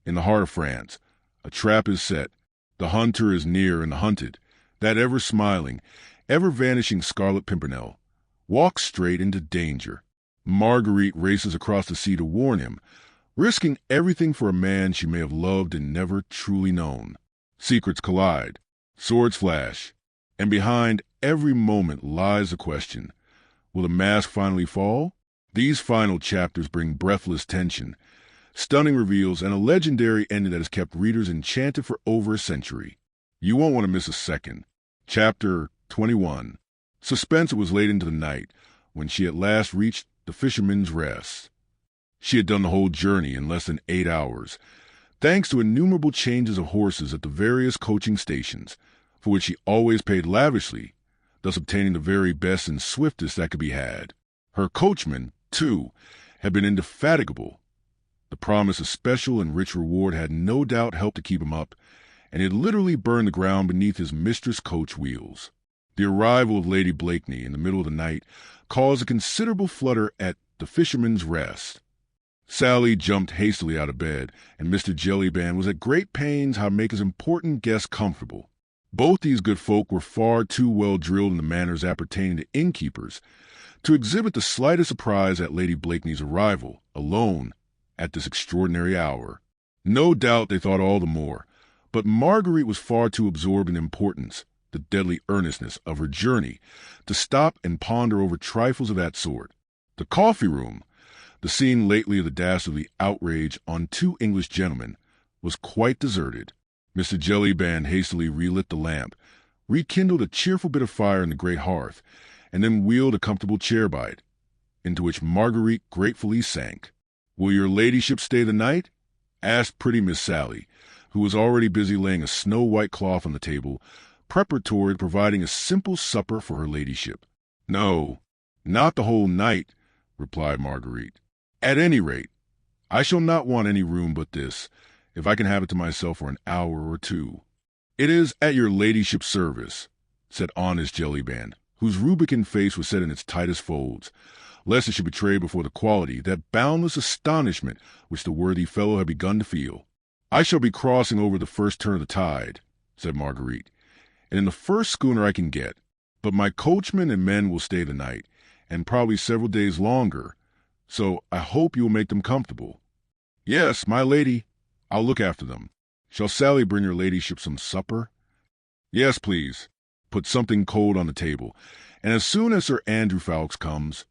In the heart of France, a trap is set. The hunter is near and the hunted, that ever-smiling, ever-vanishing Scarlet Pimpernel, walks straight into danger. Marguerite races across the sea to warn him, risking everything for a man she may have loved and never truly known. Secrets collide, swords flash, and behind every moment lies the question, will the mask finally fall? These final chapters bring breathless tension, stunning reveals, and a legendary ending that has kept readers enchanted for over a century. You won't want to miss a second. Chapter 21. Suspense was late into the night when she at last reached the Fisherman's Rest. She had done the whole journey in less than 8 hours, thanks to innumerable changes of horses at the various coaching stations, for which she always paid lavishly, thus obtaining the very best and swiftest that could be had. Her coachman, too, had been indefatigable. The promise of special and rich reward had no doubt helped to keep him up, and had literally burned the ground beneath his mistress' coach wheels. The arrival of Lady Blakeney in the middle of the night caused a considerable flutter at the Fisherman's Rest. Sally jumped hastily out of bed, and Mr. Jellyband was at great pains how to make his important guest comfortable. Both these good folk were far too well drilled in the manners appertaining to innkeepers to exhibit the slightest surprise at Lady Blakeney's arrival, alone, at this extraordinary hour. No doubt they thought all the more, but Marguerite was far too absorbed in importance, the deadly earnestness of her journey, to stop and ponder over trifles of that sort. The coffee-room, the scene lately of the dastardly outrage on 2 English gentlemen, was quite deserted. Mr. Jellyband hastily relit the lamp, rekindled a cheerful bit of fire in the great hearth, and then wheeled a comfortable chair by it, into which Marguerite gratefully sank. "Will your ladyship stay the night?" asked pretty Miss Sally, who was already busy laying a snow-white cloth on the table, preparatory to providing a simple supper for her ladyship. "No, not the whole night," replied Marguerite. "At any rate, I shall not want any room but this, if I can have it to myself for an hour or 2. "It is at your ladyship's service," said honest Jellyband, whose rubicund face was set in its tightest folds, lest it should betray before the quality that boundless astonishment which the worthy fellow had begun to feel. "I shall be crossing over the first turn of the tide," said Marguerite, "and in the first schooner I can get, but my coachman and men will stay the night, and probably several days longer, so I hope you will make them comfortable." "Yes, my lady, I'll look after them. Shall Sally bring your ladyship some supper?" "Yes, please. Put something cold on the table, and as soon as Sir Andrew Ffoulkes comes,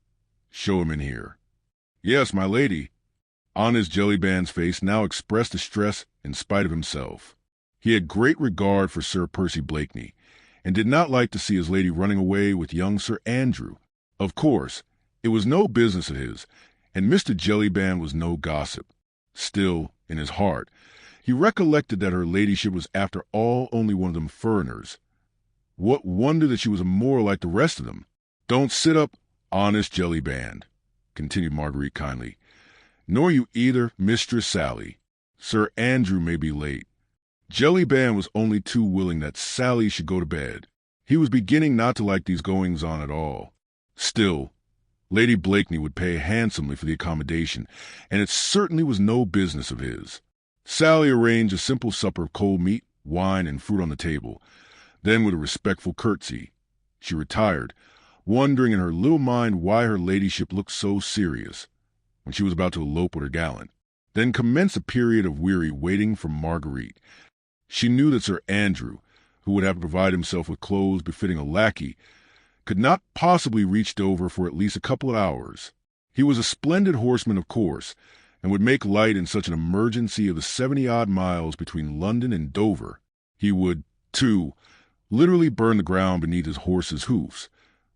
show him in here." "Yes, my lady." Honest Jellyband's face now expressed distress in spite of himself. He had great regard for Sir Percy Blakeney, and did not like to see his lady running away with young Sir Andrew. Of course, it was no business of his, and Mr. Jellyband was no gossip. Still, in his heart, he recollected that her ladyship was after all only one of them foreigners. What wonder that she was immoral like the rest of them? "Don't sit up, honest Jellyband," continued Marguerite kindly. "Nor you either, Mistress Sally. Sir Andrew may be late." Jellyband was only too willing that Sally should go to bed. He was beginning not to like these goings-on at all. Still, Lady Blakeney would pay handsomely for the accommodation, and it certainly was no business of his. Sally arranged a simple supper of cold meat, wine, and fruit on the table. Then, with a respectful curtsy, she retired, wondering in her little mind why her ladyship looked so serious, when she was about to elope with her gallant. Then commenced a period of weary waiting for Marguerite. She knew that Sir Andrew, who would have to provide himself with clothes befitting a lackey, could not possibly reach Dover for at least a couple of hours. He was a splendid horseman, of course, and would make light in such an emergency of the 70-odd miles between London and Dover. He would, too, literally burn the ground beneath his horse's hoofs,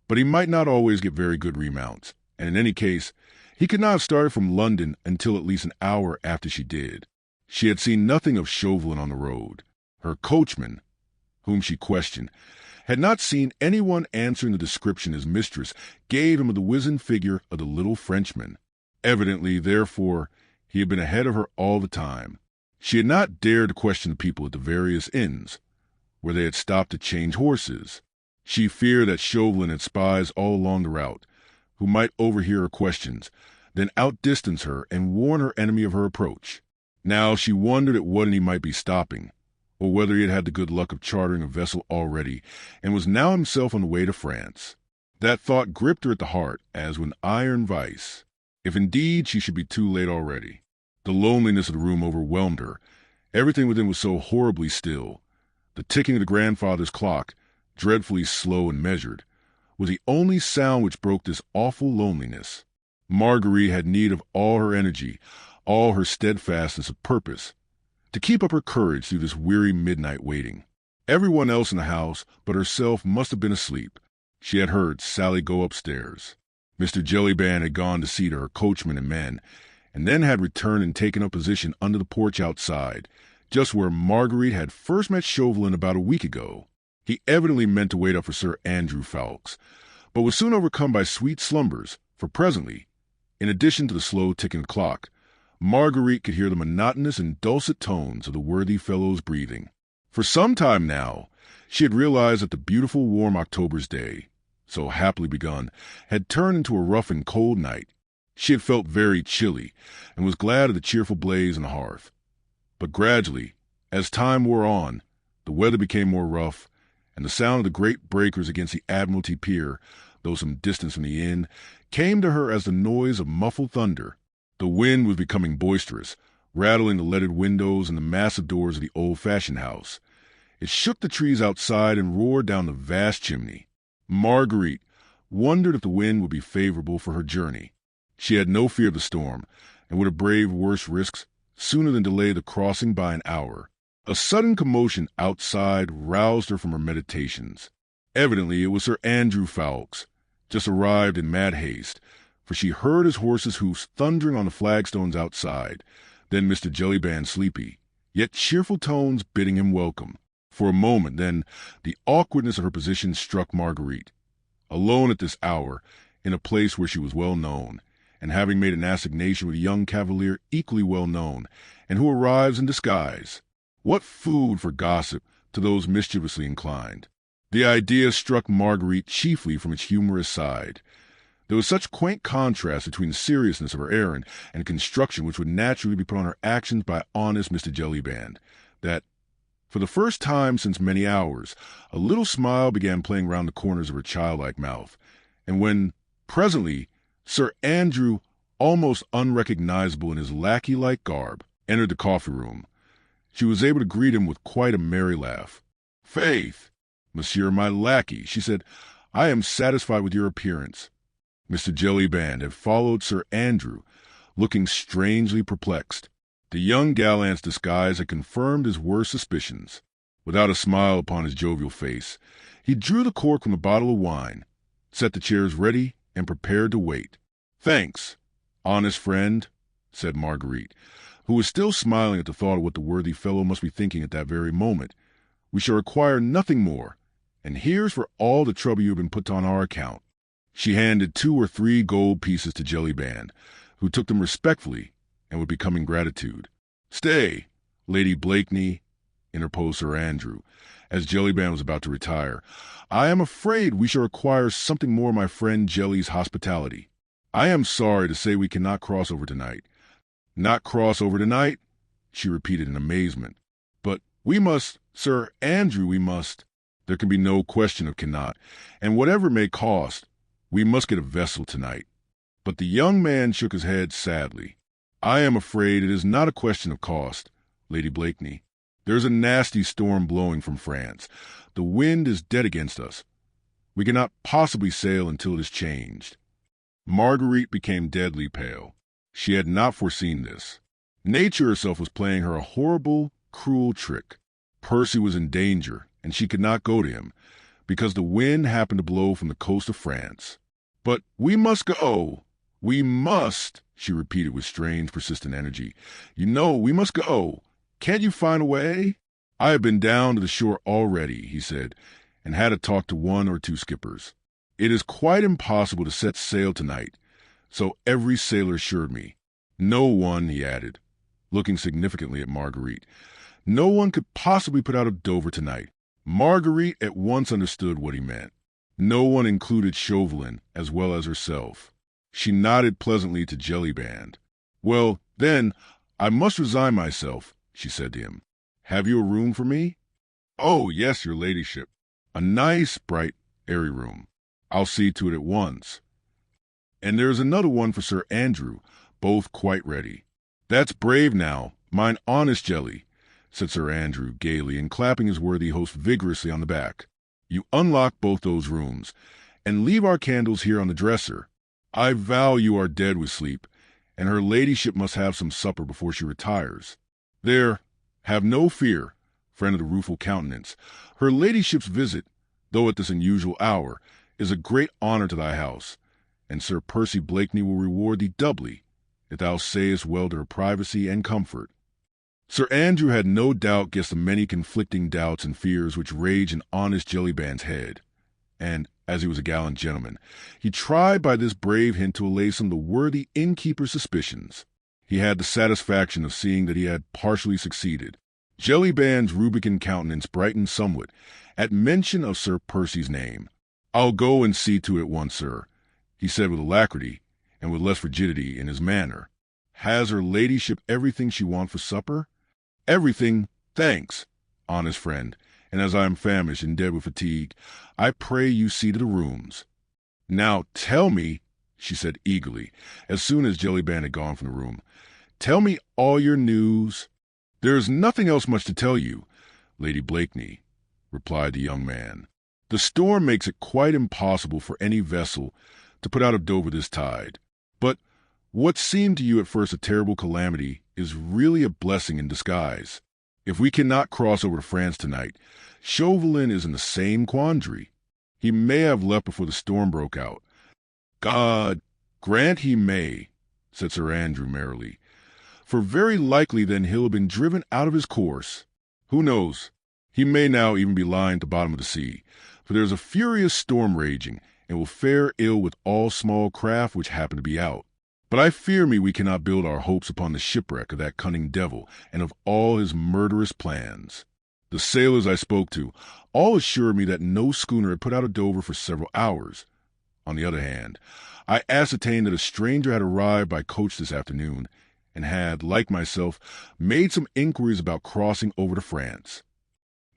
but he might not always get very good remounts, and in any case, he could not have started from London until at least an hour after she did. She had seen nothing of Chauvelin on the road. Her coachman, whom she questioned, had not seen anyone answering the description his mistress gave him of the wizened figure of the little Frenchman. Evidently, therefore, he had been ahead of her all the time. She had not dared to question the people at the various inns, where they had stopped to change horses. She feared that Chauvelin had spies all along the route, who might overhear her questions, then outdistance her and warn her enemy of her approach. Now she wondered at what he might be stopping, or whether he had had the good luck of chartering a vessel already and was now himself on the way to France. That thought gripped her at the heart as with an iron vice. If indeed she should be too late already. The loneliness of the room overwhelmed her. Everything within was so horribly still. The ticking of the grandfather's clock, dreadfully slow and measured, was the only sound which broke this awful loneliness. Marguerite had need of all her energy, all her steadfastness of purpose, to keep up her courage through this weary midnight waiting. Everyone else in the house but herself must have been asleep. She had heard Sally go upstairs. Mr. Jellyband had gone to see to her coachman and men, and then had returned and taken up position under the porch outside, just where Marguerite had first met Chauvelin about a week ago. He evidently meant to wait up for Sir Andrew Ffoulkes, but was soon overcome by sweet slumbers, for presently, in addition to the slow ticking clock, Marguerite could hear the monotonous and dulcet tones of the worthy fellow's breathing. For some time now, she had realized that the beautiful warm October's day, so happily begun, had turned into a rough and cold night. She had felt very chilly, and was glad of the cheerful blaze on the hearth. But gradually, as time wore on, the weather became more rough, and the sound of the great breakers against the Admiralty Pier, though some distance from the inn, came to her as the noise of muffled thunder. The wind was becoming boisterous, rattling the leaded windows and the massive doors of the old-fashioned house. It shook the trees outside and roared down the vast chimney. Marguerite wondered if the wind would be favorable for her journey. She had no fear of the storm, and would have braved worse risks sooner than delay the crossing by an hour. A sudden commotion outside roused her from her meditations. Evidently it was Sir Andrew Ffoulkes, just arrived in mad haste, for she heard his horse's hoofs thundering on the flagstones outside, then Mr. Jellyband's sleepy, yet cheerful tones bidding him welcome. For a moment, then, the awkwardness of her position struck Marguerite. Alone at this hour, in a place where she was well known, and having made an assignation with a young cavalier equally well known, and who arrives in disguise. What food for gossip to those mischievously inclined! The idea struck Marguerite chiefly from its humorous side. There was such quaint contrast between the seriousness of her errand and the construction which would naturally be put on her actions by honest Mr. Jellyband, that, for the first time since many hours, a little smile began playing round the corners of her childlike mouth, and when, presently, Sir Andrew, almost unrecognizable in his lackey-like garb, entered the coffee-room, she was able to greet him with quite a merry laugh. "Faith, monsieur my lackey," she said, "I am satisfied with your appearance." Mr. Jellyband had followed Sir Andrew, looking strangely perplexed. The young gallant's disguise had confirmed his worst suspicions. Without a smile upon his jovial face, he drew the cork from the bottle of wine, set the chairs ready, and prepared to wait. "Thanks, honest friend," said Marguerite, who was still smiling at the thought of what the worthy fellow must be thinking at that very moment. "We shall require nothing more, and here's for all the trouble you have been put on our account." She handed 2 or 3 gold pieces to Jellyband, who took them respectfully and with becoming gratitude. "Stay, Lady Blakeney," interposed Sir Andrew, as Jellyband was about to retire. "I am afraid we shall require something more of my friend Jelly's hospitality. I am sorry to say we cannot cross over tonight." "Not cross over tonight?" she repeated in amazement. "But we must, Sir Andrew, we must." "There can be no question of cannot, and whatever it may cost, we must get a vessel tonight." But the young man shook his head sadly. "I am afraid it is not a question of cost, Lady Blakeney. There is a nasty storm blowing from France. The wind is dead against us. We cannot possibly sail until it is changed." Marguerite became deadly pale. She had not foreseen this. Nature herself was playing her a horrible, cruel trick. Percy was in danger, and she could not go to him, because the wind happened to blow from the coast of France. "But we must go. We must," she repeated with strange, persistent energy. "You know, we must go. Can't you find a way?" "I have been down to the shore already," he said, "and had a talk to 1 or 2 skippers. It is quite impossible to set sail tonight, so every sailor assured me. No one," he added, looking significantly at Marguerite, "no one could possibly put out of Dover tonight." Marguerite at once understood what he meant. No one included Chauvelin as well as herself. She nodded pleasantly to Jellyband. "Well, then, "I must resign myself," she said to him. "Have you a room for me?" "Oh, yes, your ladyship. A nice, bright, airy room. I'll see to it at once. And there is another one for Sir Andrew, both quite ready." "That's brave now, mine honest Jelly," said Sir Andrew gaily and clapping his worthy host vigorously on the back. "You unlock both those rooms, and leave our candles here on the dresser. I vow you are dead with sleep, and her ladyship must have some supper before she retires. There, have no fear, friend of the rueful countenance. Her ladyship's visit, though at this unusual hour, is a great honour to thy house, and Sir Percy Blakeney will reward thee doubly, if thou sayest well to her privacy and comfort." Sir Andrew had no doubt guessed the many conflicting doubts and fears which raged in honest Jellyband's head, and, as he was a gallant gentleman, he tried by this brave hint to allay some of the worthy innkeeper's suspicions. He had the satisfaction of seeing that he had partially succeeded. Jellyband's rubicund countenance brightened somewhat at mention of Sir Percy's name. "I'll go and see to it at once, sir," he said with alacrity and with less frigidity in his manner. "Has her ladyship everything she wants for supper?" "Everything, thanks, honest friend, and as I am famished and dead with fatigue, I pray you see to the rooms." "Now tell me," she said eagerly, as soon as Jellyband had gone from the room, "tell me all your news." "There is nothing else much to tell you, Lady Blakeney," replied the young man. "The storm makes it quite impossible for any vessel to put out of Dover this tide. But what seemed to you at first a terrible calamity is really a blessing in disguise. If we cannot cross over to France tonight, Chauvelin is in the same quandary. He may have left before the storm broke out." "God grant he may," said Sir Andrew merrily. "For very likely then he'll have been driven out of his course. Who knows? He may now even be lying at the bottom of the sea, for there is a furious storm raging, and will fare ill with all small craft which happen to be out. But I fear me we cannot build our hopes upon the shipwreck of that cunning devil and of all his murderous plans. The sailors I spoke to all assured me that no schooner had put out of Dover for several hours. On the other hand, I ascertained that a stranger had arrived by coach this afternoon, and had, like myself, made some inquiries about crossing over to France."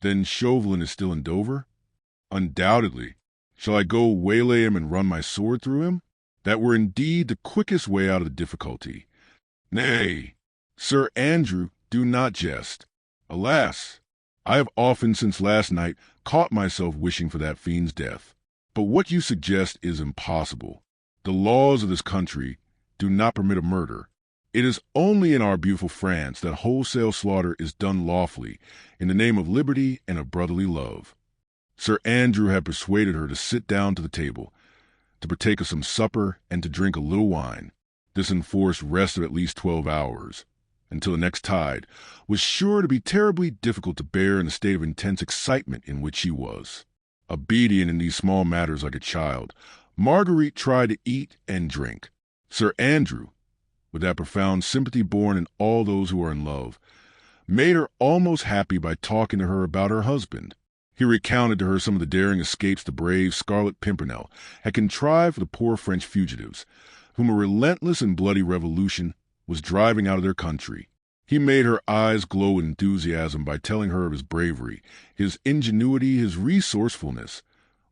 "Then Chauvelin is still in Dover?" "Undoubtedly. Shall I go waylay him and run my sword through him? That were indeed the quickest way out of the difficulty." "Nay, Sir Andrew, do not jest. Alas, I have often since last night caught myself wishing for that fiend's death. But what you suggest is impossible. The laws of this country do not permit of murder. It is only in our beautiful France that wholesale slaughter is done lawfully, in the name of liberty and of brotherly love." Sir Andrew had persuaded her to sit down to the table, to partake of some supper, and to drink a little wine. This enforced rest of at least 12 hours, until the next tide, was sure to be terribly difficult to bear in the state of intense excitement in which she was. Obedient in these small matters like a child, Marguerite tried to eat and drink. Sir Andrew, with that profound sympathy born in all those who are in love, made her almost happy by talking to her about her husband. He recounted to her some of the daring escapes the brave Scarlet Pimpernel had contrived for the poor French fugitives, whom a relentless and bloody revolution was driving out of their country. He made her eyes glow with enthusiasm by telling her of his bravery, his ingenuity, his resourcefulness,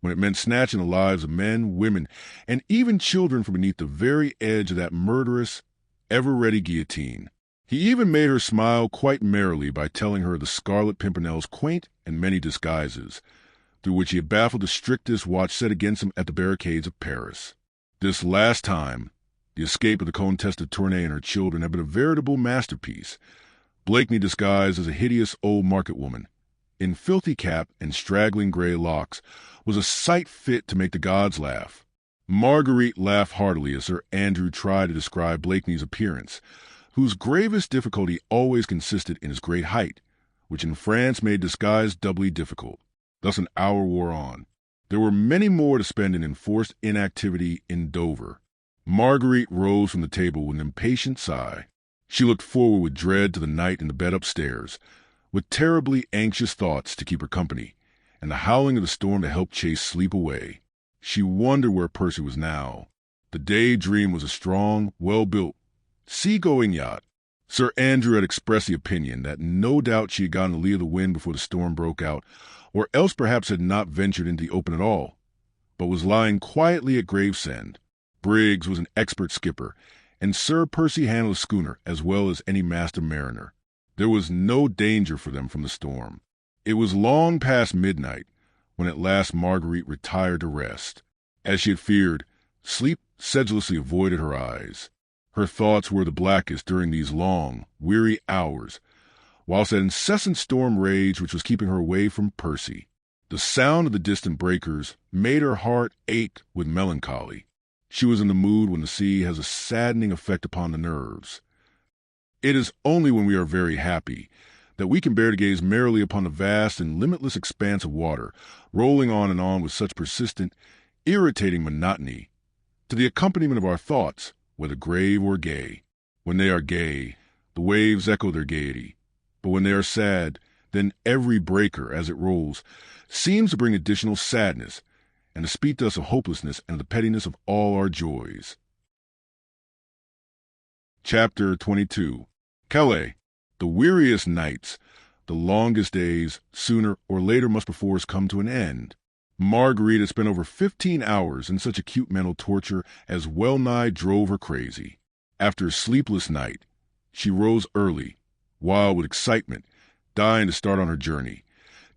when it meant snatching the lives of men, women, and even children from beneath the very edge of that murderous, ever-ready guillotine. He even made her smile quite merrily by telling her of the Scarlet Pimpernel's quaint and many disguises, through which he had baffled the strictest watch set against him at the barricades of Paris. This last time, the escape of the Comtesse de Tournay and her children had been a veritable masterpiece. Blakeney, disguised as a hideous old market woman, in filthy cap and straggling gray locks, was a sight fit to make the gods laugh. Marguerite laughed heartily as Sir Andrew tried to describe Blakeney's appearance, whose gravest difficulty always consisted in his great height, which in France made disguise doubly difficult. Thus an hour wore on. There were many more to spend in enforced inactivity in Dover. Marguerite rose from the table with an impatient sigh. She looked forward with dread to the night in the bed upstairs, with terribly anxious thoughts to keep her company, and the howling of the storm to help chase sleep away. She wondered where Percy was now. The Day Dream was a strong, well-built, sea-going yacht, Sir Andrew had expressed the opinion that no doubt she had gotten the lee of the wind before the storm broke out, or else perhaps had not ventured into the open at all, but was lying quietly at Gravesend. Briggs was an expert skipper, and Sir Percy handled the schooner as well as any master mariner. There was no danger for them from the storm. It was long past midnight when at last Marguerite retired to rest. As she had feared, sleep sedulously avoided her eyes. Her thoughts were the blackest during these long, weary hours, whilst that incessant storm raged which was keeping her away from Percy. The sound of the distant breakers made her heart ache with melancholy. She was in the mood when the sea has a saddening effect upon the nerves. It is only when we are very happy that we can bear to gaze merrily upon the vast and limitless expanse of water, rolling on and on with such persistent, irritating monotony, to the accompaniment of our thoughts, whether grave or gay. When they are gay, the waves echo their gaiety, but when they are sad, then every breaker, as it rolls, seems to bring additional sadness, and to speak to us of hopelessness and of the pettiness of all our joys. Chapter 22. Calais. The weariest nights, the longest days, sooner or later must perforce come to an end. Marguerite had spent over 15 hours in such acute mental torture as well nigh drove her crazy. After a sleepless night, she rose early, wild with excitement, dying to start on her journey,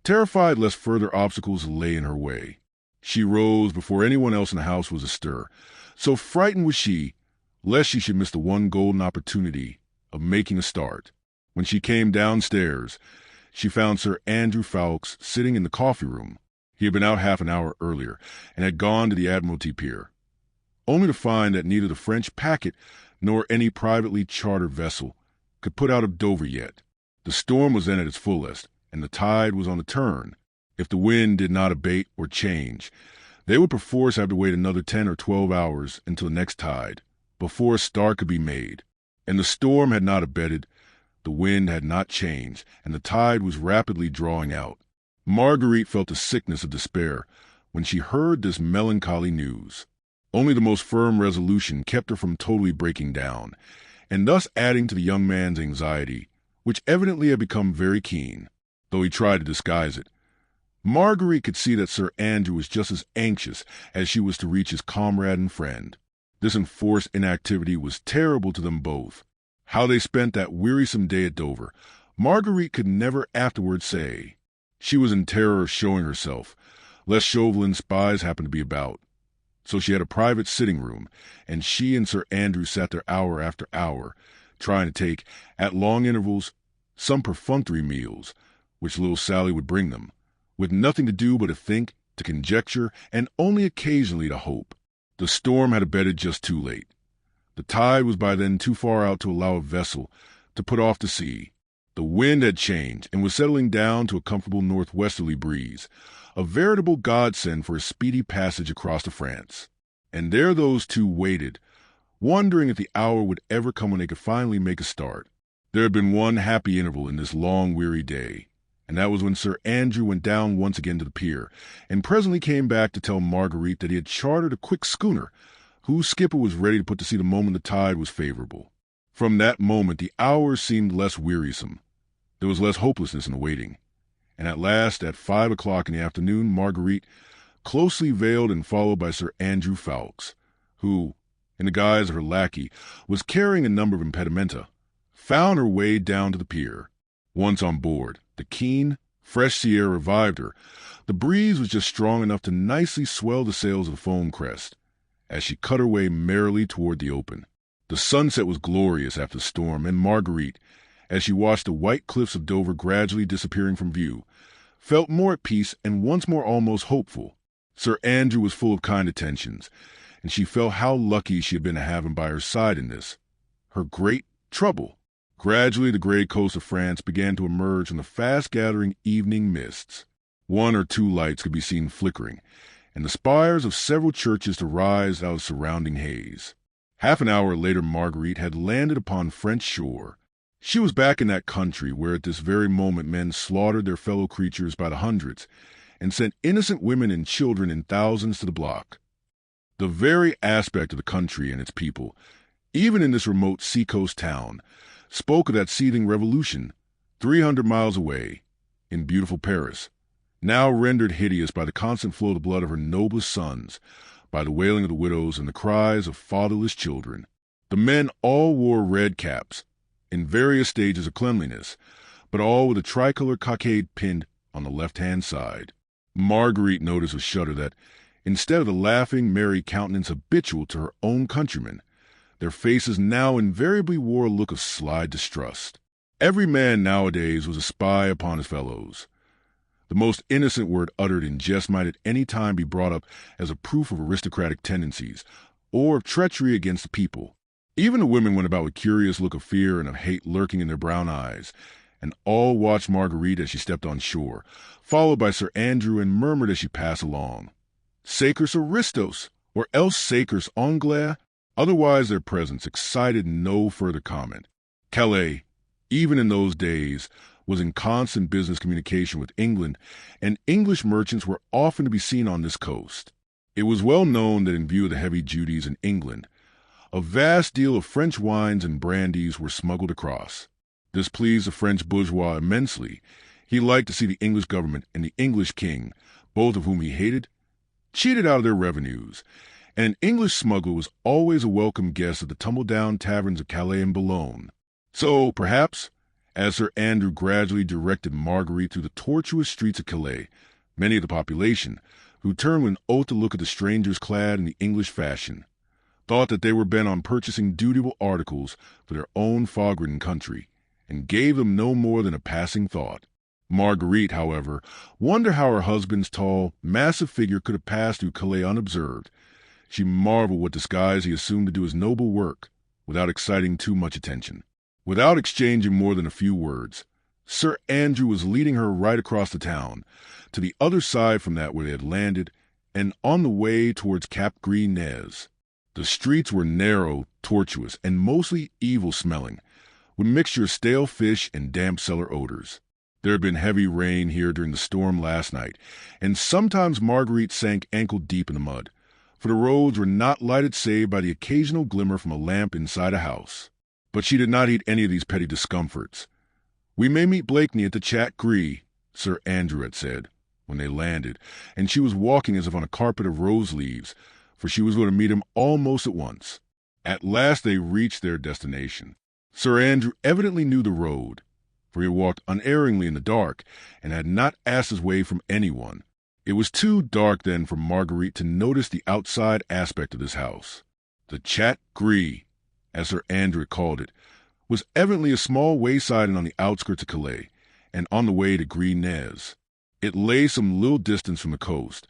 terrified lest further obstacles lay in her way. She rose before anyone else in the house was astir, so frightened was she lest she should miss the one golden opportunity of making a start. When she came downstairs, she found Sir Andrew Ffoulkes sitting in the coffee-room. He had been out half an hour earlier, and had gone to the Admiralty Pier, only to find that neither the French packet nor any privately chartered vessel could put out of Dover yet. The storm was then at its fullest, and the tide was on the turn. If the wind did not abate or change, they would perforce have to wait another 10 or 12 hours until the next tide, before a start could be made. And the storm had not abated, the wind had not changed, and the tide was rapidly drawing out. Marguerite felt the sickness of despair when she heard this melancholy news. Only the most firm resolution kept her from totally breaking down, and thus adding to the young man's anxiety, which evidently had become very keen, though he tried to disguise it. Marguerite could see that Sir Andrew was just as anxious as she was to reach his comrade and friend. This enforced inactivity was terrible to them both. How they spent that wearisome day at Dover, Marguerite could never afterward say. She was in terror of showing herself, lest Chauvelin's spies happened to be about. So she had a private sitting-room, and she and Sir Andrew sat there hour after hour, trying to take, at long intervals, some perfunctory meals, which little Sally would bring them, with nothing to do but to think, to conjecture, and only occasionally to hope. The storm had abated just too late. The tide was by then too far out to allow a vessel to put off to sea. The wind had changed and was settling down to a comfortable northwesterly breeze, a veritable godsend for a speedy passage across to France. And there those two waited, wondering if the hour would ever come when they could finally make a start. There had been one happy interval in this long, weary day, and that was when Sir Andrew went down once again to the pier, and presently came back to tell Marguerite that he had chartered a quick schooner, whose skipper was ready to put to sea the moment the tide was favorable. From that moment the hours seemed less wearisome. There was less hopelessness in the waiting, and at last, at 5 o'clock in the afternoon, Marguerite, closely veiled and followed by Sir Andrew Ffoulkes, who, in the guise of her lackey, was carrying a number of impedimenta, found her way down to the pier. Once on board, the keen, fresh sea air revived her. The breeze was just strong enough to nicely swell the sails of the foam crest, as she cut her way merrily toward the open. The sunset was glorious after the storm, and Marguerite, as she watched the white cliffs of Dover gradually disappearing from view, felt more at peace and once more almost hopeful. Sir Andrew was full of kind attentions, and she felt how lucky she had been to have him by her side in this, her great trouble. Gradually the gray coast of France began to emerge from the fast-gathering evening mists. 1 or 2 lights could be seen flickering, and the spires of several churches to rise out of surrounding haze. Half an hour later Marguerite had landed upon French shore. She was back in that country where at this very moment men slaughtered their fellow creatures by the hundreds and sent innocent women and children in thousands to the block. The very aspect of the country and its people, even in this remote seacoast town, spoke of that seething revolution 300 miles away in beautiful Paris, now rendered hideous by the constant flow of the blood of her noblest sons, by the wailing of the widows and the cries of fatherless children. The men all wore red caps, in various stages of cleanliness, but all with a tricolor cockade pinned on the left-hand side. Marguerite noticed with shudder that, instead of the laughing, merry countenance habitual to her own countrymen, their faces now invariably wore a look of sly distrust. Every man nowadays was a spy upon his fellows. The most innocent word uttered in jest might at any time be brought up as a proof of aristocratic tendencies or of treachery against the people. Even the women went about with curious look of fear and of hate lurking in their brown eyes, and all watched Marguerite as she stepped on shore, followed by Sir Andrew, and murmured as she passed along, "Sacres aristos," or else "Sacres anglais." Otherwise their presence excited no further comment. Calais, even in those days, was in constant business communication with England, and English merchants were often to be seen on this coast. It was well known that in view of the heavy duties in England, a vast deal of French wines and brandies were smuggled across. This pleased the French bourgeois immensely. He liked to see the English government and the English king, both of whom he hated, cheated out of their revenues, and an English smuggler was always a welcome guest at the tumble-down taverns of Calais and Boulogne. So, perhaps, as Sir Andrew gradually directed Marguerite through the tortuous streets of Calais, many of the population, who turned with an oath to look at the strangers clad in the English fashion, thought that they were bent on purchasing dutiable articles for their own fog-ridden country, and gave them no more than a passing thought. Marguerite, however, wondered how her husband's tall, massive figure could have passed through Calais unobserved. She marveled what disguise he assumed to do his noble work, without exciting too much attention. Without exchanging more than a few words, Sir Andrew was leading her right across the town, to the other side from that where they had landed, and on the way towards Cap Gris-Nez. The streets were narrow, tortuous, and mostly evil-smelling, with mixture of stale fish and damp cellar odors. There had been heavy rain here during the storm last night, and sometimes Marguerite sank ankle-deep in the mud, for the roads were not lighted save by the occasional glimmer from a lamp inside a house. But she did not heed any of these petty discomforts. "We may meet Blakeney at the Chat Gris," Sir Andrew had said, when they landed, and she was walking as if on a carpet of rose leaves, for she was going to meet him almost at once. At last they reached their destination. Sir Andrew evidently knew the road, for he walked unerringly in the dark, and had not asked his way from anyone. It was too dark then for Marguerite to notice the outside aspect of this house. The Chat Gris, as Sir Andrew called it, was evidently a small wayside on the outskirts of Calais, and on the way to Gris-Nez. It lay some little distance from the coast,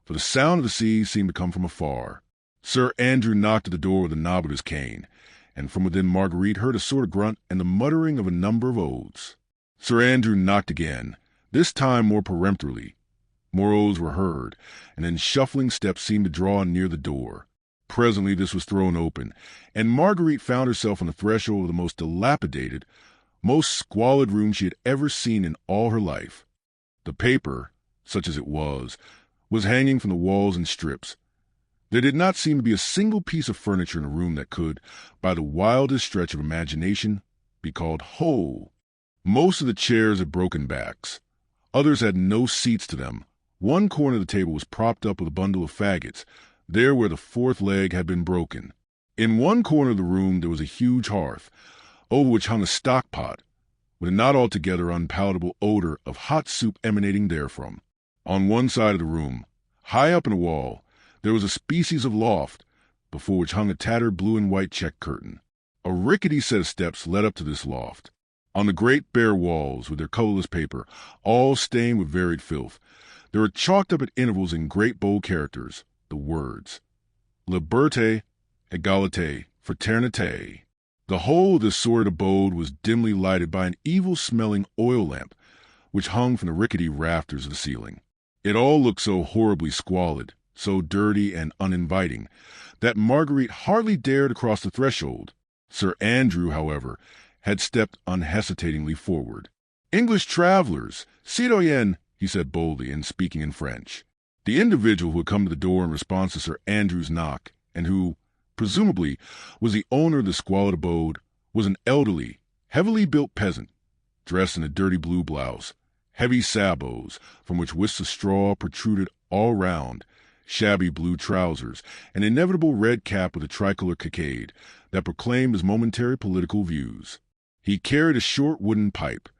for the sound of the sea seemed to come from afar. Sir Andrew knocked at the door with the knob of his cane, and from within Marguerite heard a sort of grunt and the muttering of a number of oaths. Sir Andrew knocked again, this time more peremptorily. More oaths were heard, and then shuffling steps seemed to draw near the door. Presently this was thrown open, and Marguerite found herself on the threshold of the most dilapidated, most squalid room she had ever seen in all her life. The paper, such as it was hanging from the walls in strips. There did not seem to be a single piece of furniture in the room that could, by the wildest stretch of imagination, be called whole. Most of the chairs had broken backs. Others had no seats to them. One corner of the table was propped up with a bundle of faggots, there where the fourth leg had been broken. In one corner of the room there was a huge hearth, over which hung a stock-pot, with a not altogether unpalatable odor of hot soup emanating therefrom. On one side of the room, high up in the wall, there was a species of loft, before which hung a tattered blue and white check curtain. A rickety set of steps led up to this loft. On the great bare walls, with their colorless paper, all stained with varied filth, there were chalked up at intervals in great bold characters the words, Liberté, Égalité, Fraternité. The whole of this sordid abode was dimly lighted by an evil-smelling oil lamp, which hung from the rickety rafters of the ceiling. It all looked so horribly squalid, so dirty and uninviting, that Marguerite hardly dared cross the threshold. Sir Andrew, however, had stepped unhesitatingly forward. "English travelers, citoyen," he said boldly, and speaking in French. The individual who had come to the door in response to Sir Andrew's knock, and who, presumably, was the owner of the squalid abode, was an elderly, Heavily built peasant, dressed in a dirty blue blouse, heavy sabots from which wisps of straw protruded all round, shabby blue trousers, an inevitable red cap with a tricolor cockade that proclaimed his momentary political views. He carried a short wooden pipe,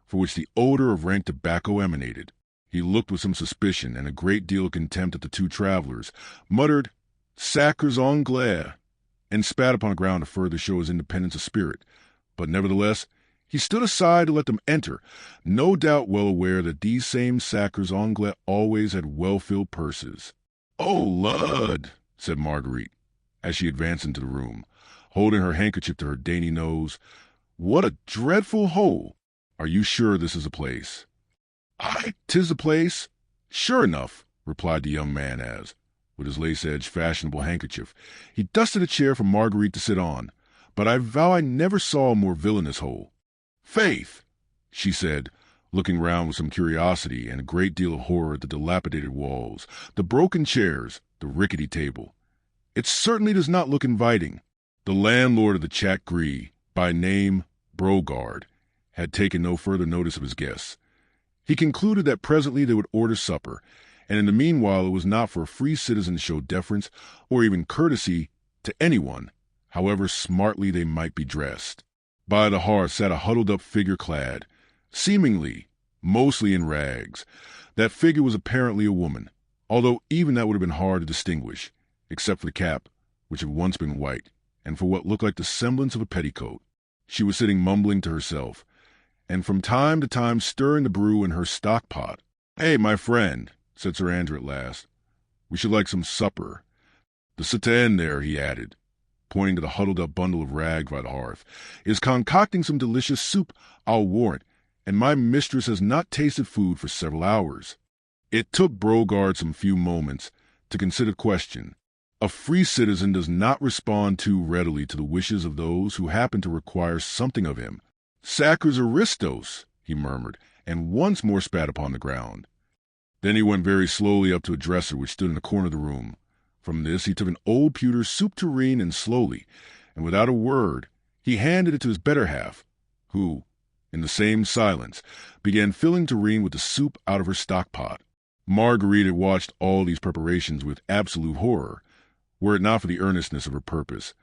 for which the odor of rank tobacco emanated. He looked with some suspicion and a great deal of contempt at the two travelers, muttered, "Sacres Anglais," and spat upon the ground to further show his independence of spirit. But nevertheless, he stood aside to let them enter, no doubt well aware that these same sacres Anglais always had well-filled purses. "Oh, Lud," said Marguerite, as she advanced into the room, holding her handkerchief to her dainty nose. "What a dreadful hole! Are you sure this is a place?" "Aye, 'tis a place, sure enough," replied the young man as, with his lace-edged fashionable handkerchief, he dusted a chair for Marguerite to sit on. "But I vow I never saw a more villainous hole." "Faith," she said, looking round with some curiosity and a great deal of horror at the dilapidated walls, the broken chairs, the rickety table. "It certainly does not look inviting." The landlord of the Chat Gris, by name Brogard, had taken no further notice of his guests. He concluded that presently they would order supper, and in the meanwhile it was not for a free citizen to show deference or even courtesy to anyone, however smartly they might be dressed. By the hearth sat a huddled-up figure clad, seemingly, mostly in rags. That figure was apparently a woman, although even that would have been hard to distinguish, except for the cap, which had once been white, and for what looked like the semblance of a petticoat. She was sitting mumbling to herself, and from time to time stirring the brew in her stock-pot. "Hey, my friend," said Sir Andrew at last, "we should like some supper. The citoyen there," he added, pointing to the huddled-up bundle of rags by the hearth, "is concocting some delicious soup, I'll warrant, and my mistress has not tasted food for several hours." It took Brogard some few moments to consider the question. A free citizen does not respond too readily to the wishes of those who happen to require something of him. "Sacres aristos," he murmured, and once more spat upon the ground. Then he went very slowly up to a dresser which stood in the corner of the room. From this he took an old pewter soup tureen, and slowly, and without a word, he handed it to his better half, who, in the same silence, began filling the tureen with the soup out of her stock-pot. Marguerite had watched all these preparations with absolute horror. Were it not for the earnestness of her purpose,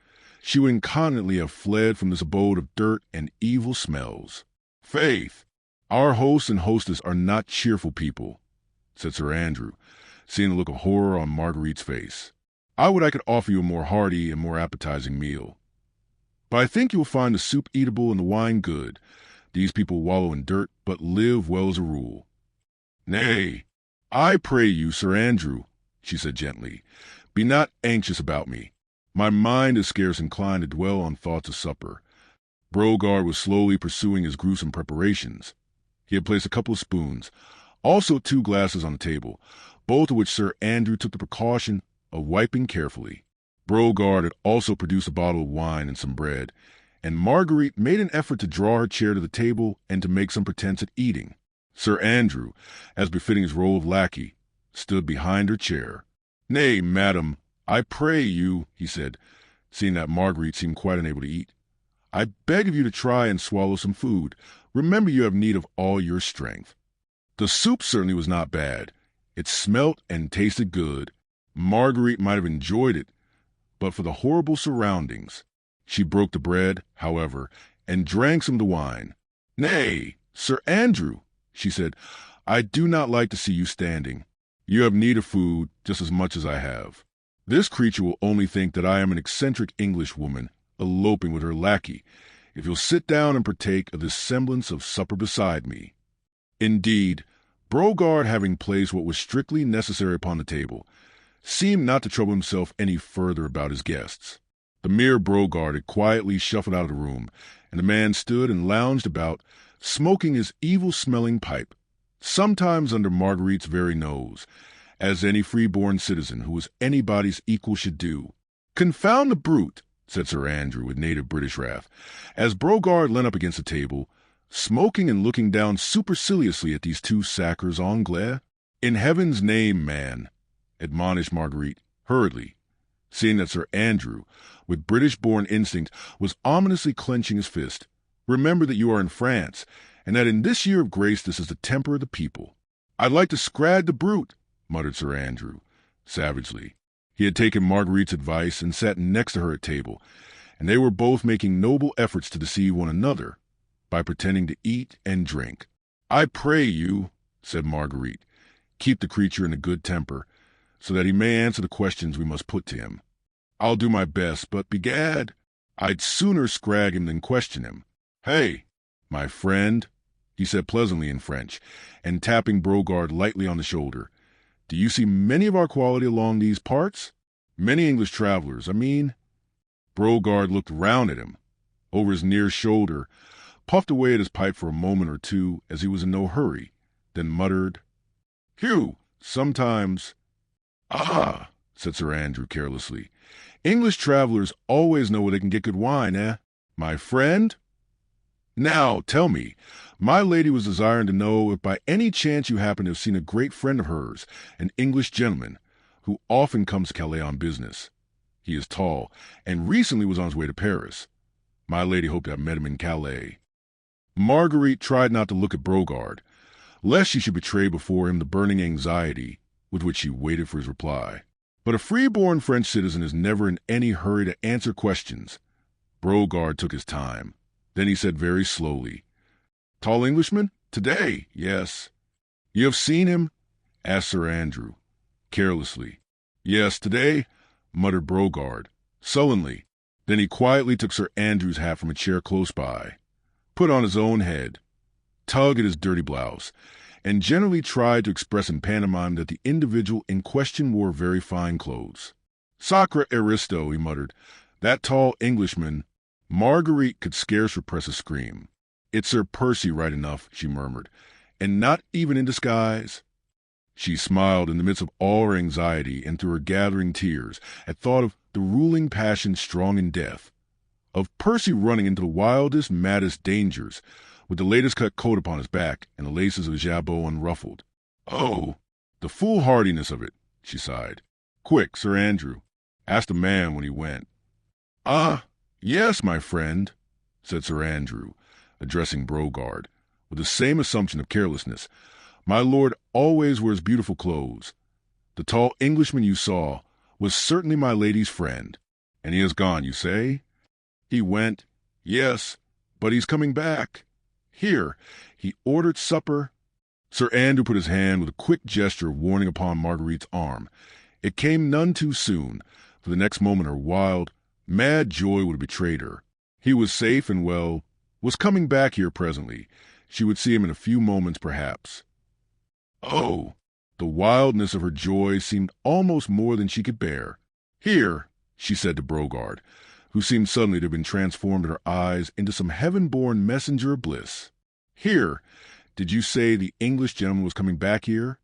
she would incontinently have fled from this abode of dirt and evil smells. "Faith, our host and hostess are not cheerful people," said Sir Andrew, seeing the look of horror on Marguerite's face. "I would I could offer you a more hearty and more appetizing meal. But I think you will find the soup eatable and the wine good. These people wallow in dirt, but live well as a rule." "Nay, I pray you, Sir Andrew," she said gently, "be not anxious about me. My mind is scarce inclined to dwell on thoughts of supper." Brogard was slowly pursuing his gruesome preparations. He had placed a couple of spoons, also 2 glasses on the table, both of which Sir Andrew took the precaution of wiping carefully. Brogard had also produced a bottle of wine and some bread, and Marguerite made an effort to draw her chair to the table and to make some pretense at eating. Sir Andrew, as befitting his role of lackey, stood behind her chair. "Nay, madam, I pray you," he said, seeing that Marguerite seemed quite unable to eat, "I beg of you to try and swallow some food. Remember you have need of all your strength." The soup certainly was not bad. It smelt and tasted good. Marguerite might have enjoyed it, but for the horrible surroundings. She broke the bread, however, and drank some of the wine. "Nay, Sir Andrew," she said, "I do not like to see you standing. You have need of food just as much as I have. This creature will only think that I am an eccentric Englishwoman eloping with her lackey, if you'll sit down and partake of this semblance of supper beside me." Indeed, Brogard, having placed what was strictly necessary upon the table, seemed not to trouble himself any further about his guests. The mere Brogard had quietly shuffled out of the room, and the man stood and lounged about, smoking his evil-smelling pipe, sometimes under Marguerite's very nose, as any free-born citizen who was anybody's equal should do. "Confound the brute," said Sir Andrew with native British wrath, as Brogard leant up against the table, smoking and looking down superciliously at these 2 sacres Anglais. "In heaven's name, man," admonished Marguerite, hurriedly, seeing that Sir Andrew, with British-born instinct, was ominously clenching his fist, Remember that you are in France, and that in this year of grace this is the temper of the people. I'd like to scrag the brute, muttered Sir Andrew, savagely. He had taken Marguerite's advice and sat next to her at table, and they were both making noble efforts to deceive one another by pretending to eat and drink. I pray you, said Marguerite, keep the creature in a good temper, so that he may answer the questions we must put to him. I'll do my best, but begad, I'd sooner scrag him than question him. Hey, my friend, he said pleasantly in French, and tapping Brogard lightly on the shoulder. Do you see many of our quality along these parts? Many English travelers, I mean. Brogard looked round at him, over his near shoulder, puffed away at his pipe for a moment or two as he was in no hurry, then muttered, Hugh, sometimes. Ah, said Sir Andrew carelessly. English travelers always know where they can get good wine, eh? My friend? Now, tell me, my lady was desiring to know if by any chance you happen to have seen a great friend of hers, an English gentleman, who often comes to Calais on business. He is tall, and recently was on his way to Paris. My lady hoped to have met him in Calais. Marguerite tried not to look at Brogard, lest she should betray before him the burning anxiety with which she waited for his reply. But a free-born French citizen is never in any hurry to answer questions. Brogard took his time. Then he said very slowly, Tall Englishman? Today, yes. You have seen him? Asked Sir Andrew, carelessly. Yes, today, muttered Brogard, sullenly. Then he quietly took Sir Andrew's hat from a chair close by, put on his own head, tugged at his dirty blouse, and generally tried to express in pantomime that the individual in question wore very fine clothes. Sacre aristo, he muttered, that tall Englishman. Marguerite could scarce repress a scream. It's Sir Percy right enough, she murmured, and not even in disguise. She smiled in the midst of all her anxiety and through her gathering tears at thought of the ruling passion strong in death, of Percy running into the wildest, maddest dangers, with the latest cut coat upon his back and the laces of his jabot unruffled. Oh, the foolhardiness of it, she sighed. Quick, Sir Andrew, asked the man when he went. Ah, yes, my friend, said Sir Andrew, addressing Brogard, with the same assumption of carelessness. My lord always wears beautiful clothes. The tall Englishman you saw was certainly my lady's friend. And he has gone, you say? He went, yes, but he's coming back. Here, he ordered supper. Sir Andrew put his hand with a quick gesture of warning upon Marguerite's arm. It came none too soon, for the next moment her wild, mad joy would have betrayed her. He was safe and well, was coming back here presently. She would see him in a few moments, perhaps. Oh, the wildness of her joy seemed almost more than she could bear. Here, she said to Brogard, who seemed suddenly to have been transformed in her eyes into some heaven-born messenger of bliss. Here, did you say the English gentleman was coming back here?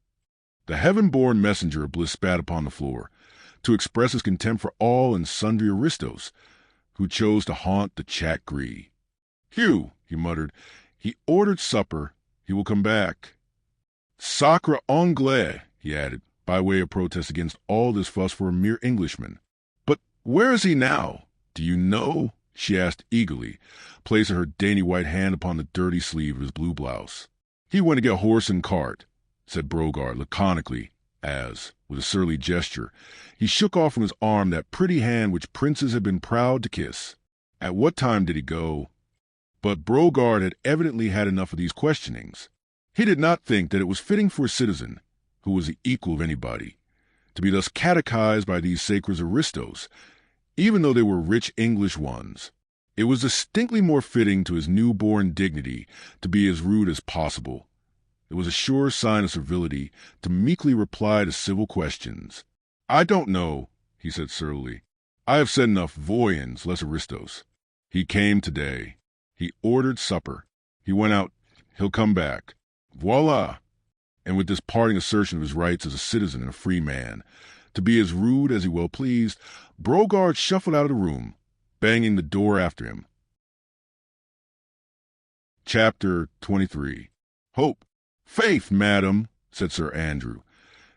The heaven-born messenger of bliss spat upon the floor, to express his contempt for all and sundry aristos, who chose to haunt the chat gree. Hugh, he muttered, he ordered supper. He will come back. Sacre Anglais, he added, by way of protest against all this fuss for a mere Englishman. But where is he now? Do you know? She asked eagerly, placing her dainty white hand upon the dirty sleeve of his blue blouse. He went to get horse and cart, said Brogard laconically, as, with a surly gesture, he shook off from his arm that pretty hand which princes had been proud to kiss. At what time did he go? But Brogard had evidently had enough of these questionings. He did not think that it was fitting for a citizen, who was the equal of anybody, to be thus catechized by these sacred aristos, even though they were rich English ones. It was distinctly more fitting to his new-born dignity to be as rude as possible. It was a sure sign of servility to meekly reply to civil questions. I don't know, he said surlily. I have said enough, voyons, less aristos. He came today. He ordered supper. He went out. He'll come back. Voila! And with this parting assertion of his rights as a citizen and a free man, to be as rude as he well pleased, Brogard shuffled out of the room, banging the door after him. Chapter 23. Hope. Faith, madam, said Sir Andrew,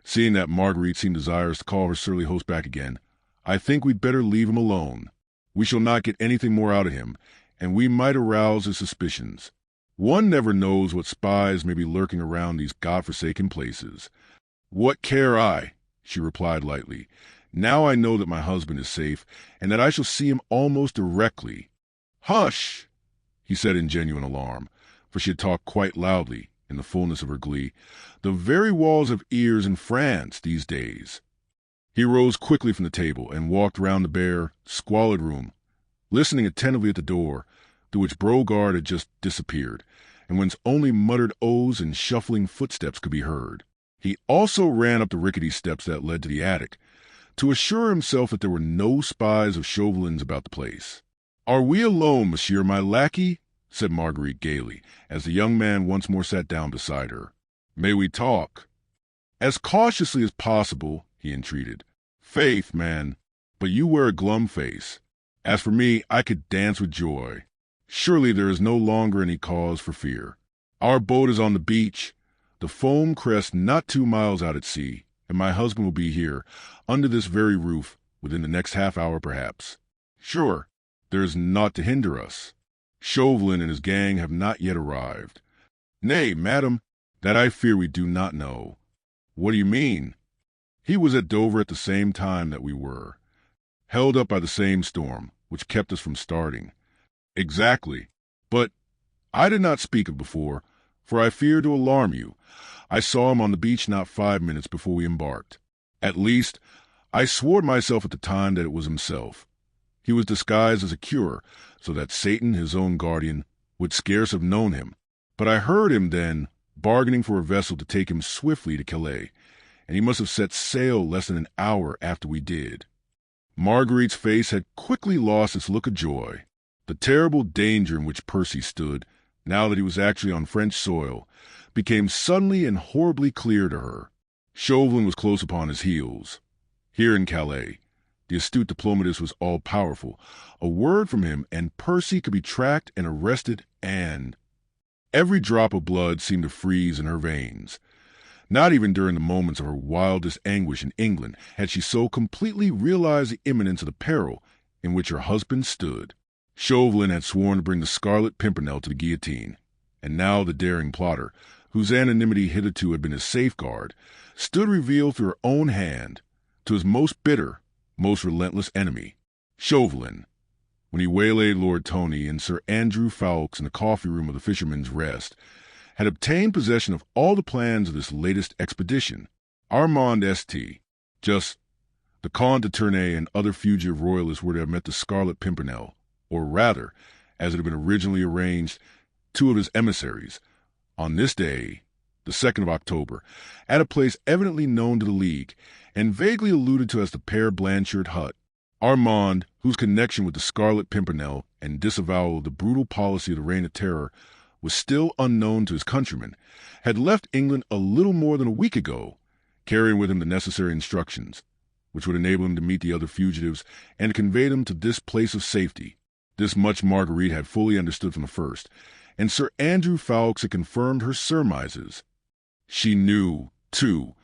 seeing that Marguerite seemed desirous to call her surly host back again, I think we'd better leave him alone. We shall not get anything more out of him, and we might arouse his suspicions. One never knows what spies may be lurking around these godforsaken places. What care I? She replied lightly. Now I know that my husband is safe, and that I shall see him almost directly. Hush! He said in genuine alarm, for she had talked quite loudly, in the fullness of her glee. The very walls have ears in France these days. He rose quickly from the table and walked round the bare, squalid room, listening attentively at the door, through which Brogard had just disappeared, and whence only muttered oaths and shuffling footsteps could be heard. He also ran up the rickety steps that led to the attic, to assure himself that there were no spies of Chauvelin's about the place. "Are we alone, monsieur, my lackey?" said Marguerite gaily, as the young man once more sat down beside her. "May we talk?" "As cautiously as possible," he entreated. "Faith, man, but you wear a glum face. As for me, I could dance with joy. Surely there is no longer any cause for fear. Our boat is on the beach, the foam crest not 2 miles out at sea, and my husband will be here, under this very roof, within the next half-hour perhaps. Sure, there is naught to hinder us. Chauvelin and his gang have not yet arrived. Nay, madam, that I fear we do not know." "What do you mean?" "He was at Dover at the same time that we were, held up by the same storm, which kept us from starting." "Exactly. But I did not speak of before, for I fear to alarm you. I saw him on the beach not 5 minutes before we embarked. At least, I swore to myself at the time that it was himself. He was disguised as a curé, so that Satan, his own guardian, would scarce have known him. But I heard him then bargaining for a vessel to take him swiftly to Calais, and he must have set sail less than an hour after we did." Marguerite's face had quickly lost its look of joy. The terrible danger in which Percy stood, now that he was actually on French soil, became suddenly and horribly clear to her. Chauvelin was close upon his heels. Here in Calais, the astute diplomatist was all-powerful. A word from him, and Percy could be tracked and arrested, and... Every drop of blood seemed to freeze in her veins. Not even during the moments of her wildest anguish in England had she so completely realized the imminence of the peril in which her husband stood. Chauvelin had sworn to bring the Scarlet Pimpernel to the guillotine, and now the daring plotter, whose anonymity hitherto had been his safeguard, stood revealed through her own hand to his most bitter, most relentless enemy, Chauvelin. When he waylaid Lord Tony and Sir Andrew Ffoulkes in the coffee-room of the Fisherman's Rest, had obtained possession of all the plans of this latest expedition, Armand St. Just, the Comte de Tournay and other fugitive royalists were to have met the Scarlet Pimpernel, or rather, as it had been originally arranged, 2 of his emissaries, on this day, the 2nd of October, at a place evidently known to the League, and vaguely alluded to as the Père Blanchard hut. Armand, whose connection with the Scarlet Pimpernel and disavowal of the brutal policy of the Reign of Terror was still unknown to his countrymen, had left England a little more than a week ago, carrying with him the necessary instructions, which would enable him to meet the other fugitives and convey them to this place of safety. This much Marguerite had fully understood from the first, and Sir Andrew Ffoulkes had confirmed her surmises. She knew, too,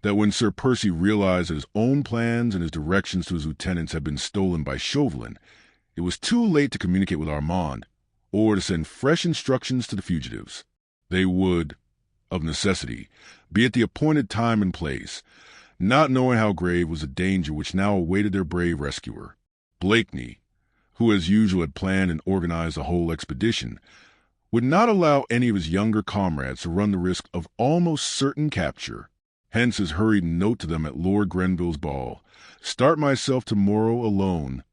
that when Sir Percy realized that his own plans and his directions to his lieutenants had been stolen by Chauvelin, it was too late to communicate with Armand, or to send fresh instructions to the fugitives. They would, of necessity, be at the appointed time and place, not knowing how grave was the danger which now awaited their brave rescuer. Blakeney, who as usual had planned and organized the whole expedition, would not allow any of his younger comrades to run the risk of almost certain capture. Hence his hurried note to them at Lord Grenville's ball, "Start myself tomorrow alone."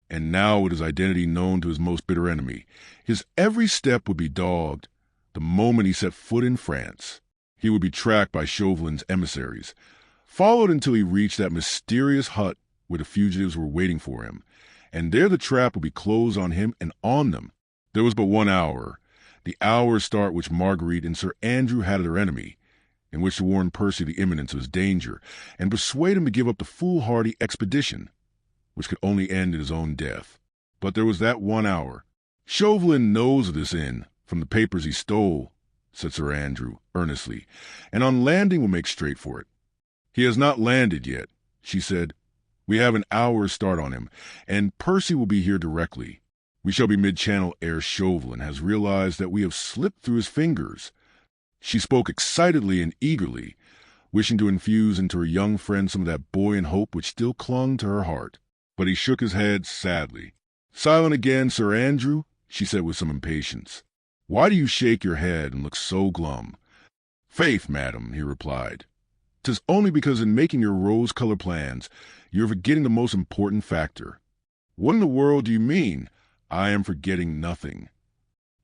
And now, with his identity known to his most bitter enemy, his every step would be dogged. The moment he set foot in France, he would be tracked by Chauvelin's emissaries, followed until he reached that mysterious hut where the fugitives were waiting for him, and there the trap would be closed on him and on them. There was but 1 hour, the hour's start which Marguerite and Sir Andrew had of their enemy, in which to warn Percy of the imminence of his danger, and persuade him to give up the foolhardy expedition, which could only end in his own death. But there was that 1 hour. "Chauvelin knows of this inn, from the papers he stole," said Sir Andrew, earnestly, "and on landing will make straight for it." "He has not landed yet," she said. "We have an hour's start on him, and Percy will be here directly. We shall be mid-channel ere Chauvelin has realized that we have slipped through his fingers." She spoke excitedly and eagerly, wishing to infuse into her young friend some of that buoyant hope which still clung to her heart. But he shook his head sadly. "Silent again, Sir Andrew," she said with some impatience. "Why do you shake your head and look so glum?" "Faith, madam," he replied, "'tis only because in making your rose-colored plans you are forgetting the most important factor." "What in the world do you mean?" "I am forgetting nothing."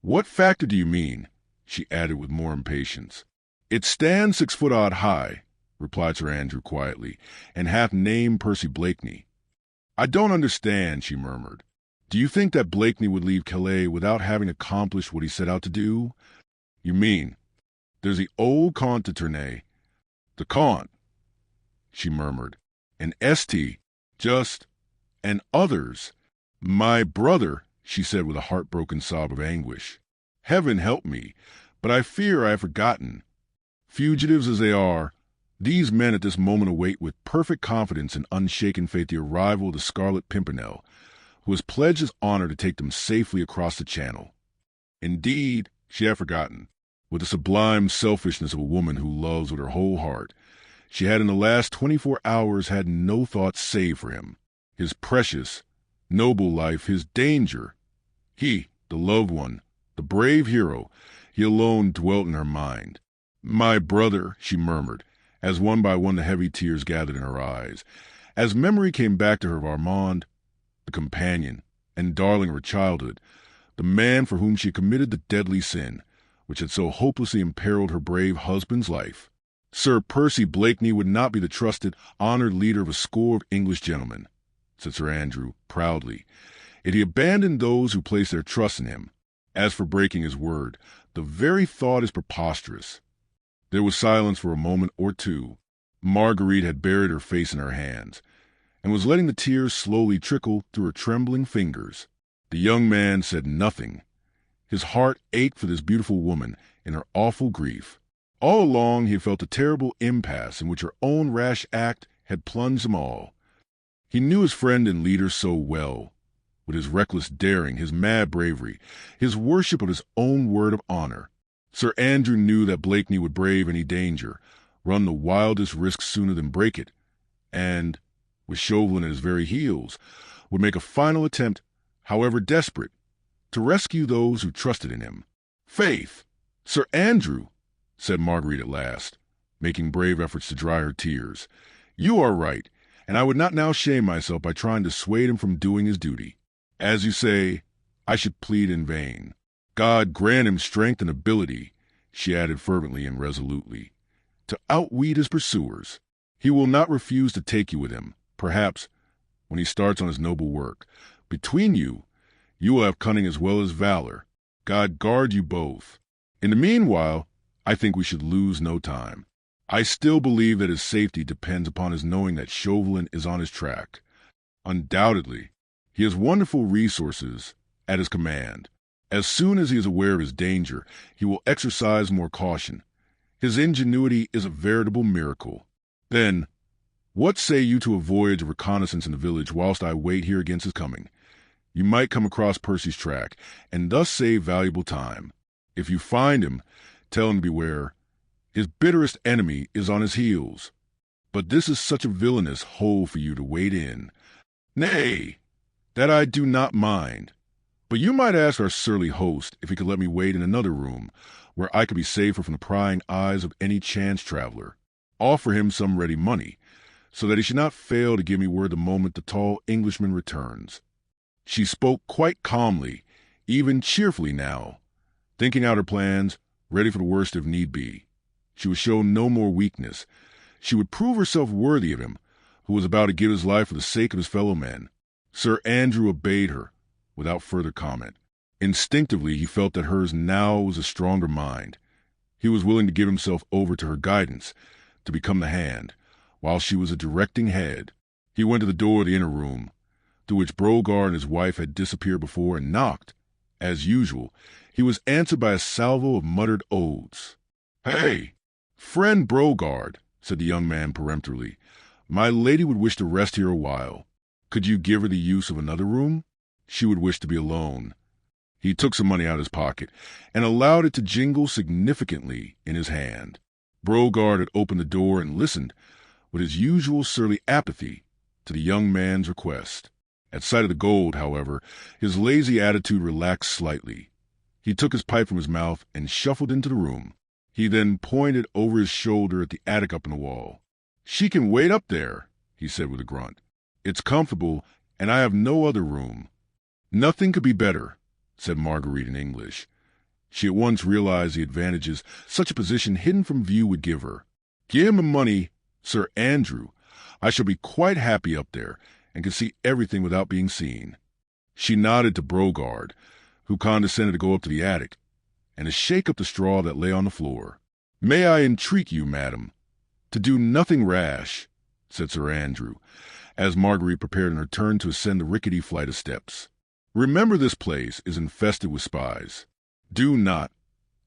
"What factor do you mean?" she added with more impatience. "It stands 6 foot odd high," replied Sir Andrew quietly, "and hath named Percy Blakeney." "I don't understand," she murmured. "Do you think that Blakeney would leave Calais without having accomplished what he set out to do?" "You mean, there's the old Comte de Tournay." "The Comte," she murmured, "and St. just, and others." "My brother," she said with a heartbroken sob of anguish. "Heaven help me, but I fear I have forgotten." Fugitives as they are, these men at this moment await with perfect confidence and unshaken faith the arrival of the Scarlet Pimpernel, who has pledged his honor to take them safely across the Channel. Indeed, she had forgotten. With the sublime selfishness of a woman who loves with her whole heart, she had in the last 24 hours had no thought save for him, his precious, noble life, his danger. He, the loved one, the brave hero, he alone dwelt in her mind. "My brother," she murmured, as one by one the heavy tears gathered in her eyes, as memory came back to her of Armand, the companion and darling of her childhood, the man for whom she had committed the deadly sin which had so hopelessly imperiled her brave husband's life. "Sir Percy Blakeney would not be the trusted, honored leader of a score of English gentlemen," said Sir Andrew proudly, "if he abandoned those who placed their trust in him. As for breaking his word, the very thought is preposterous." There was silence for a moment or two. Marguerite had buried her face in her hands, and was letting the tears slowly trickle through her trembling fingers. The young man said nothing. His heart ached for this beautiful woman in her awful grief. All along he had felt the terrible impasse in which her own rash act had plunged them all. He knew his friend and leader so well, with his reckless daring, his mad bravery, his worship of his own word of honor. Sir Andrew knew that Blakeney would brave any danger, run the wildest risk sooner than break it, and, with Chauvelin at his very heels, would make a final attempt, however desperate, to rescue those who trusted in him. "Faith, Sir Andrew," said Marguerite at last, making brave efforts to dry her tears, "you are right, and I would not now shame myself by trying to dissuade him from doing his duty. As you say, I should plead in vain. God grant him strength and ability," she added fervently and resolutely, "to outweed his pursuers. He will not refuse to take you with him, perhaps, when he starts on his noble work. Between you, you will have cunning as well as valor. God guard you both. In the meanwhile, I think we should lose no time. I still believe that his safety depends upon his knowing that Chauvelin is on his track. Undoubtedly, he has wonderful resources at his command. As soon as he is aware of his danger, he will exercise more caution. His ingenuity is a veritable miracle. Then, what say you to a voyage of reconnaissance in the village whilst I wait here against his coming? You might come across Percy's track, and thus save valuable time. If you find him, tell him to beware. His bitterest enemy is on his heels. But this is such a villainous hole for you to wait in. Nay, that I do not mind. But you might ask our surly host if he could let me wait in another room, where I could be safer from the prying eyes of any chance traveler. Offer him some ready money, so that he should not fail to give me word the moment the tall Englishman returns." She spoke quite calmly, even cheerfully now, thinking out her plans, ready for the worst if need be. She would show no more weakness. She would prove herself worthy of him, who was about to give his life for the sake of his fellow men. Sir Andrew obeyed her, without further comment. Instinctively he felt that hers now was a stronger mind. He was willing to give himself over to her guidance, to become the hand, while she was a directing head. He went to the door of the inner room, through which Brogard and his wife had disappeared before, and knocked. As usual, he was answered by a salvo of muttered oaths. "Hey, friend Brogard," said the young man peremptorily, "my lady would wish to rest here a while. Could you give her the use of another room?" she would wish to be alone. He took some money out of his pocket and allowed it to jingle significantly in his hand. Brogard had opened the door and listened, with his usual surly apathy, to the young man's request. At sight of the gold, however, his lazy attitude relaxed slightly. He took his pipe from his mouth and shuffled into the room. He then pointed over his shoulder at the attic up in the wall. "She can wait up there," he said with a grunt. "It's comfortable, and I have no other room." "Nothing could be better," said Marguerite in English. She at once realized the advantages such a position hidden from view would give her. "Give him the money, Sir Andrew. I shall be quite happy up there, and can see everything without being seen." She nodded to Brogard, who condescended to go up to the attic, and to shake up the straw that lay on the floor. "May I entreat you, madam, to do nothing rash," said Sir Andrew, as Marguerite prepared in her turn to ascend the rickety flight of steps. "Remember this place is infested with spies. Do not,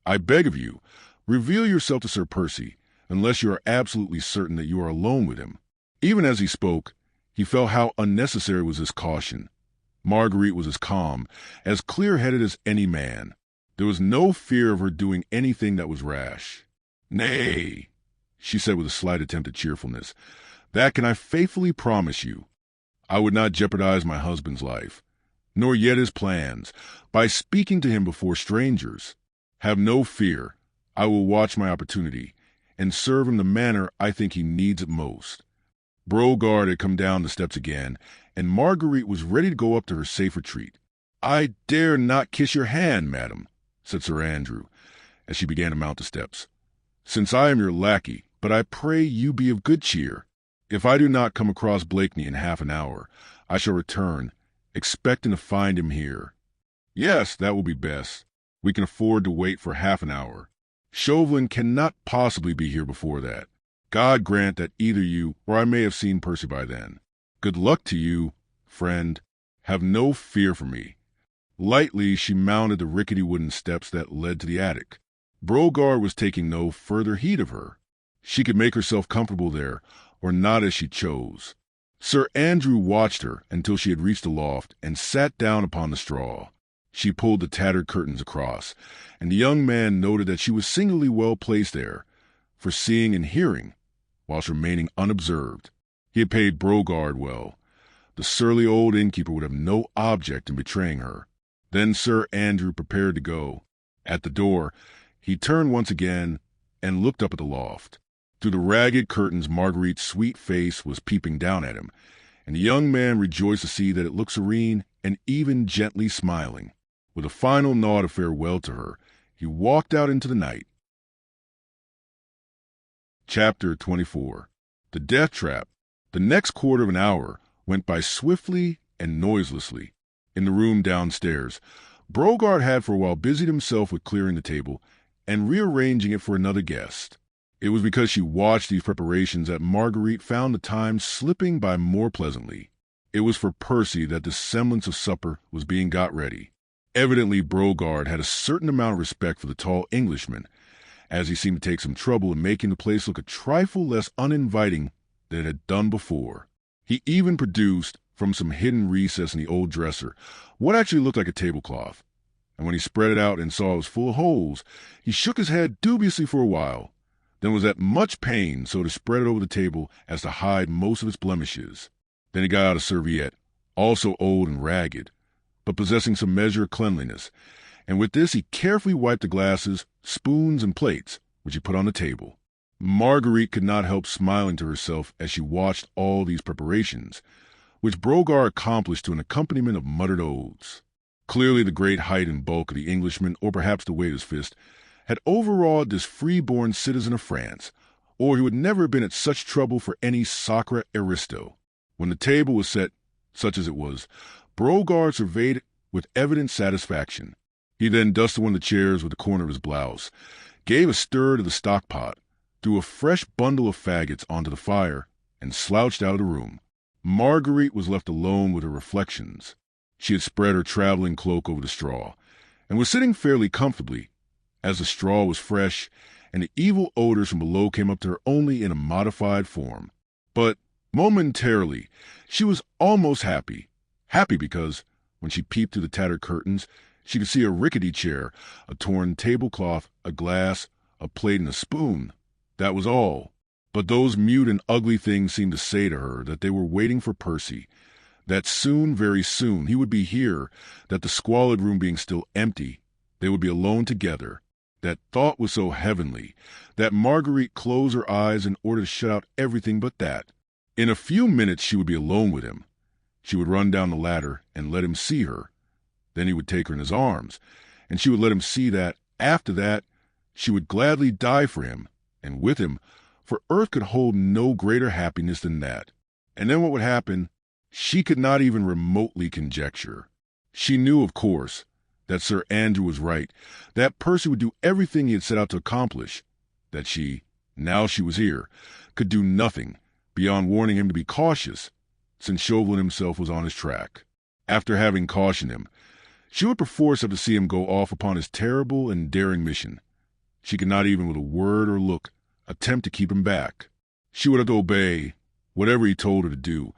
I beg of you, reveal yourself to Sir Percy unless you are absolutely certain that you are alone with him." Even as he spoke, he felt how unnecessary was this caution. Marguerite was as calm, as clear-headed as any man. There was no fear of her doing anything that was rash. "Nay," she said with a slight attempt at cheerfulness, "that can I faithfully promise you. I would not jeopardize my husband's life, nor yet his plans, by speaking to him before strangers. Have no fear. I will watch my opportunity, and serve him the manner I think he needs it most." Brogard had come down the steps again, and Marguerite was ready to go up to her safe retreat. "I dare not kiss your hand, madam," said Sir Andrew, as she began to mount the steps, "since I am your lackey, but I pray you be of good cheer. If I do not come across Blakeney in half an hour, I shall return, expecting to find him here." "Yes, that will be best. We can afford to wait for half an hour. Chauvelin cannot possibly be here before that. God grant that either you or I may have seen Percy by then. Good luck to you, friend. Have no fear for me." Lightly she mounted the rickety wooden steps that led to the attic. Brogard was taking no further heed of her. She could make herself comfortable there, or not as she chose. Sir Andrew watched her until she had reached the loft and sat down upon the straw. She pulled the tattered curtains across, and the young man noted that she was singularly well placed there, for seeing and hearing, whilst remaining unobserved. He had paid Brogard well. The surly old innkeeper would have no object in betraying her. Then Sir Andrew prepared to go. At the door, he turned once again and looked up at the loft. Through the ragged curtains Marguerite's sweet face was peeping down at him, and the young man rejoiced to see that it looked serene and even gently smiling. With a final nod of farewell to her, he walked out into the night. Chapter 24. The Death Trap. The next quarter of an hour went by swiftly and noiselessly. In the room downstairs, Brogard had for a while busied himself with clearing the table and rearranging it for another guest. It was because she watched these preparations that Marguerite found the time slipping by more pleasantly. It was for Percy that the semblance of supper was being got ready. Evidently Brogard had a certain amount of respect for the tall Englishman, as he seemed to take some trouble in making the place look a trifle less uninviting than it had done before. He even produced, from some hidden recess in the old dresser, what actually looked like a tablecloth, and when he spread it out and saw it was full of holes, he shook his head dubiously for a while, then was at much pain so to spread it over the table as to hide most of its blemishes. Then he got out a serviette, also old and ragged, but possessing some measure of cleanliness, and with this he carefully wiped the glasses, spoons, and plates, which he put on the table. Marguerite could not help smiling to herself as she watched all these preparations, which Brogard accomplished to an accompaniment of muttered oaths. Clearly the great height and bulk of the Englishman, or perhaps the weight of his fist, had overawed this free-born citizen of France, or he would never have been at such trouble for any sacre aristo. When the table was set, such as it was, Brogard surveyed it with evident satisfaction. He then dusted one of the chairs with the corner of his blouse, gave a stir to the stock-pot, threw a fresh bundle of faggots onto the fire, and slouched out of the room. Marguerite was left alone with her reflections. She had spread her traveling cloak over the straw, and was sitting fairly comfortably, as the straw was fresh, and the evil odors from below came up to her only in a modified form. But, momentarily, she was almost happy because, When she peeped through the tattered curtains, she could see a rickety chair, a torn tablecloth, a glass, a plate, and a spoon. That was all. But those mute and ugly things seemed to say to her that they were waiting for Percy, that soon, very soon, he would be here, that the squalid room being still empty, they would be alone together. That thought was so heavenly that Marguerite closed her eyes in order to shut out everything but that. In a few minutes she would be alone with him. She would run down the ladder and let him see her. Then he would take her in his arms, and she would let him see that, after that, she would gladly die for him, and with him, for earth could hold no greater happiness than that. And then what would happen, she could not even remotely conjecture. She knew, of course, that Sir Andrew was right, that Percy would do everything he had set out to accomplish, that she, now she was here, could do nothing beyond warning him to be cautious, since Chauvelin himself was on his track. After having cautioned him, she would perforce have to see him go off upon his terrible and daring mission. She could not even with a word or look attempt to keep him back. She would have to obey whatever he told her to do,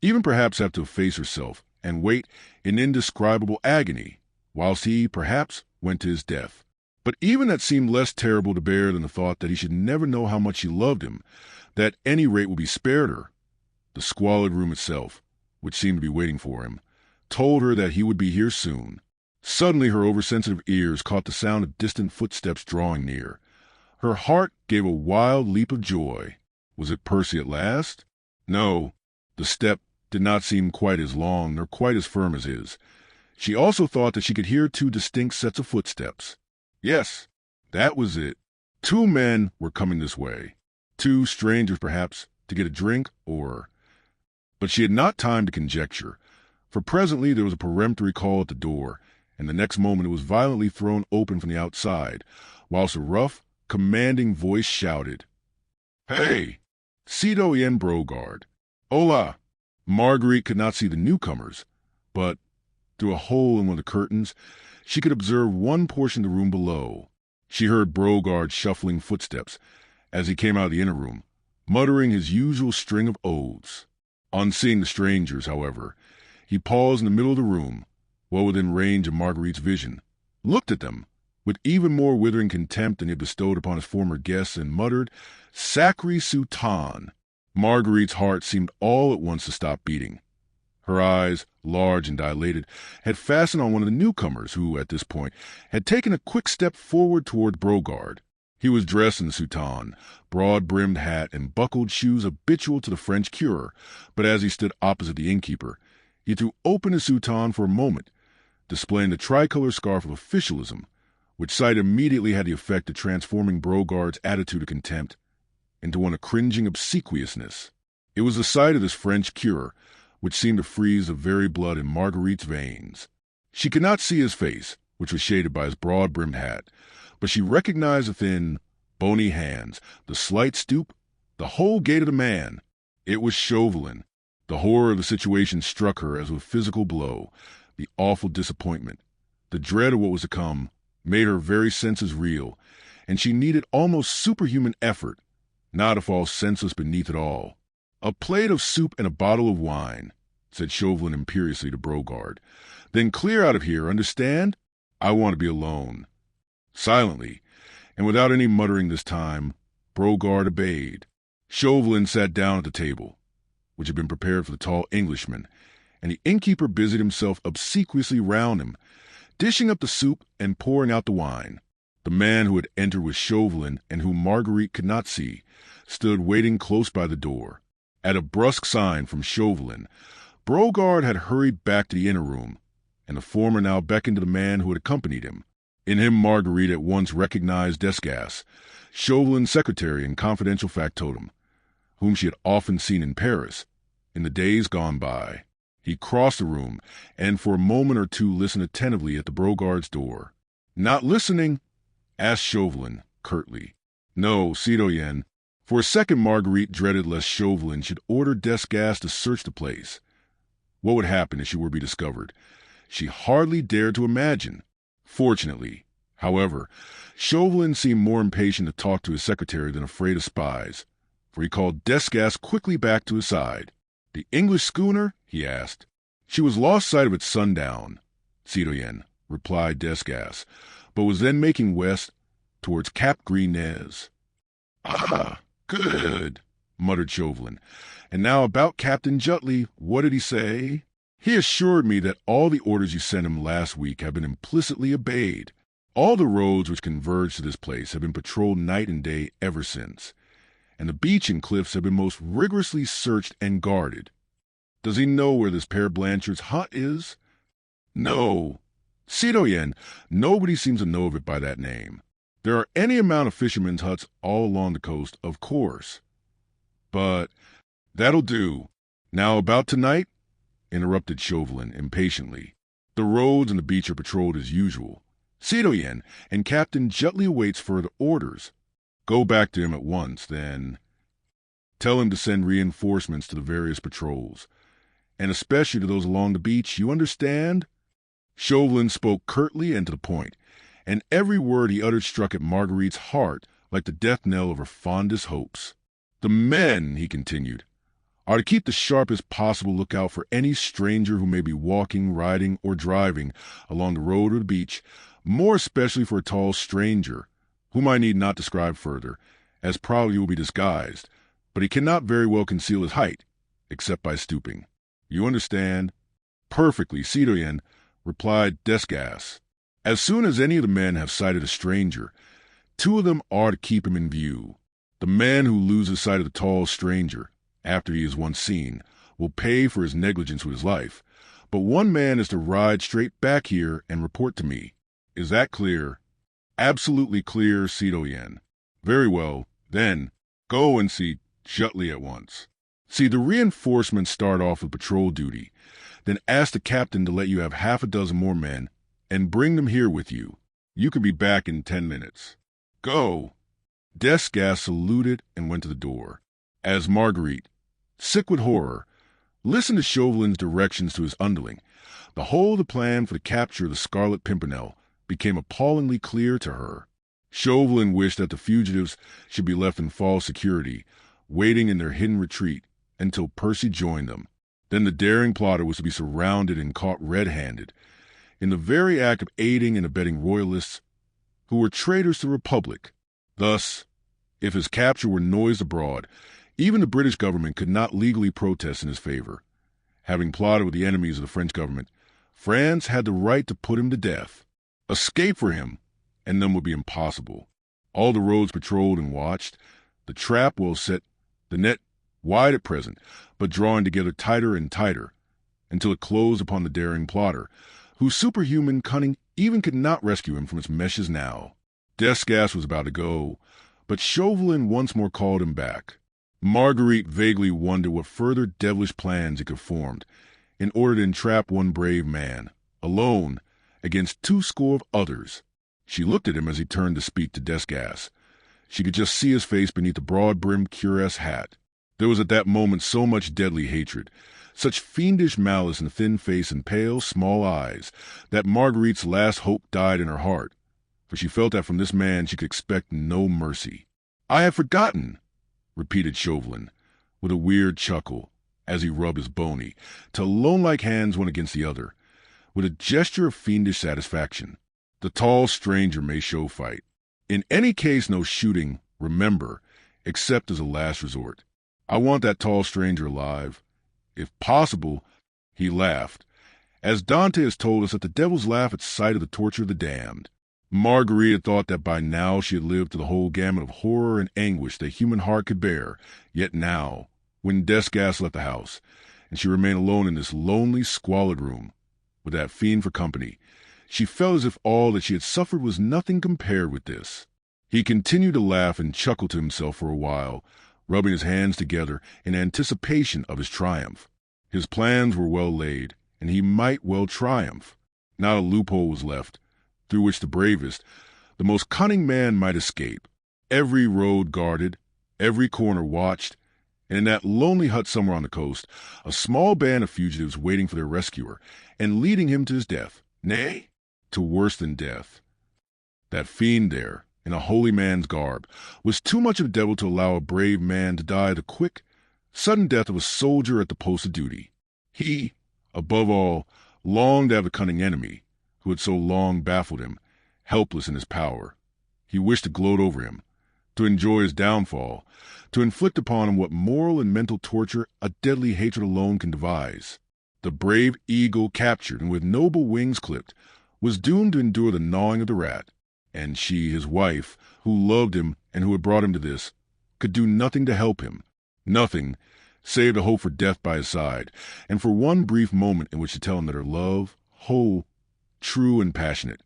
even perhaps have to efface herself and wait in indescribable agony, whilst he, perhaps, went to his death. But even that seemed less terrible to bear than the thought that he should never know how much she loved him, that at any rate would be spared her. The squalid room itself, which seemed to be waiting for him, told her that he would be here soon. Suddenly her oversensitive ears caught the sound of distant footsteps drawing near. Her heart gave a wild leap of joy. Was it Percy at last? No, the step did not seem quite as long nor quite as firm as his. She also thought that she could hear two distinct sets of footsteps. Yes, that was it. Two men were coming this way. Two strangers, perhaps, to get a drink or... But she had not time to conjecture, for presently there was a peremptory call at the door, and the next moment it was violently thrown open from the outside, whilst a rough, commanding voice shouted, "Hey, Citoyen Brogard! Hola!" Marguerite could not see the newcomers, but through a hole in one of the curtains she could observe one portion of the room below. She heard Brogard's shuffling footsteps as he came out of the inner room, muttering his usual string of oaths. On seeing the strangers, however, he paused in the middle of the room, well within range of Marguerite's vision, looked at them with even more withering contempt than he had bestowed upon his former guests, and muttered, "Sacré Soutan." Marguerite's heart seemed all at once to stop beating. Her eyes, large and dilated, had fastened on one of the newcomers, who, at this point, had taken a quick step forward toward Brogard. He was dressed in the soutane, broad-brimmed hat, and buckled shoes habitual to the French curé, but as he stood opposite the innkeeper, he threw open his soutane for a moment, displaying the tricolour scarf of officialism, which sight immediately had the effect of transforming Brogard's attitude of contempt into one of cringing obsequiousness. It was the sight of this French curé which seemed to freeze the very blood in Marguerite's veins. She could not see his face, which was shaded by his broad-brimmed hat, but she recognized the thin, bony hands, the slight stoop, the whole gait of the man. It was Chauvelin. The horror of the situation struck her as with a physical blow. The awful disappointment, the dread of what was to come, made her very senses reel, and she needed almost superhuman effort not to fall senseless beneath it all. "A plate of soup and a bottle of wine," said Chauvelin imperiously to Brogard. "Then clear out of here, understand? I want to be alone." Silently, and without any muttering this time, Brogard obeyed. Chauvelin sat down at the table, which had been prepared for the tall Englishman, and the innkeeper busied himself obsequiously round him, dishing up the soup and pouring out the wine. The man who had entered with Chauvelin, and whom Marguerite could not see, stood waiting close by the door. At a brusque sign from Chauvelin, Brogard had hurried back to the inner room, and the former now beckoned to the man who had accompanied him. In him Marguerite at once recognized Desgas, Chauvelin's secretary and confidential factotum, whom she had often seen in Paris, in the days gone by. He crossed the room, and for a moment or two listened attentively at the Brogard's door. "Not listening?" asked Chauvelin, curtly. "No, citoyen." For a second Marguerite dreaded lest Chauvelin should order Desgas to search the place. What would happen if she were to be discovered? She hardly dared to imagine. Fortunately, however, Chauvelin seemed more impatient to talk to his secretary than afraid of spies, for he called Desgas quickly back to his side. "The English schooner?" he asked. She was lost sight of at sundown, Citoyen, replied Desgas, but was then making west towards Cap Gris-Nez. Ah, good, muttered Chauvelin. And now about Captain Jutley, what did he say? He assured me that all the orders you sent him last week have been implicitly obeyed. All the roads which converge to this place have been patrolled night and day ever since, and the beach and cliffs have been most rigorously searched and guarded. Does he know where this Père Blanchard's hut is? No. Citoyen, nobody seems to know of it by that name. There are any amount of fishermen's huts all along the coast, of course. But that'll do. Now about tonight, interrupted Chauvelin impatiently. The roads and the beach are patrolled as usual. Citoyen, and Captain Jutley awaits further orders. Go back to him at once, then. Tell him to send reinforcements to the various patrols, and especially to those along the beach, you understand? Chauvelin spoke curtly and to the point, and every word he uttered struck at Marguerite's heart like the death knell of her fondest hopes. The men, he continued, are to keep the sharpest possible lookout for any stranger who may be walking, riding, or driving along the road or the beach, more especially for a tall stranger, whom I need not describe further, as probably will be disguised, but he cannot very well conceal his height, except by stooping. You understand? Perfectly, Citoyen, replied Desgas. As soon as any of the men have sighted a stranger, 2 of them are to keep him in view. The man who loses sight of the tall stranger, after he is once seen, will pay for his negligence with his life, but 1 man is to ride straight back here and report to me. Is that clear? Absolutely clear, Citoyen. Very well, then, go and see Jutley at once. See the reinforcements start off with patrol duty, then ask the captain to let you have half a dozen more men, and bring them here with you. You can be back in 10 minutes. Go! Desgas saluted and went to the door, as Marguerite, sick with horror, listened to Chauvelin's directions to his underling. The whole of the plan for the capture of the Scarlet Pimpernel became appallingly clear to her. Chauvelin wished that the fugitives should be left in false security, waiting in their hidden retreat until Percy joined them. Then the daring plotter was to be surrounded and caught red-handed, in the very act of aiding and abetting royalists who were traitors to the Republic. Thus, if his capture were noised abroad, even the British government could not legally protest in his favor. Having plotted with the enemies of the French government, France had the right to put him to death. Escape for him, and then would be impossible. All the roads patrolled and watched, the trap well set, the net wide at present, but drawing together tighter and tighter, until it closed upon the daring plotter, whose superhuman cunning even could not rescue him from its meshes now. Desgas was about to go, but Chauvelin once more called him back. Marguerite vaguely wondered what further devilish plans he could have formed, in order to entrap 1 brave man, alone, against 20 others. She looked at him as he turned to speak to Desgas. She could just see his face beneath the broad-brimmed cuirass hat. There was at that moment so much deadly hatred, such fiendish malice in the thin face and pale, small eyes, that Marguerite's last hope died in her heart, for she felt that from this man she could expect no mercy. I had forgotten, repeated Chauvelin, with a weird chuckle, as he rubbed his bony, till lone-like hands went against the other, with a gesture of fiendish satisfaction. The tall stranger may show fight. In any case, no shooting, remember, except as a last resort. I want that tall stranger alive. If possible, he laughed, as Dante has told us that the devils laugh at sight of the torture of the damned. Marguerite had thought that by now she had lived to the whole gamut of horror and anguish the human heart could bear, yet now, when Desgas left the house, and she remained alone in this lonely, squalid room, with that fiend for company, she felt as if all that she had suffered was nothing compared with this. He continued to laugh and chuckle to himself for a while, rubbing his hands together in anticipation of his triumph. His plans were well laid, and he might well triumph. Not a loophole was left, through which the bravest, the most cunning man might escape. Every road guarded, every corner watched, and in that lonely hut somewhere on the coast, a small band of fugitives waiting for their rescuer, and leading him to his death, nay, to worse than death. That fiend there, in a holy man's garb, was too much of a devil to allow a brave man to die the quick, sudden death of a soldier at the post of duty. He, Above all, longed to have the cunning enemy, who had so long baffled him, helpless in his power. He wished to gloat over him, to enjoy his downfall, to inflict upon him what moral and mental torture a deadly hatred alone can devise. The brave eagle, captured and with noble wings clipped, was doomed to endure the gnawing of the rat, and she, his wife, who loved him and who had brought him to this, could do nothing to help him, nothing save to hope for death by his side, and for one brief moment in which to tell him that her love, whole, true, and passionate,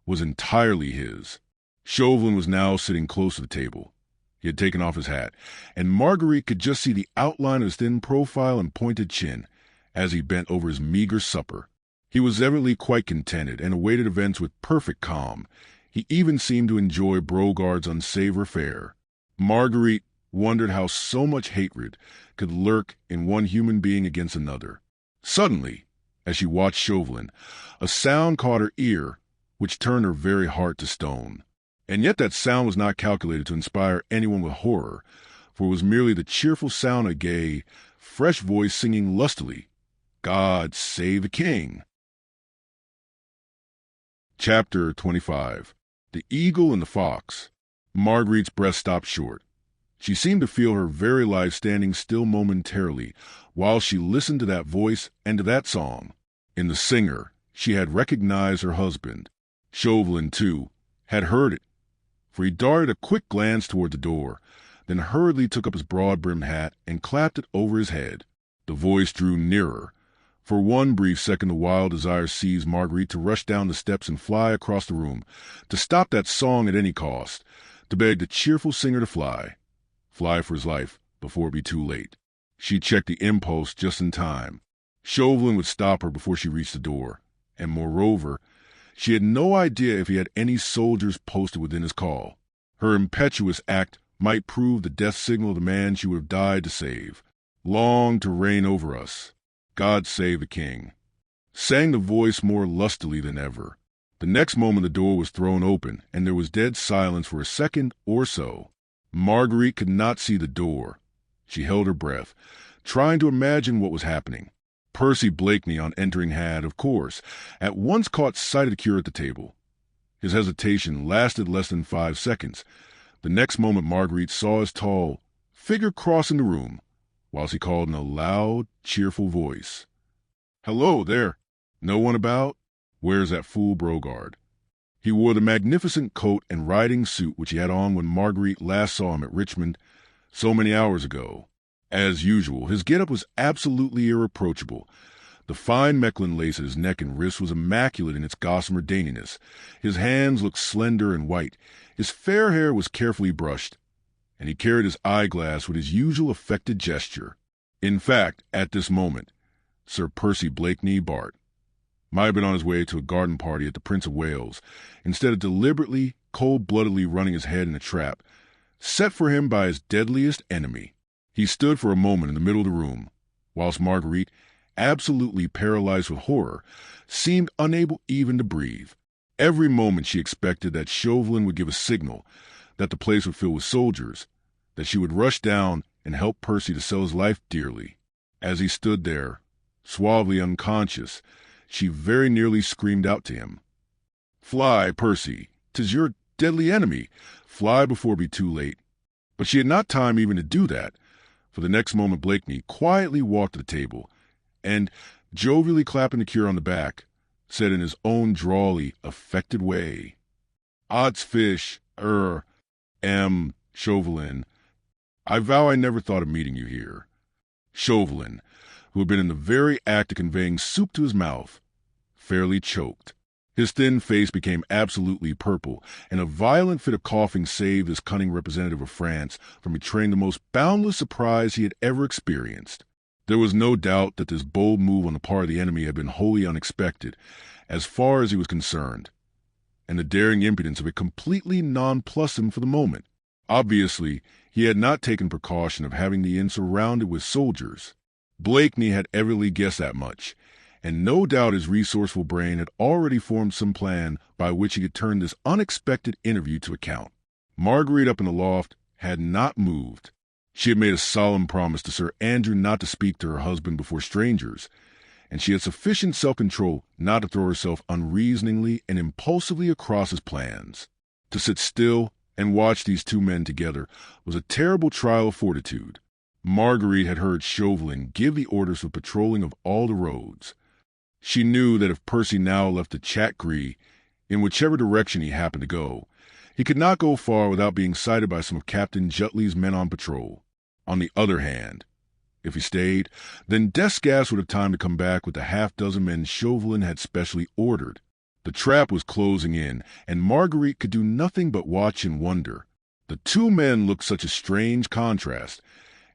was entirely his. Chauvelin was now sitting close to the table. He had taken off his hat, and Marguerite could just see the outline of his thin profile and pointed chin as he bent over his meager supper. He was evidently quite contented and awaited events with perfect calm. He even seemed to enjoy Brogard's unsavory fare. Marguerite wondered how so much hatred could lurk in one human being against another. Suddenly, as she watched Chauvelin, a sound caught her ear which turned her very heart to stone. And yet that sound was not calculated to inspire anyone with horror, for it was merely the cheerful sound of a gay, fresh voice singing lustily, "God save the King." Chapter 25. The Eagle and the Fox. Marguerite's breath stopped short. She seemed to feel her very life standing still momentarily while she listened to that voice and to that song. In the singer, she had recognized her husband. Chauvelin, too, had heard it, for he darted a quick glance toward the door, then hurriedly took up his broad-brimmed hat and clapped it over his head. The voice drew nearer. For one brief second the wild desire seized Marguerite to rush down the steps and fly across the room, to stop that song at any cost, to beg the cheerful singer to fly for his life before it be too late. She checked the impulse just in time. Chauvelin would stop her before she reached the door, and moreover, she had no idea if he had any soldiers posted within his call. Her impetuous act might prove the death signal of the man she would have died to save. "Long to reign over us. God save the King," sang the voice more lustily than ever. The next moment the door was thrown open, and there was dead silence for a second or so. Marguerite could not see the door. She held her breath, trying to imagine what was happening. Percy Blakeney, on entering, had, of course, at once caught sight of the curate at the table. His hesitation lasted less than 5 seconds. The next moment Marguerite saw his tall figure crossing the room, whilst he called in a loud, cheerful voice, "Hello there! No one about? Where's that fool Brogard?" He wore the magnificent coat and riding suit which he had on when Marguerite last saw him at Richmond so many hours ago. As usual, his get-up was absolutely irreproachable. The fine Mechlin lace at his neck and wrists was immaculate in its gossamer daintiness. His hands looked slender and white. His fair hair was carefully brushed, and he carried his eyeglass with his usual affected gesture. In fact, at this moment, Sir Percy Blakeney Bart might have been on his way to a garden party at the Prince of Wales, instead of deliberately, cold-bloodedly running his head in a trap set for him by his deadliest enemy. He stood for a moment in the middle of the room, whilst Marguerite, absolutely paralyzed with horror, seemed unable even to breathe. Every moment she expected that Chauvelin would give a signal, that the place would fill with soldiers, that she would rush down and help Percy to sell his life dearly. As he stood there, suavely unconscious, she very nearly screamed out to him, "Fly, Percy! 'Tis your deadly enemy! Fly before it be too late!" But she had not time even to do that, for the next moment Blakeney quietly walked to the table, and, jovially clapping the curate on the back, said in his own drawly, affected way, "Odds fish, Chauvelin, I vow I never thought of meeting you here." Chauvelin, who had been in the very act of conveying soup to his mouth, fairly choked. His thin face became absolutely purple, and a violent fit of coughing saved this cunning representative of France from betraying the most boundless surprise he had ever experienced. There was no doubt that this bold move on the part of the enemy had been wholly unexpected, as far as he was concerned, and the daring impudence of it completely nonplussed him for the moment. Obviously, he had not taken precaution of having the inn surrounded with soldiers. Blakeney had evidently guessed that much, and no doubt his resourceful brain had already formed some plan by which he could turn this unexpected interview to account. Marguerite up in the loft had not moved. She had made a solemn promise to Sir Andrew not to speak to her husband before strangers, and she had sufficient self-control not to throw herself unreasoningly and impulsively across his plans. To sit still and watch these two men together was a terrible trial of fortitude. Marguerite had heard Chauvelin give the orders for patrolling of all the roads. She knew that if Percy now left the Chat Gris, in whichever direction he happened to go, he could not go far without being sighted by some of Captain Jutley's men on patrol. On the other hand, if he stayed, then Desgas would have time to come back with the half-dozen men Chauvelin had specially ordered. The trap was closing in, and Marguerite could do nothing but watch and wonder. The two men looked such a strange contrast,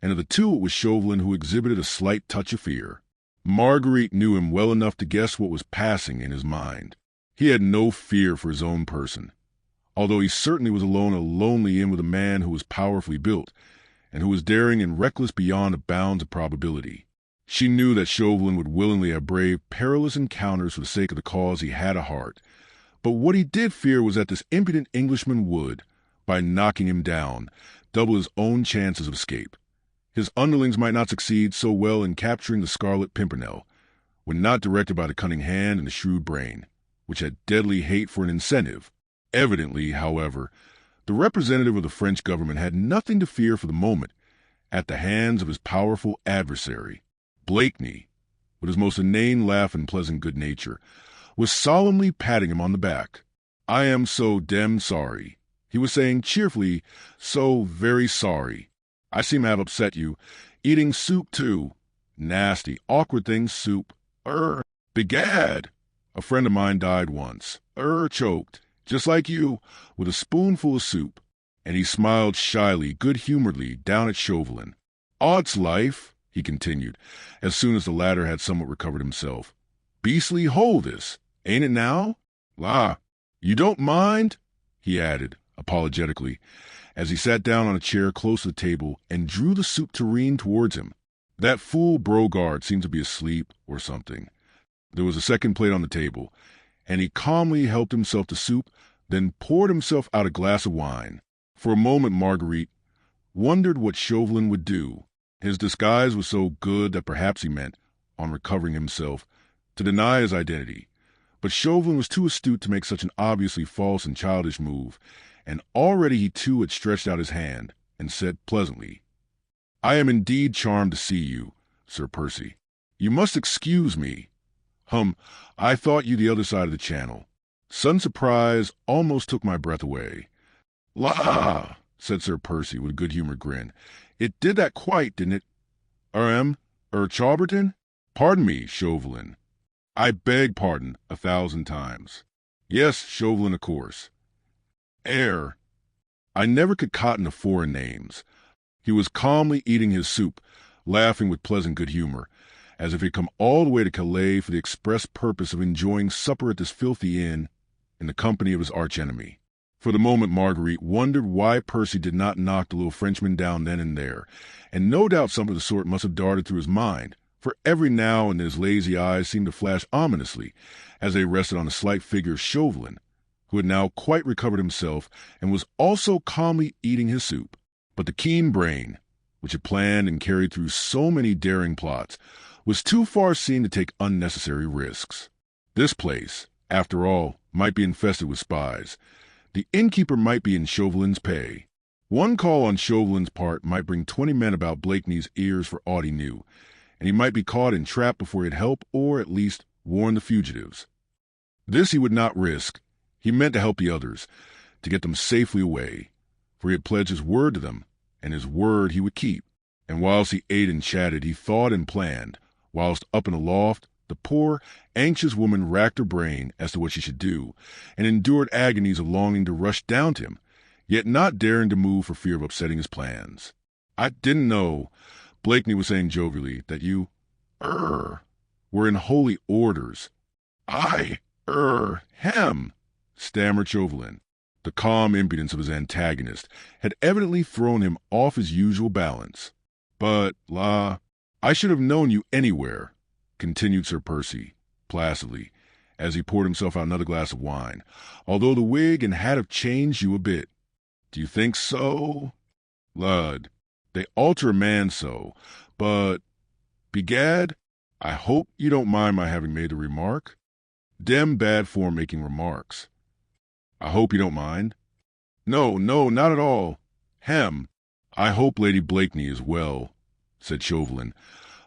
and of the two it was Chauvelin who exhibited a slight touch of fear. Marguerite knew him well enough to guess what was passing in his mind. He had no fear for his own person, although he certainly was alone a lonely inn with a man who was powerfully built, and who was daring and reckless beyond the bounds of probability. She knew that Chauvelin would willingly have braved perilous encounters for the sake of the cause he had at heart, but what he did fear was that this impudent Englishman would, by knocking him down, double his own chances of escape. His underlings might not succeed so well in capturing the Scarlet Pimpernel, when not directed by the cunning hand and the shrewd brain, which had deadly hate for an incentive. Evidently, however, the representative of the French government had nothing to fear for the moment at the hands of his powerful adversary. Blakeney, with his most inane laugh and pleasant good nature, was solemnly patting him on the back. "I am so demmed sorry," he was saying cheerfully, "so very sorry. I seem to have upset you. Eating soup, too. Nasty, awkward thing, soup. Begad! A friend of mine died once. Choked, just like you, with a spoonful of soup." And he smiled shyly, good-humoredly, down at Chauvelin. "Odd's life," he continued, as soon as the latter had somewhat recovered himself. "Beastly hole this, ain't it now? La, you don't mind?" he added, apologetically, as he sat down on a chair close to the table and drew the soup tureen towards him. That fool Brogard seemed to be asleep or something. There was a second plate on the table, and he calmly helped himself to soup, then poured himself out a glass of wine. For a moment Marguerite wondered what Chauvelin would do. His disguise was so good that perhaps he meant, on recovering himself, to deny his identity. But Chauvelin was too astute to make such an obviously false and childish move, and already he too had stretched out his hand and said pleasantly, "I am indeed charmed to see you, Sir Percy. You must excuse me. I thought you the other side of the channel. Sudden surprise almost took my breath away." "La!" said Sir Percy with a good-humored grin. "It did that quite, didn't it? Chauberton? Pardon me, Chauvelin. I beg pardon 1,000 times. Yes, Chauvelin, of course. I never could cotton to foreign names." He was calmly eating his soup, laughing with pleasant good humor, as if he had come all the way to Calais for the express purpose of enjoying supper at this filthy inn in the company of his archenemy. For the moment Marguerite wondered why Percy did not knock the little Frenchman down then and there, and no doubt something of the sort must have darted through his mind, for every now and then his lazy eyes seemed to flash ominously as they rested on the slight figure of Chauvelin, who had now quite recovered himself and was also calmly eating his soup. But the keen brain, which had planned and carried through so many daring plots, was too far-seeing to take unnecessary risks. This place, after all, might be infested with spies. The innkeeper might be in Chauvelin's pay. One call on Chauvelin's part might bring 20 men about Blakeney's ears for aught he knew, and he might be caught and trapped before he'd help or at least warn the fugitives. This he would not risk. He meant to help the others, to get them safely away, for he had pledged his word to them, and his word he would keep. And whilst he ate and chatted, he thought and planned, whilst up in the loft, the poor, anxious woman racked her brain as to what she should do, and endured agonies of longing to rush down to him, yet not daring to move for fear of upsetting his plans. "I didn't know," Blakeney was saying jovially, "that you, were in holy orders." Stammered Chauvelin. The calm impudence of his antagonist had evidently thrown him off his usual balance. "But, I should have known you anywhere," continued Sir Percy, placidly, as he poured himself out another glass of wine, "although the wig and hat have changed you a bit." "Do you think so?" "Lud, they alter a man so, but, begad, I hope you don't mind my having made the remark. Dem bad form making remarks. I hope you don't mind. No, not at all. Hem. I hope Lady Blakeney is well, said Chauvelin,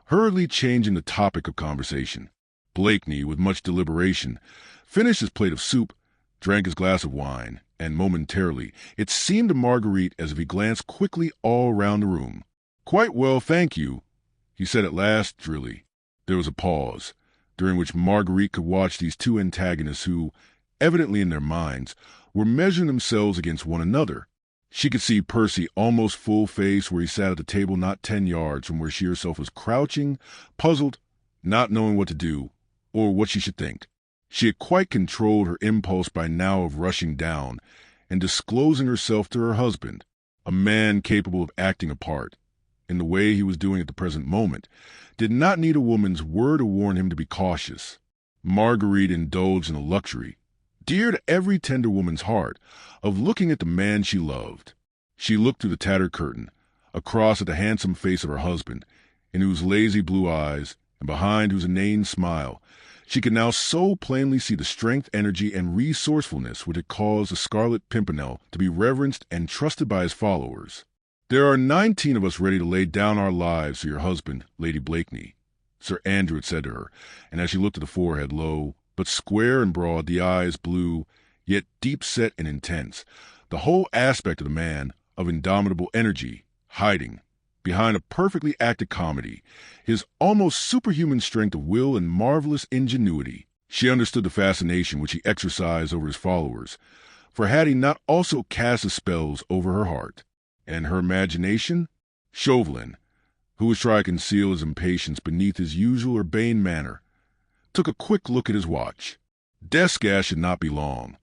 hurriedly changing the topic of conversation. Blakeney, with much deliberation, finished his plate of soup, drank his glass of wine, and momentarily it seemed to Marguerite as if he glanced quickly all round the room. Quite well, thank you, he said at last, drily. There was a pause, during which Marguerite could watch these two antagonists who, evidently in their minds, were measuring themselves against one another. She could see Percy almost full face where he sat at the table not 10 yards from where she herself was crouching, puzzled, not knowing what to do, or what she should think. She had quite controlled her impulse by now of rushing down and disclosing herself to her husband, a man capable of acting a part, in the way he was doing at the present moment, did not need a woman's word to warn him to be cautious. Marguerite indulged in the luxury, dear to every tender woman's heart, of looking at the man she loved. She looked through the tattered curtain, across at the handsome face of her husband, in whose lazy blue eyes, and behind whose inane smile, she could now so plainly see the strength, energy, and resourcefulness which had caused the Scarlet Pimpernel to be reverenced and trusted by his followers. There are 19 of us ready to lay down our lives for your husband, Lady Blakeney, Sir Andrew had said to her, and as she looked at the forehead low, but square and broad, the eyes blue, yet deep-set and intense, the whole aspect of the man, of indomitable energy, hiding, behind a perfectly acted comedy, his almost superhuman strength of will and marvelous ingenuity. She understood the fascination which he exercised over his followers, for had he not also cast his spells over her heart? And her imagination? Chauvelin, who was trying to conceal his impatience beneath his usual urbane manner, took a quick look at his watch. Death's gas should not be long.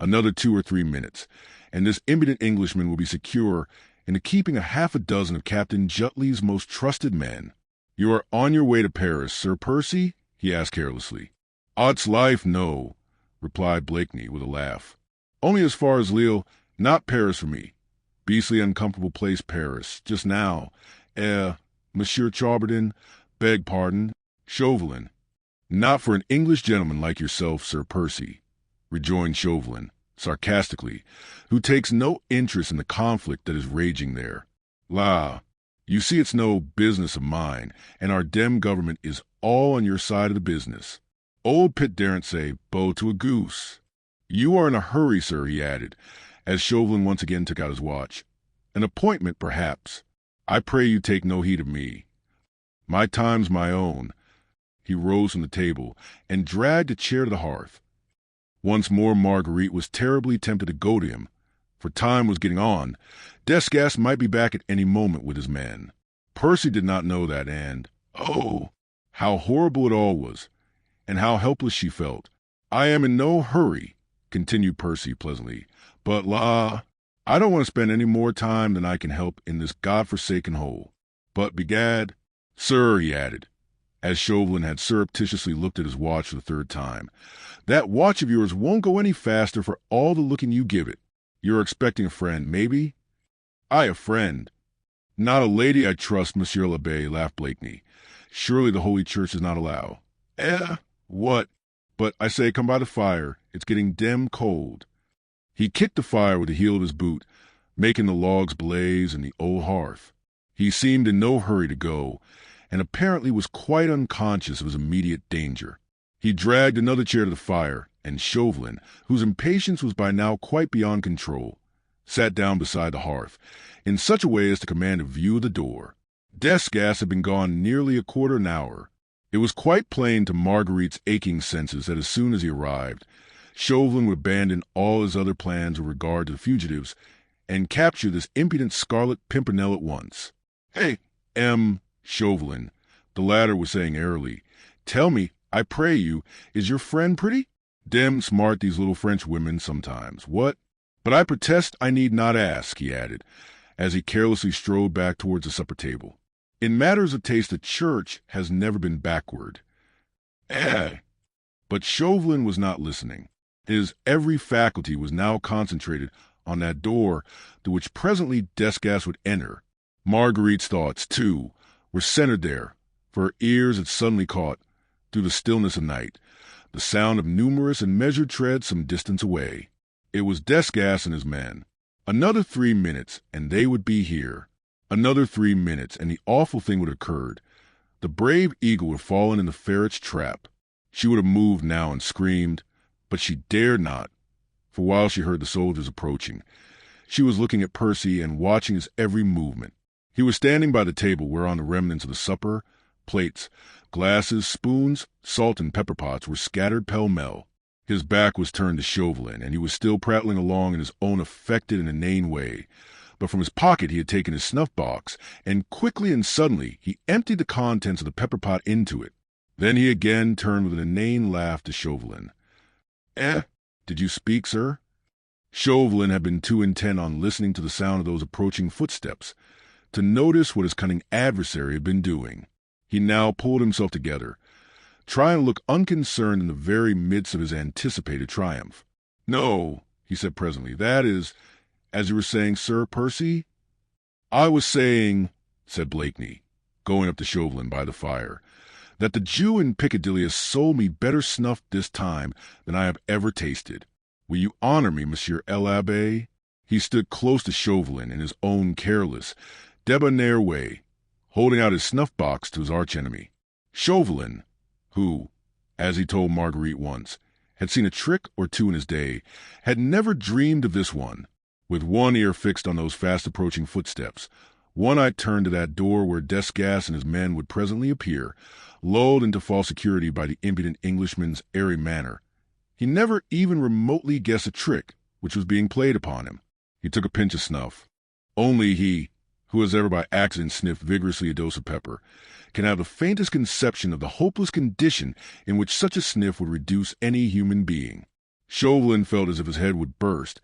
Another 2 or 3 minutes, and this impudent Englishman will be secure in the keeping of half a dozen of Captain Jutley's most trusted men. You are on your way to Paris, Sir Percy? He asked carelessly. Odds life, no, replied Blakeney with a laugh. Only as far as Lille, not Paris for me. Beastly uncomfortable place, Paris, just now. Monsieur Chaubertin, beg pardon, Chauvelin. Not for an English gentleman like yourself, Sir Percy, rejoined Chauvelin, sarcastically, who takes no interest in the conflict that is raging there. La, you see it's no business of mine, and our dem government is all on your side of the business. Old Pitt daren't say bow to a goose. You are in a hurry, sir, he added, as Chauvelin once again took out his watch. An appointment, perhaps. I pray you take no heed of me. My time's my own. He rose from the table and dragged a chair to the hearth. Once more Marguerite was terribly tempted to go to him, for time was getting on. Desgas might be back at any moment with his men. Percy did not know that, and, oh, how horrible it all was, and how helpless she felt. I am in no hurry, continued Percy pleasantly, but I don't want to spend any more time than I can help in this God-forsaken hole. But begad, sir, he added, as Chauvelin had surreptitiously looked at his watch for the 3rd time, that watch of yours won't go any faster for all the looking you give it. You're expecting a friend, maybe? I a friend. Not a lady, I trust, Monsieur l'Abbé, laughed Blakeney. Surely the Holy Church does not allow. What? But I say, come by the fire. It's getting dem cold. He kicked the fire with the heel of his boot, making the logs blaze in the old hearth. He seemed in no hurry to go, and apparently was quite unconscious of his immediate danger. He dragged another chair to the fire, and Chauvelin, whose impatience was by now quite beyond control, sat down beside the hearth, in such a way as to command a view of the door. Desgas had been gone nearly a quarter of an hour. It was quite plain to Marguerite's aching senses that as soon as he arrived, Chauvelin would abandon all his other plans with regard to the fugitives, and capture this impudent Scarlet Pimpernel at once. Hey, Chauvelin, the latter was saying airily, tell me, I pray you, is your friend pretty? Dem smart these little French women sometimes. What? But I protest I need not ask, he added, as he carelessly strode back towards the supper table. In matters of taste, the church has never been backward. But Chauvelin was not listening. His every faculty was now concentrated on that door through which presently Desgas would enter. Marguerite's thoughts, too, were centered there, For her ears had suddenly caught, through the stillness of night, the sound of numerous and measured treads some distance away. It was Desgas and his men. Another 3 minutes, and they would be here. Another 3 minutes, and the awful thing would have occurred. The brave eagle would have fallen in the ferret's trap. She would have moved now and screamed, but she dared not, for while she heard the soldiers approaching, she was looking at Percy and watching his every movement. He was standing by the table whereon the remnants of the supper, plates, glasses, spoons, salt and pepper pots were scattered pell-mell. His back was turned to Chauvelin, and he was still prattling along in his own affected and inane way. But from his pocket he had taken his snuff-box, and quickly and suddenly he emptied the contents of the pepper pot into it. Then he again turned with an inane laugh to Chauvelin. Did you speak, sir?" Chauvelin had been too intent on listening to the sound of those approaching footsteps to notice what his cunning adversary had been doing. He now pulled himself together, trying to look unconcerned in the very midst of his anticipated triumph. "No," he said presently. "That is, as you were saying, Sir Percy?" "I was saying," said Blakeney, going up to Chauvelin by the fire, "that the Jew in Piccadilly has sold me better snuff this time than I have ever tasted. Will you honor me, Monsieur l'Abbé?" He stood close to Chauvelin in his own careless, debonair way, holding out his snuff-box to his archenemy. Chauvelin, who, as he told Marguerite once, had seen a trick or two in his day, had never dreamed of this one. With one ear fixed on those fast-approaching footsteps, one eye turned to that door where Desgas and his men would presently appear, lulled into false security by the impudent Englishman's airy manner, he never even remotely guessed a trick which was being played upon him. He took a pinch of snuff. Only he, who has ever by accident sniffed vigorously a dose of pepper, can have the faintest conception of the hopeless condition in which such a sniff would reduce any human being. Chauvelin felt as if his head would burst.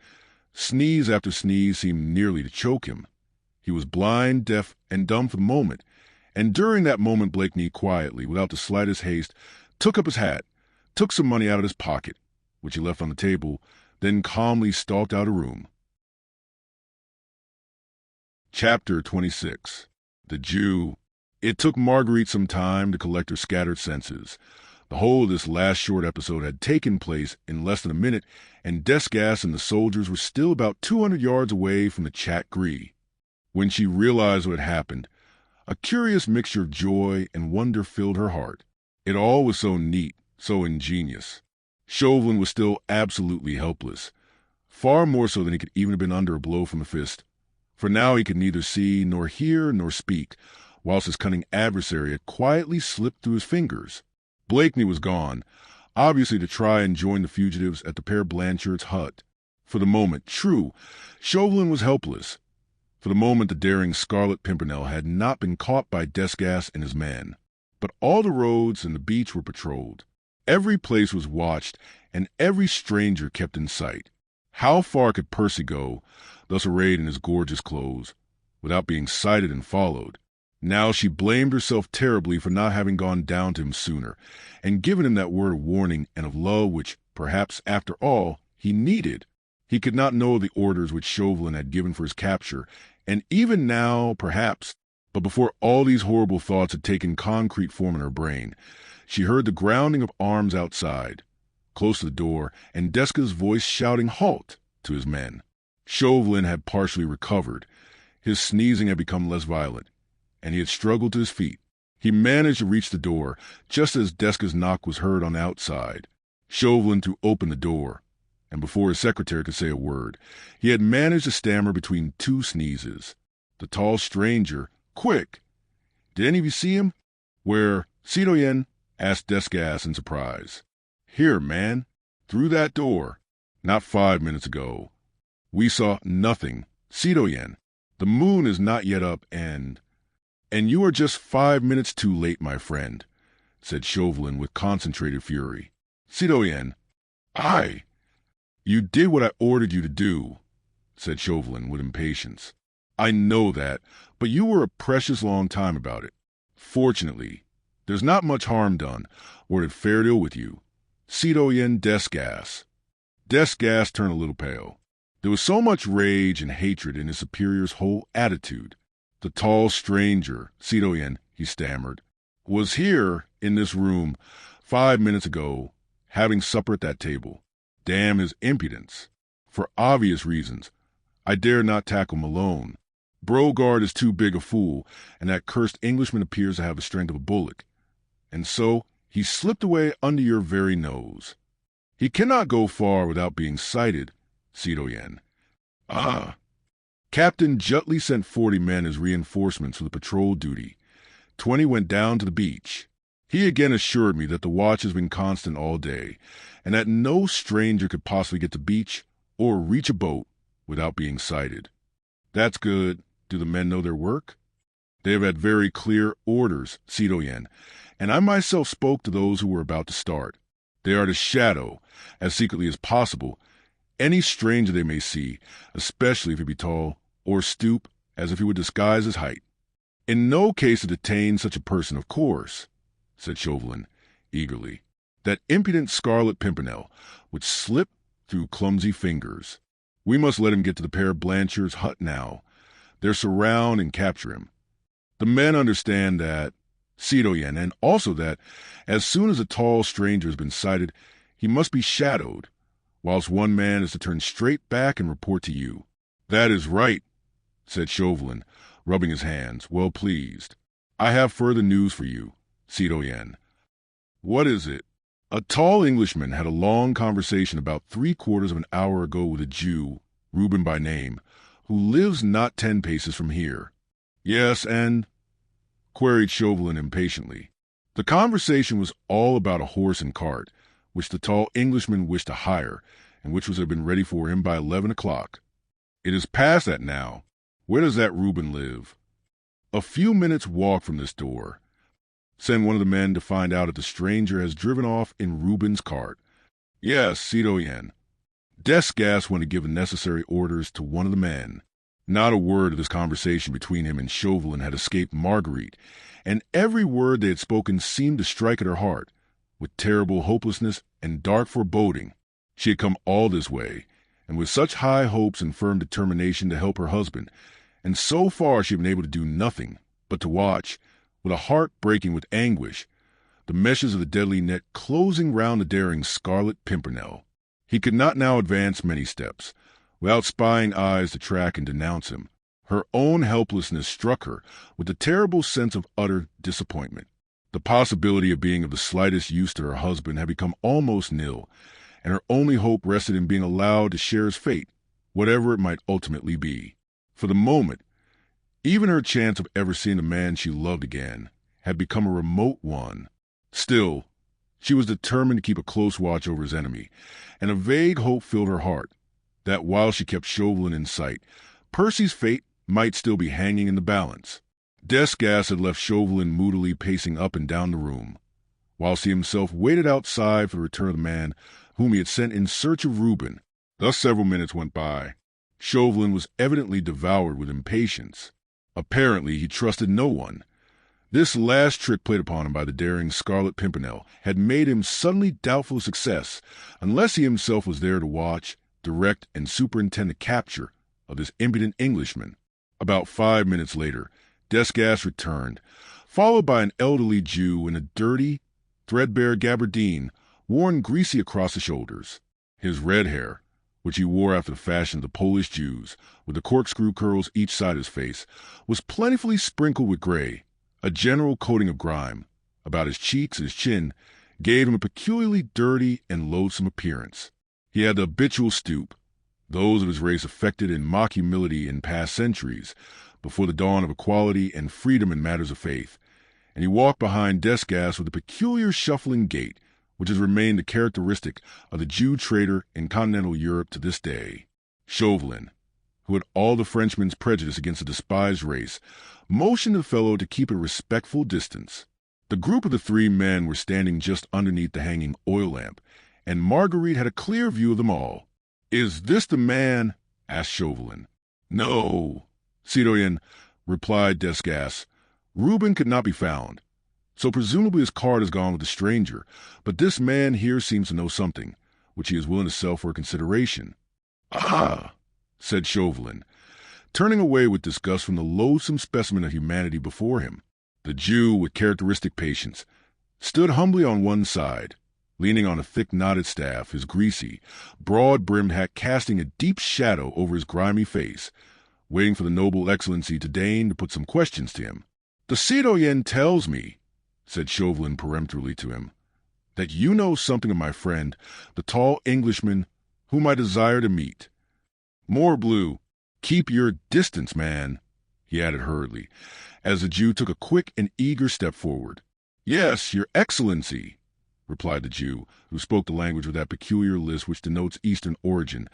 Sneeze after sneeze seemed nearly to choke him. He was blind, deaf, and dumb for the moment, and during that moment Blakeney quietly, without the slightest haste, took up his hat, took some money out of his pocket, which he left on the table, then calmly stalked out of the room. Chapter 26. The Jew. It took Marguerite some time to collect her scattered senses. The whole of this last short episode had taken place in less than a minute, and Desgas and the soldiers were still about 200 yards away from the Chat Gris. When she realized what had happened, a curious mixture of joy and wonder filled her heart. It all was so neat, so ingenious. Chauvelin was still absolutely helpless, far more so than he could even have been under a blow from a fist, for now he could neither see nor hear nor speak, whilst his cunning adversary had quietly slipped through his fingers. Blakeney was gone, obviously to try and join the fugitives at the Père Blanchard's hut. For the moment, true, Chauvelin was helpless. For the moment the daring Scarlet Pimpernel had not been caught by Desgas and his men. But all the roads and the beach were patrolled. Every place was watched, and every stranger kept in sight. How far could Percy go, thus arrayed in his gorgeous clothes, without being sighted and followed? Now she blamed herself terribly for not having gone down to him sooner, and given him that word of warning and of love which, perhaps, after all, he needed. He could not know the orders which Chauvelin had given for his capture, and even now, perhaps, but before all these horrible thoughts had taken concrete form in her brain, she heard the grounding of arms outside, close to the door, and Desgas's voice shouting "Halt!" to his men. Chauvelin had partially recovered. His sneezing had become less violent, and he had struggled to his feet. He managed to reach the door, just as Desgas's knock was heard on the outside. Chauvelin threw open the door, and before his secretary could say a word, he had managed to stammer between two sneezes. The tall stranger, "Quick! Did any of you see him?" "Where, citoyen?" asked Desgas in surprise. "Here, man. Through that door. Not 5 minutes ago. We saw nothing. Citoyen, the moon is not yet up, and you are just 5 minutes too late, my friend," said Chauvelin with concentrated fury. "Citoyen, I—" "You did what I ordered you to do," said Chauvelin with impatience. "I know that, but you were a precious long time about it. Fortunately, there's not much harm done, or it had fared ill with you. Citoyen Desgas." Desgas turned a little pale. There was so much rage and hatred in his superior's whole attitude. "The tall stranger, citoyen," he stammered. Was here, in this room, 5 minutes ago, having supper at that table. Damn his impudence. For obvious reasons, I dare not tackle him alone. Brogard is too big a fool, and that cursed Englishman appears to have the strength of a bullock. And so he slipped away under your very nose. He cannot go far without being sighted, citoyen. Ah. Captain Jutley sent 40 men as reinforcements for the patrol duty. 20 went down to the beach. He again assured me that the watch has been constant all day, and that no stranger could possibly get to the beach or reach a boat without being sighted. That's good. Do the men know their work? They have had very clear orders, citoyen, and I myself spoke to those who were about to start. They are to shadow, as secretly as possible, any stranger they may see, especially if he be tall, or stoop, as if he would disguise his height. In no case to detain such a person, of course, said Chauvelin, eagerly. That impudent Scarlet Pimpernel would slip through clumsy fingers. We must let him get to the Père Blanchard's hut now. They'll surround and capture him. The men understand that, citoyen, and also that, as soon as a tall stranger has been sighted, he must be shadowed, whilst one man is to turn straight back and report to you. That is right, said Chauvelin, rubbing his hands, well pleased. I have further news for you, citoyen. What is it? A tall Englishman had a long conversation about 3/4 of an hour ago with a Jew, Reuben by name, who lives not 10 paces from here. Yes, and? Queried Chauvelin impatiently. The conversation was all about a horse and cart, which the tall Englishman wished to hire, and which was to have been ready for him by 11 o'clock. It is past that now. Where does that Reuben live? A few minutes' walk from this door. Send one of the men to find out if the stranger has driven off in Reuben's cart. Yes, citoyen. Desgas went to give the necessary orders to one of the men. Not a word of this conversation between him and Chauvelin had escaped Marguerite, and every word they had spoken seemed to strike at her heart, with terrible hopelessness and dark foreboding. She had come all this way, and with such high hopes and firm determination to help her husband, and so far she had been able to do nothing but to watch, with a heart breaking with anguish, the meshes of the deadly net closing round the daring Scarlet Pimpernel. He could not now advance many steps, without spying eyes to track and denounce him. Her own helplessness struck her with a terrible sense of utter disappointment. The possibility of being of the slightest use to her husband had become almost nil, and her only hope rested in being allowed to share his fate, whatever it might ultimately be. For the moment, even her chance of ever seeing the man she loved again had become a remote one. Still, she was determined to keep a close watch over his enemy, and a vague hope filled her heart that while she kept Chauvelin in sight, Percy's fate might still be hanging in the balance. Desgas had left Chauvelin moodily pacing up and down the room, whilst he himself waited outside for the return of the man whom he had sent in search of Reuben. Thus several minutes went by. Chauvelin was evidently devoured with impatience. Apparently he trusted no one. This last trick played upon him by the daring Scarlet Pimpernel had made him suddenly doubtful of success, unless he himself was there to watch, direct, and superintend the capture of this impudent Englishman. About 5 minutes later, Desgas returned, followed by an elderly Jew in a dirty, threadbare gabardine worn greasy across the shoulders. His red hair, which he wore after the fashion of the Polish Jews, with the corkscrew curls each side of his face, was plentifully sprinkled with gray. A general coating of grime about his cheeks and his chin gave him a peculiarly dirty and loathsome appearance. He had the habitual stoop, those of his race affected in mock humility in past centuries, before the dawn of equality and freedom in matters of faith, and he walked behind Desgas with a peculiar shuffling gait, which has remained the characteristic of the Jew trader in continental Europe to this day. Chauvelin, who had all the Frenchman's prejudice against the despised race, motioned the fellow to keep at a respectful distance. The group of the 3 men were standing just underneath the hanging oil lamp, and Marguerite had a clear view of them all. "Is this the man?" asked Chauvelin. "No, citoyen," replied Desgas. "Reuben could not be found, so presumably his cart has gone with the stranger, but this man here seems to know something, which he is willing to sell for a consideration." "Ah!" said Chauvelin, turning away with disgust from the loathsome specimen of humanity before him. The Jew, with characteristic patience, stood humbly on one side, leaning on a thick knotted staff, his greasy, broad-brimmed hat casting a deep shadow over his grimy face, waiting for the noble excellency to deign to put some questions to him. "The citoyen tells me," said Chauvelin peremptorily to him, "that you know something of my friend, the tall Englishman, whom I desire to meet. Morbleu, keep your distance, man," he added hurriedly, as the Jew took a quick and eager step forward. "Yes, your excellency," replied the Jew, who spoke the language with that peculiar lisp which denotes Eastern origin.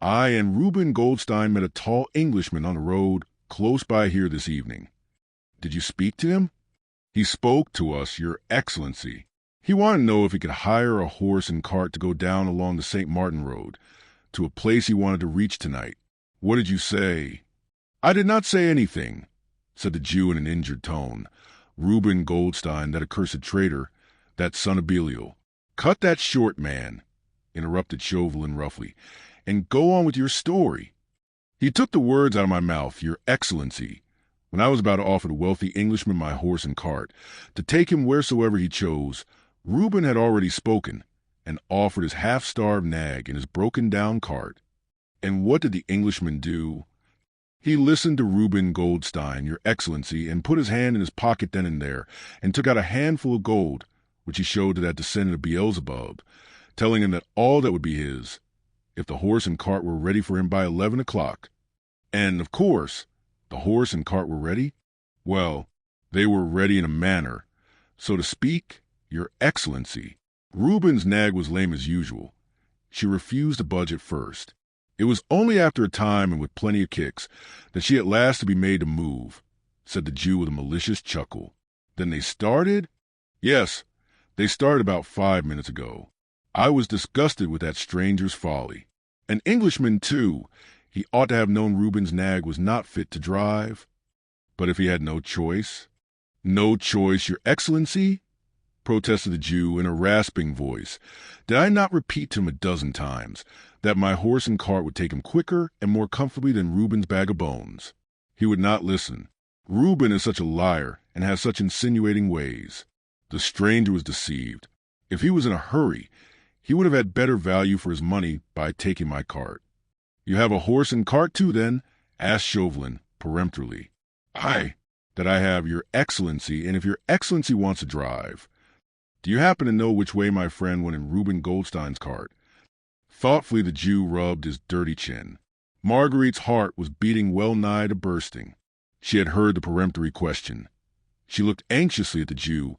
"I and Reuben Goldstein met a tall Englishman on the road close by here this evening." "Did you speak to him?" "He spoke to us, your excellency. He wanted to know if he could hire a horse and cart to go down along the St. Martin road, to a place he wanted to reach tonight." "What did you say?" "I did not say anything," said the Jew in an injured tone. "Reuben Goldstein, that accursed traitor, that son of Belial." "Cut that short, man," interrupted Chauvelin roughly, "and go on with your story." "He took the words out of my mouth, your excellency, when I was about to offer the wealthy Englishman my horse and cart, to take him wheresoever he chose. Reuben had already spoken, and offered his half-starved nag and his broken-down cart. And what did the Englishman do? He listened to Reuben Goldstein, your excellency, and put his hand in his pocket then and there, and took out a handful of gold, which he showed to that descendant of Beelzebub, telling him that all that would be his, if the horse and cart were ready for him by 11 o'clock. And, of course, the horse and cart were ready? Well, they were ready in a manner, so to speak, your excellency. Reuben's nag was lame as usual. She refused to budge at first. It was only after a time and with plenty of kicks that she at last to be made to move, said the Jew with a malicious chuckle. Then they started? Yes, they started about 5 minutes ago. I was disgusted with that stranger's folly. An Englishman, too. He ought to have known Reuben's nag was not fit to drive. But if he had no choice? No choice, your excellency? Protested the Jew in a rasping voice. Did I not repeat to him a dozen times that my horse and cart would take him quicker and more comfortably than Reuben's bag of bones? He would not listen. Reuben is such a liar and has such insinuating ways. The stranger was deceived. If he was in a hurry, he would have had better value for his money by taking my cart. You have a horse and cart too, then? Asked Chauvelin peremptorily. Aye, that I have, your excellency, and if your excellency wants to drive. Do you happen to know which way my friend went in Reuben Goldstein's cart? Thoughtfully the Jew rubbed his dirty chin. Marguerite's heart was beating well nigh to bursting. She had heard the peremptory question. She looked anxiously at the Jew,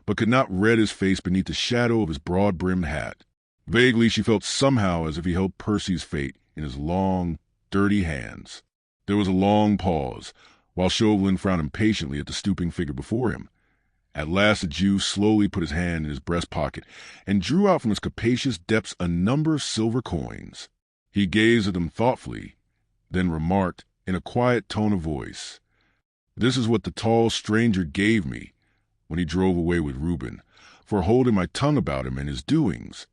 but could not read his face beneath the shadow of his broad-brimmed hat. Vaguely she felt somehow as if he held Percy's fate in his long, dirty hands. There was a long pause, while Chauvelin frowned impatiently at the stooping figure before him. At last the Jew slowly put his hand in his breast pocket and drew out from its capacious depths a number of silver coins. He gazed at them thoughtfully, then remarked in a quiet tone of voice, "This is what the tall stranger gave me when he drove away with Reuben, for holding my tongue about him and his doings."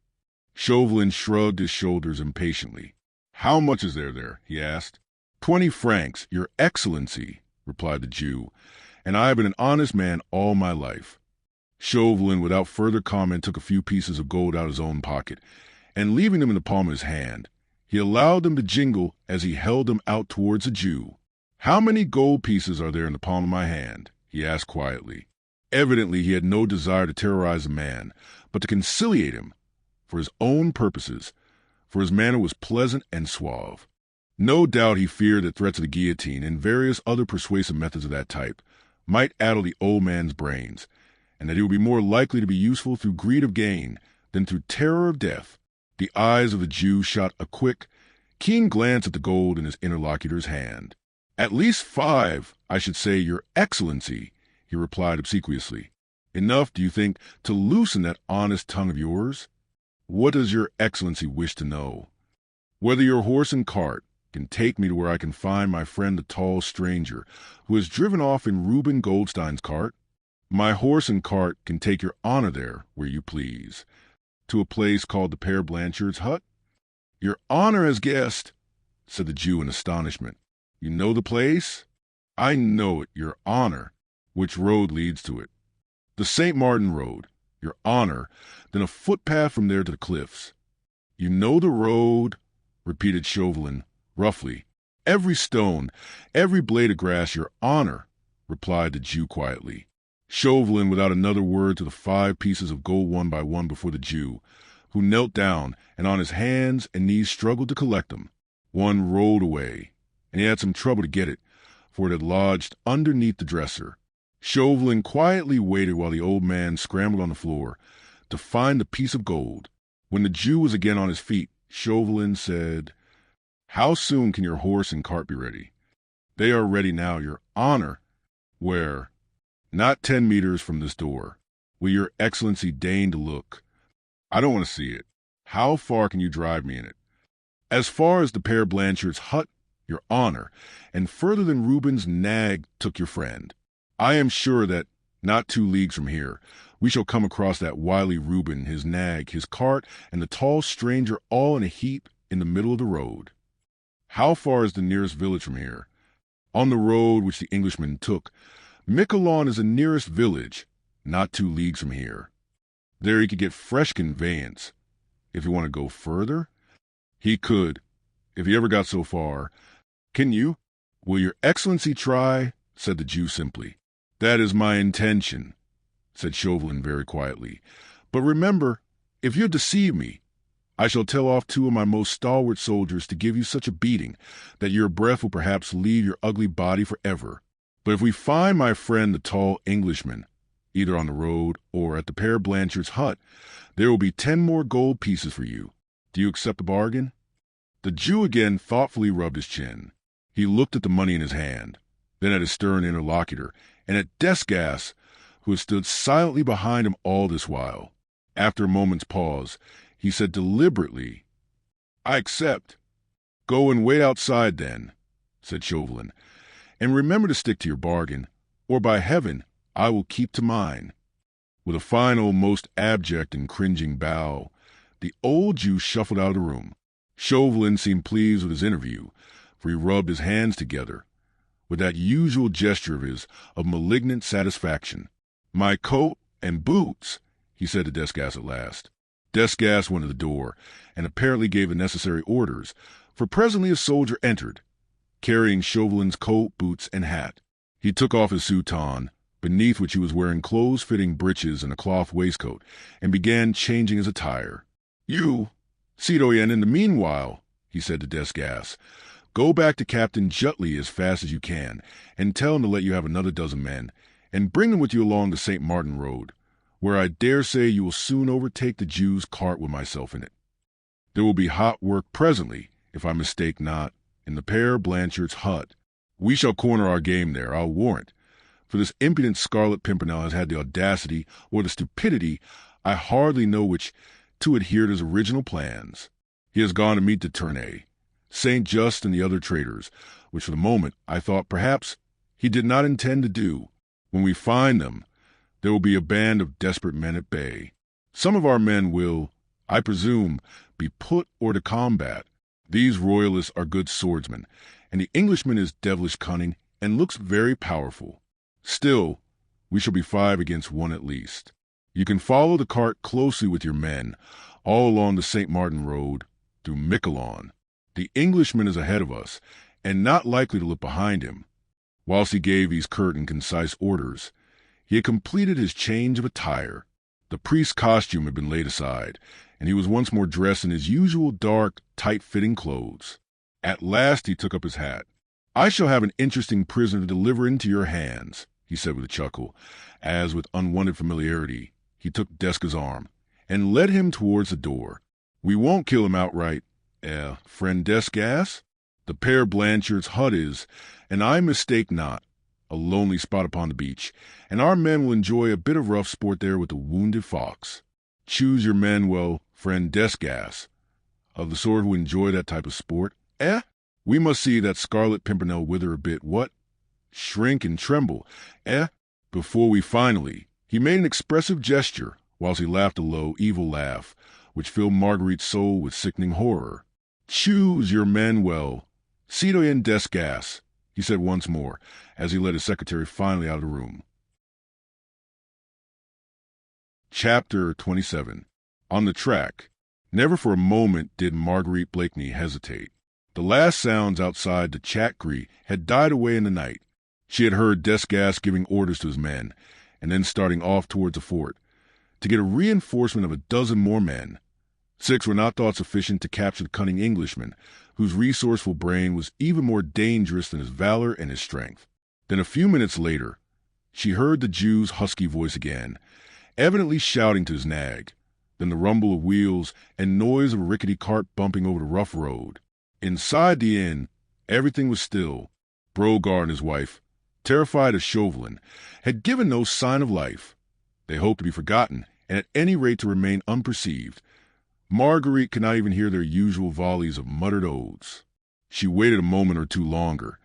Chauvelin shrugged his shoulders impatiently. "How much is there?" he asked. 20 francs, your excellency," replied the Jew, "and I have been an honest man all my life." Chauvelin, without further comment, took a few pieces of gold out of his own pocket, and leaving them in the palm of his hand, he allowed them to jingle as he held them out towards the Jew. "How many gold pieces are there in the palm of my hand?" he asked quietly. Evidently he had no desire to terrorize the man, but to conciliate him for his own purposes, for his manner was pleasant and suave. No doubt he feared that threats of the guillotine and various other persuasive methods of that type might addle the old man's brains, and that he would be more likely to be useful through greed of gain than through terror of death. The eyes of the Jew shot a quick, keen glance at the gold in his interlocutor's hand. "At least 5, I should say, your excellency," he replied obsequiously. "Enough, do you think, to loosen that honest tongue of yours? What does your excellency wish to know?" "Whether your horse and cart can take me to where I can find my friend the tall stranger who has driven off in Reuben Goldstein's cart?" "My horse and cart can take your honor there, where you please. To a place called the Père Blanchard's hut?" "Your honor has guessed," said the Jew in astonishment. "You know the place?" "I know it, your honor," Which road leads to it? The St. Martin Road, your honor, then a footpath from there to the cliffs. You know the road, repeated Chauvelin, roughly. Every stone, every blade of grass, your honor, replied the Jew quietly. Chauvelin, without another word, to the 5 pieces of gold one by one before the Jew, who knelt down and on his hands and knees struggled to collect them. One rolled away, and he had some trouble to get it, for it had lodged underneath the dresser. Chauvelin quietly waited while the old man scrambled on the floor to find the piece of gold. When the Jew was again on his feet, Chauvelin said, "How soon can your horse and cart be ready?" "They are ready now, your honor." "Where?" "Not 10 meters from this door. Will your excellency deign to look?" "I don't want to see it." "How far can you drive me in it?" "As far as the Père Blanchard's hut, your honor, and further than Reuben's nag took your friend. I am sure that, not 2 leagues from here, we shall come across that wily Reuben, his nag, his cart, and the tall stranger all in a heap in the middle of the road." "How far is the nearest village from here?" "On the road which the Englishman took. Miquelon is the nearest village, not 2 leagues from here. There he could get fresh conveyance. If you want to go further?" "He could, if he ever got so far." "Can you?" "Will your excellency try?" said the Jew simply. "That is my intention," said Chauvelin very quietly. "But remember, if you deceive me, I shall tell off 2 of my most stalwart soldiers to give you such a beating that your breath will perhaps leave your ugly body forever. But if we find my friend the tall Englishman, either on the road or at the Père Blanchard's hut, there will be 10 more gold pieces for you. Do you accept the bargain?" The Jew again thoughtfully rubbed his chin. He looked at the money in his hand, then at his stern interlocutor, and at Desgas, who had stood silently behind him all this while. After a moment's pause, he said deliberately, "I accept." "Go and wait outside, then," said Chauvelin, "and remember to stick to your bargain, or by heaven, I will keep to mine." With a final, most abject and cringing bow, the old Jew shuffled out of the room. Chauvelin seemed pleased with his interview, for he rubbed his hands together, with that usual gesture of his of malignant satisfaction. "My coat and boots," he said to Desgas at last. Desgas went to the door, and apparently gave the necessary orders, for presently a soldier entered, carrying Chauvelin's coat, boots, and hat. He took off his soutane, beneath which he was wearing close-fitting breeches and a cloth waistcoat, and began changing his attire. "You, citoyen, in the meanwhile," he said to Desgas, "go back to Captain Jutley as fast as you can, and tell him to let you have another 12 men, and bring them with you along the St. Martin Road, where I dare say you will soon overtake the Jew's cart with myself in it. There will be hot work presently, if I mistake not, in the Père Blanchard's hut. We shall corner our game there, I'll warrant, for this impudent Scarlet Pimpernel has had the audacity, or the stupidity, I hardly know which, to adhere to his original plans. He has gone to meet de Tournay, Saint Just, and the other traitors, which for the moment I thought perhaps he did not intend to do. When we find them, there will be a band of desperate men at bay. Some of our men will, I presume, be put hors de combat. These royalists are good swordsmen, and the Englishman is devilish cunning and looks very powerful. Still, we shall be 5 against 1 at least. You can follow the cart closely with your men, all along the St. Martin Road, through Miquelon. The Englishman is ahead of us, and not likely to look behind him. Whilst he gave these curt and concise orders, he had completed his change of attire. The priest's costume had been laid aside, and he was once more dressed in his usual dark, tight-fitting clothes. At last he took up his hat. "I shall have an interesting prisoner to deliver into your hands," he said with a chuckle, as with unwonted familiarity he took Desgas' arm, and led him towards the door. "We won't kill him outright, friend Desgas. The Père Blanchard's hut is, and I mistake not, a lonely spot upon the beach, and our men will enjoy a bit of rough sport there with the wounded fox. Choose your men well, friend Desgas, of the sort who enjoy that type of sport. We must see that Scarlet Pimpernel wither a bit, what? Shrink and tremble, before we finally—" He made an expressive gesture, whilst he laughed a low, evil laugh, which filled Marguerite's soul with sickening horror. "Choose your men well, citoyen Desgas," he said once more, as he led his secretary finally out of the room. Chapter 27. On the track. Never for a moment did Marguerite Blakeney hesitate. The last sounds outside the chat-gree had died away in the night. She had heard Desgas giving orders to his men, and then starting off towards the fort, to get a reinforcement of a dozen more men. 6 were not thought sufficient to capture the cunning Englishman, whose resourceful brain was even more dangerous than his valor and his strength. Then a few minutes later, she heard the Jew's husky voice again, evidently shouting to his nag, then the rumble of wheels and noise of a rickety cart bumping over the rough road. Inside the inn, everything was still. Brogard and his wife, terrified of Chauvelin, had given no sign of life. They hoped to be forgotten, and at any rate to remain unperceived. Marguerite could not even hear their usual volleys of muttered oaths. She waited a moment or two longer.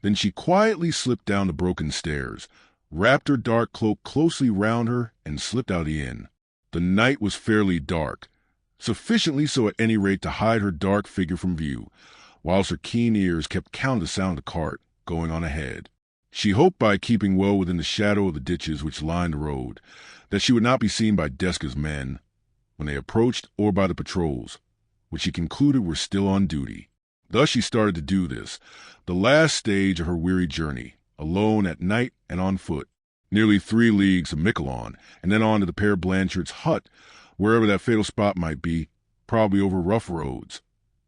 Then she quietly slipped down the broken stairs, wrapped her dark cloak closely round her, and slipped out of the inn. The night was fairly dark, sufficiently so at any rate to hide her dark figure from view, whilst her keen ears kept count of the sound of the cart going on ahead. She hoped by keeping well within the shadow of the ditches which lined the road, that she would not be seen by Desgas' men when they approached, or by the patrols, which she concluded were still on duty. Thus she started to do this, the last stage of her weary journey, alone at night and on foot, nearly 3 leagues to Miquelon, and then on to the Père Blanchard's hut, wherever that fatal spot might be, probably over rough roads.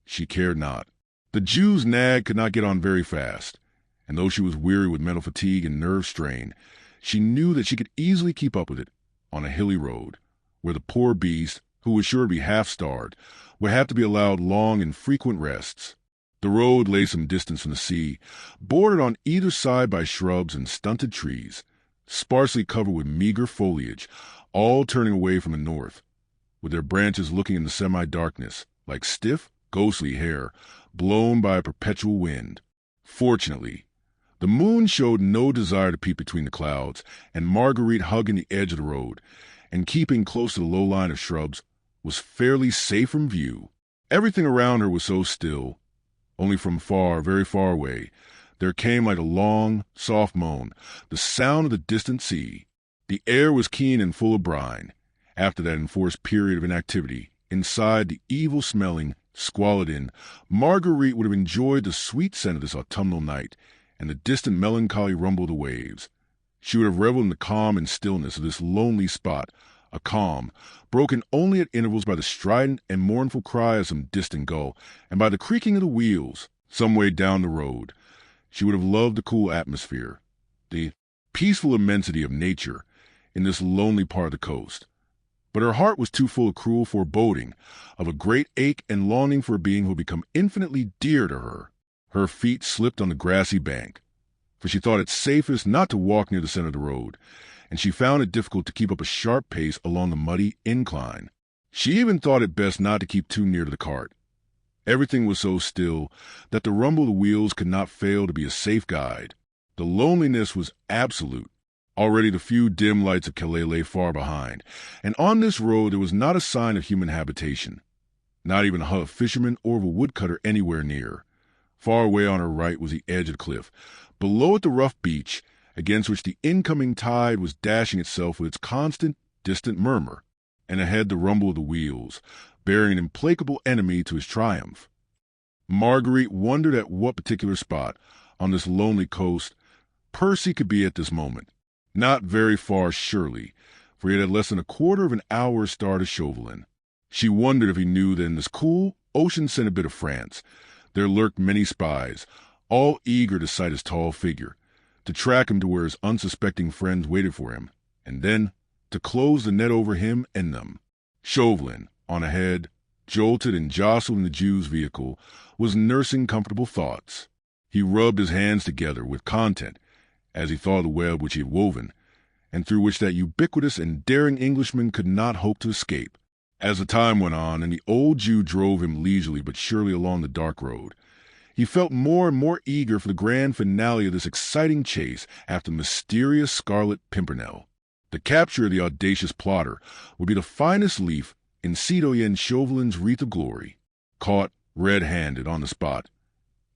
She cared not. The Jew's nag could not get on very fast, and though she was weary with mental fatigue and nerve strain, she knew that she could easily keep up with it on a hilly road, where the poor beast, who was sure to be half-starved, would have to be allowed long and frequent rests. The road lay some distance from the sea, bordered on either side by shrubs and stunted trees, sparsely covered with meager foliage, all turning away from the north, with their branches looking in the semi-darkness, like stiff, ghostly hair, blown by a perpetual wind. Fortunately, the moon showed no desire to peep between the clouds, and Marguerite, hugging the edge of the road, and keeping close to the low line of shrubs, was fairly safe from view. Everything around her was so still. Only from far, very far away, there came like a long, soft moan, the sound of the distant sea. The air was keen and full of brine, after that enforced period of inactivity. Inside the evil-smelling, squalid inn, Marguerite would have enjoyed the sweet scent of this autumnal night, and the distant melancholy rumble of the waves. She would have reveled in the calm and stillness of this lonely spot, a calm, broken only at intervals by the strident and mournful cry of some distant gull, and by the creaking of the wheels, some way down the road. She would have loved the cool atmosphere, the peaceful immensity of nature, in this lonely part of the coast. But her heart was too full of cruel foreboding, of a great ache and longing for a being who had become infinitely dear to her. Her feet slipped on the grassy bank, for she thought it safest not to walk near the center of the road, and she found it difficult to keep up a sharp pace along the muddy incline. She even thought it best not to keep too near to the cart. Everything was so still that the rumble of the wheels could not fail to be a safe guide. The loneliness was absolute. Already the few dim lights of Calais lay far behind, and on this road there was not a sign of human habitation, not even a hut of fisherman or of a woodcutter anywhere near. Far away on her right was the edge of the cliff. Below it the rough beach, against which the incoming tide was dashing itself with its constant, distant murmur, and ahead the rumble of the wheels, bearing an implacable enemy to his triumph. Marguerite wondered at what particular spot, on this lonely coast, Percy could be at this moment. Not very far, surely, for he had less than a quarter of an hour's start of Chauvelin. She wondered if he knew that in this cool, ocean-scented bit of France there lurked many spies, all eager to sight his tall figure, to track him to where his unsuspecting friends waited for him, and then to close the net over him and them. Chauvelin, on ahead, jolted and jostled in the Jew's vehicle, was nursing comfortable thoughts. He rubbed his hands together with content as he thought of the web which he had woven, and through which that ubiquitous and daring Englishman could not hope to escape. As the time went on, and the old Jew drove him leisurely but surely along the dark road, he felt more and more eager for the grand finale of this exciting chase after the mysterious Scarlet Pimpernel. The capture of the audacious plotter would be the finest leaf in Citoyen Chauvelin's wreath of glory. Caught red-handed on the spot,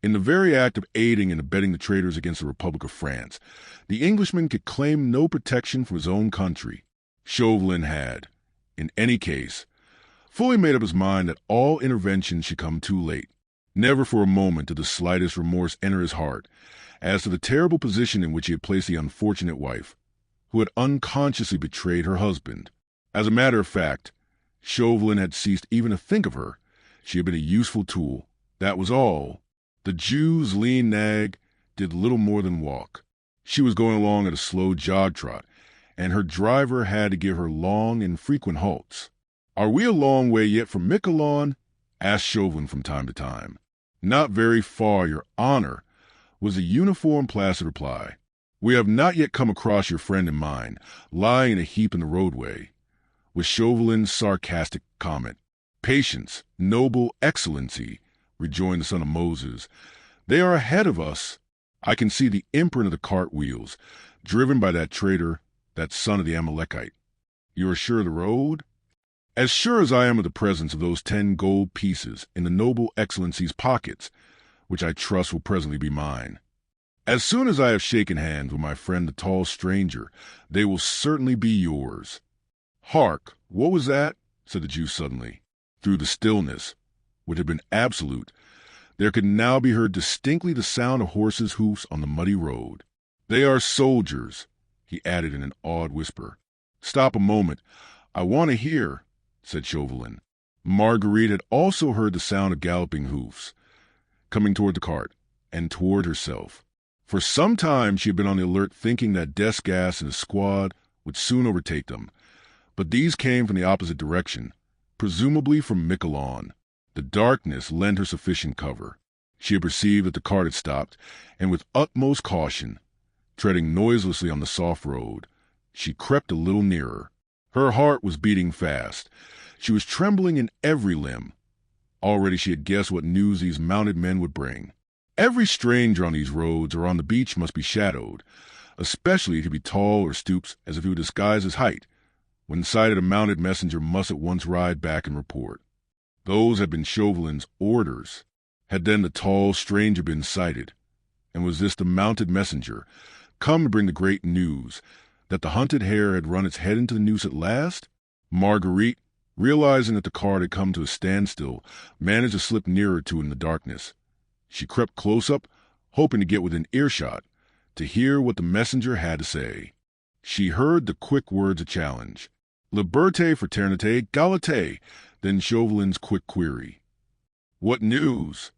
in the very act of aiding and abetting the traitors against the Republic of France, the Englishman could claim no protection from his own country. Chauvelin had, in any case, fully made up his mind that all intervention should come too late. Never for a moment did the slightest remorse enter his heart as to the terrible position in which he had placed the unfortunate wife, who had unconsciously betrayed her husband. As a matter of fact, Chauvelin had ceased even to think of her. She had been a useful tool. That was all. The Jew's lean nag did little more than walk. She was going along at a slow jog trot, and her driver had to give her long and frequent halts. "Are we a long way yet from Miquelon?" asked Chauvelin from time to time. "Not very far, your honor," was the uniform placid reply. "We have not yet come across your friend and mine, lying in a heap in the roadway," was Chauvelin's sarcastic comment. "Patience, noble excellency," rejoined the son of Moses. "They are ahead of us. I can see the imprint of the cart wheels, driven by that traitor, that son of the Amalekite. You are sure of the road?" "As sure as I am of the presence of those 10 gold pieces in the noble excellency's pockets, which I trust will presently be mine. As soon as I have shaken hands with my friend the tall stranger, they will certainly be yours." "Hark! What was that?" said the Jew suddenly. Through the stillness, which had been absolute, there could now be heard distinctly the sound of horses' hoofs on the muddy road. "They are soldiers," he added in an awed whisper. "Stop a moment. I want to hear," said Chauvelin. Marguerite had also heard the sound of galloping hoofs, coming toward the cart, and toward herself. For some time she had been on the alert, thinking that Desgas and his squad would soon overtake them, but these came from the opposite direction, presumably from Miquelon. The darkness lent her sufficient cover. She had perceived that the cart had stopped, and with utmost caution, treading noiselessly on the soft road, she crept a little nearer. Her heart was beating fast. She was trembling in every limb. Already she had guessed what news these mounted men would bring. Every stranger on these roads or on the beach must be shadowed, especially if he be tall or stoops as if he would disguise his height. When sighted, a mounted messenger must at once ride back and report. Those had been Chauvelin's orders. Had then the tall stranger been sighted? And was this the mounted messenger, come to bring the great news, that the hunted hare had run its head into the noose at last? Marguerite, realizing that the cart had come to a standstill, managed to slip nearer to it in the darkness. She crept close up, hoping to get within earshot, to hear what the messenger had to say. She heard the quick words of challenge. Liberté, fraternité, égalité, then Chauvelin's quick query. "What news?"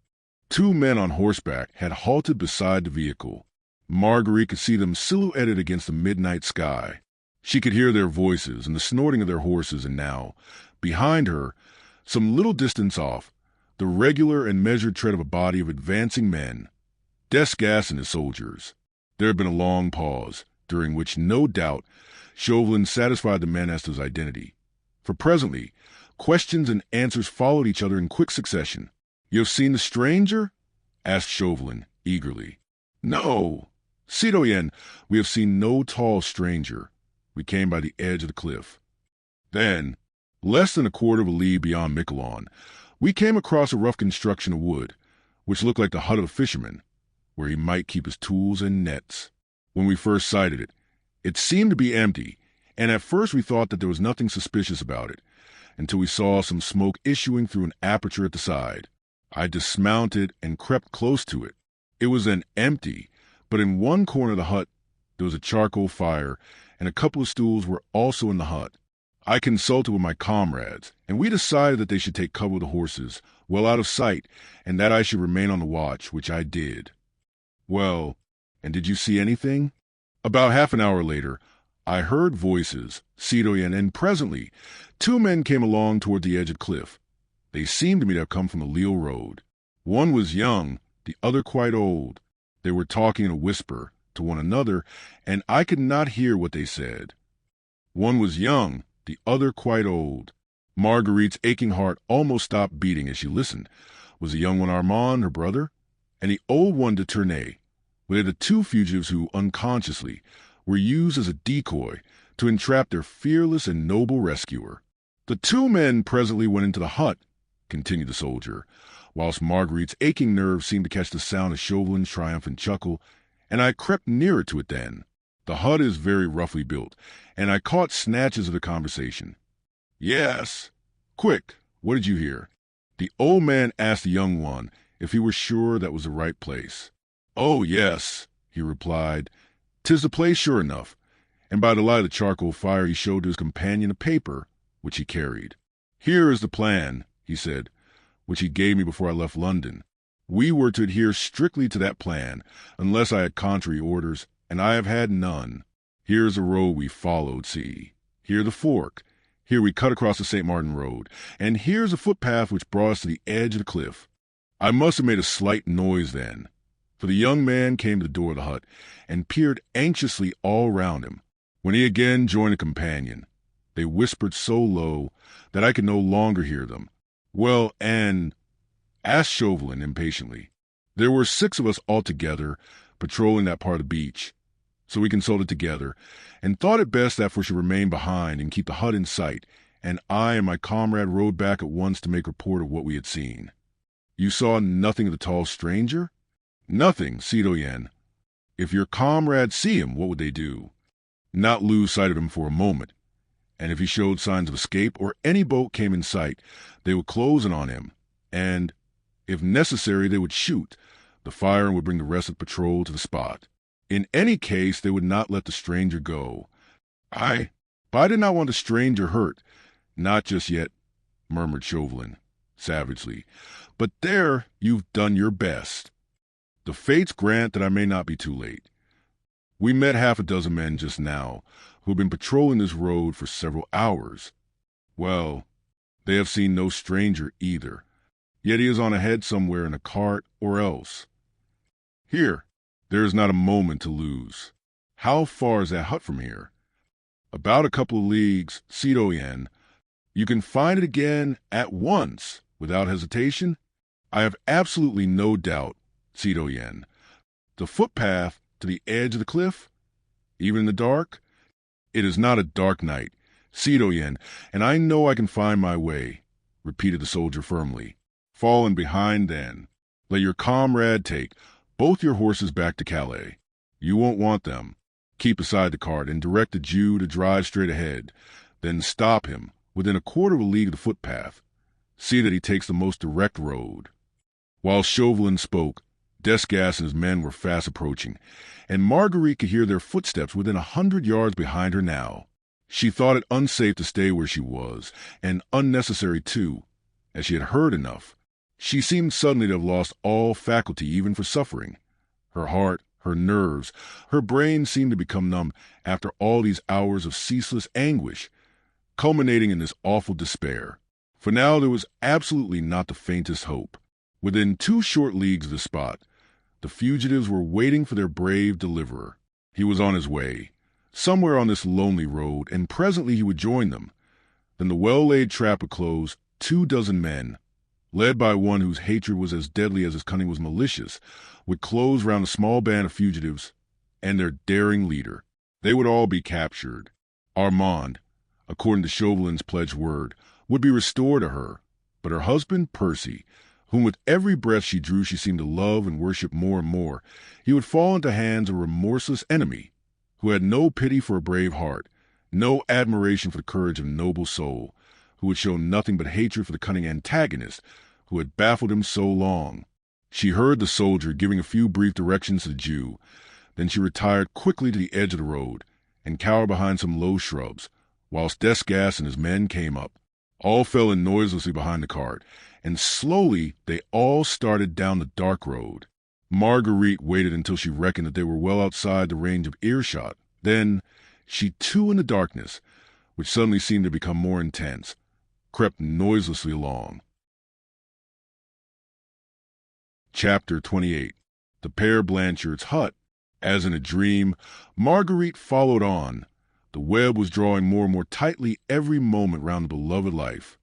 2 men on horseback had halted beside the vehicle. Marguerite could see them silhouetted against the midnight sky. She could hear their voices and the snorting of their horses, and now, behind her, some little distance off, the regular and measured tread of a body of advancing men. Desgas and his soldiers. There had been a long pause, during which, no doubt, Chauvelin satisfied the men as to his identity. For presently, questions and answers followed each other in quick succession. "You have seen the stranger?" asked Chauvelin, eagerly. "No. Citoyen, we have seen no tall stranger. We came by the edge of the cliff." Then, less than a quarter of a league beyond Miquelon, we came across a rough construction of wood, which looked like the hut of a fisherman, where he might keep his tools and nets. When we first sighted it, it seemed to be empty, and at first we thought that there was nothing suspicious about it, until we saw some smoke issuing through an aperture at the side. I dismounted and crept close to it. It was then empty, but in one corner of the hut there was a charcoal fire, and a couple of stools were also in the hut. I consulted with my comrades, and we decided that they should take cover with the horses, well out of sight, and that I should remain on the watch, which I did. Well, and did you see anything? About half an hour later, I heard voices, citoyen, and presently 2 men came along toward the edge of the cliff. They seemed to me to have come from the Lille road. One was young, the other quite old. They were talking in a whisper to one another, and I could not hear what they said. One was young, the other quite old. Marguerite's aching heart almost stopped beating as she listened. Was the young one Armand, her brother? And the old one de Tournay? Were they the 2 fugitives who, unconsciously, were used as a decoy to entrap their fearless and noble rescuer? "The 2 men presently went into the hut," continued the soldier, whilst Marguerite's aching nerves seemed to catch the sound of Chauvelin's triumphant chuckle, "and I crept nearer to it then. The hut is very roughly built, and I caught snatches of the conversation. Yes. Quick, what did you hear? The old man asked the young one if he were sure that was the right place. Oh, yes, he replied. 'Tis the place sure enough. And by the light of the charcoal fire he showed to his companion a paper which he carried. Here is the plan, he said, which he gave me before I left London. We were to adhere strictly to that plan, unless I had contrary orders, and I have had none. Here is the road we followed, see. Here the fork. Here we cut across the St. Martin Road, and here's a footpath which brought us to the edge of the cliff. I must have made a slight noise then, for the young man came to the door of the hut and peered anxiously all round him. When he again joined a companion, they whispered so low that I could no longer hear them. Well, and... asked Chauvelin impatiently. There were 6 of us altogether patrolling that part of the beach, so we consulted together and thought it best that we should remain behind and keep the hut in sight, and I and my comrade rode back at once to make report of what we had seen. You saw nothing of the tall stranger? Nothing, citoyen. If your comrades see him, what would they do? Not lose sight of him for a moment, and if he showed signs of escape or any boat came in sight, they would close in on him, and, if necessary, they would shoot. The fire would bring the rest of the patrol to the spot. In any case, they would not let the stranger go. But I did not want the stranger hurt. Not just yet, murmured Chauvelin, savagely. But there you've done your best. The fates grant that I may not be too late. We met 6 men just now, who have been patrolling this road for several hours. Well, they have seen no stranger either. Yet he is on ahead somewhere in a cart or else. Here, there is not a moment to lose. How far is that hut from here? About a couple of leagues, citoyen. You can find it again at once, without hesitation? I have absolutely no doubt, citoyen. The footpath to the edge of the cliff? Even in the dark? It is not a dark night, citoyen, and I know I can find my way, repeated the soldier firmly. Fall in behind then. Let your comrade take both your horses back to Calais. You won't want them. Keep beside the cart and direct the Jew to drive straight ahead. Then stop him within a quarter of a league of the footpath. See that he takes the most direct road. While Chauvelin spoke, Desgas and his men were fast approaching, and Marguerite could hear their footsteps within 100 yards behind her now. She thought it unsafe to stay where she was, and unnecessary too, as she had heard enough. She seemed suddenly to have lost all faculty even for suffering. Her heart, her nerves, her brain seemed to become numb after all these hours of ceaseless anguish, culminating in this awful despair. For now there was absolutely not the faintest hope. Within 2 short leagues of the spot, the fugitives were waiting for their brave deliverer. He was on his way, somewhere on this lonely road, and presently he would join them. Then the well-laid trap would close. 24 men, led by one whose hatred was as deadly as his cunning was malicious, would close round a small band of fugitives and their daring leader. They would all be captured. Armand, according to Chauvelin's pledged word, would be restored to her, but her husband, Percy, whom with every breath she drew she seemed to love and worship more and more, he would fall into hands of a remorseless enemy, who had no pity for a brave heart, no admiration for the courage of a noble soul, who would show nothing but hatred for the cunning antagonist who had baffled him so long. She heard the soldier giving a few brief directions to the Jew. Then she retired quickly to the edge of the road and cowered behind some low shrubs, whilst Desgas and his men came up. All fell in noiselessly behind the cart, and slowly they all started down the dark road. Marguerite waited until she reckoned that they were well outside the range of earshot. Then she too, in the darkness, which suddenly seemed to become more intense, crept noiselessly along. Chapter 28. The Père Blanchard's hut. As in a dream, Marguerite followed on. The web was drawing more and more tightly every moment round the beloved life,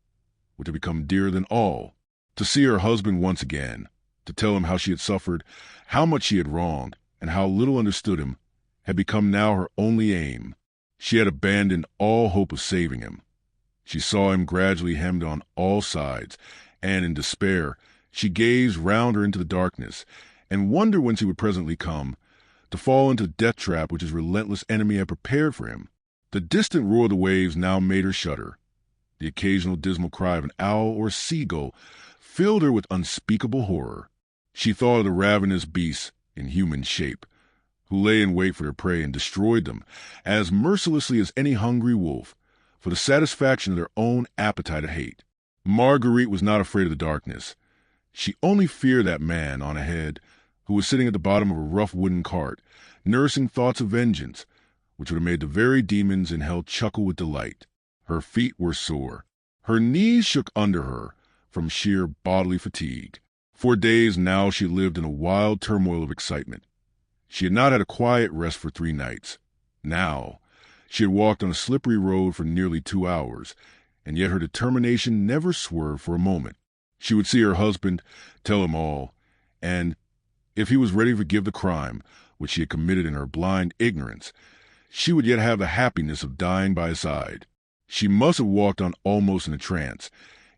which had become dearer than all. To see her husband once again, to tell him how she had suffered, how much she had wronged, and how little understood him, had become now her only aim. She had abandoned all hope of saving him. She saw him gradually hemmed on all sides, and in despair she gazed round her into the darkness, and wondered whence he would presently come, to fall into the death trap which his relentless enemy had prepared for him. The distant roar of the waves now made her shudder. The occasional dismal cry of an owl or a seagull filled her with unspeakable horror. She thought of the ravenous beasts in human shape, who lay in wait for their prey and destroyed them as mercilessly as any hungry wolf, for the satisfaction of their own appetite and hate. Marguerite was not afraid of the darkness. She only feared that man on ahead, who was sitting at the bottom of a rough wooden cart, nursing thoughts of vengeance, which would have made the very demons in hell chuckle with delight. Her feet were sore. Her knees shook under her from sheer bodily fatigue. For days now she lived in a wild turmoil of excitement. She had not had a quiet rest for 3 nights. Now, she had walked on a slippery road for nearly 2 hours, and yet her determination never swerved for a moment. She would see her husband, tell him all, and, if he was ready to forgive the crime which she had committed in her blind ignorance, she would yet have the happiness of dying by his side. She must have walked on almost in a trance,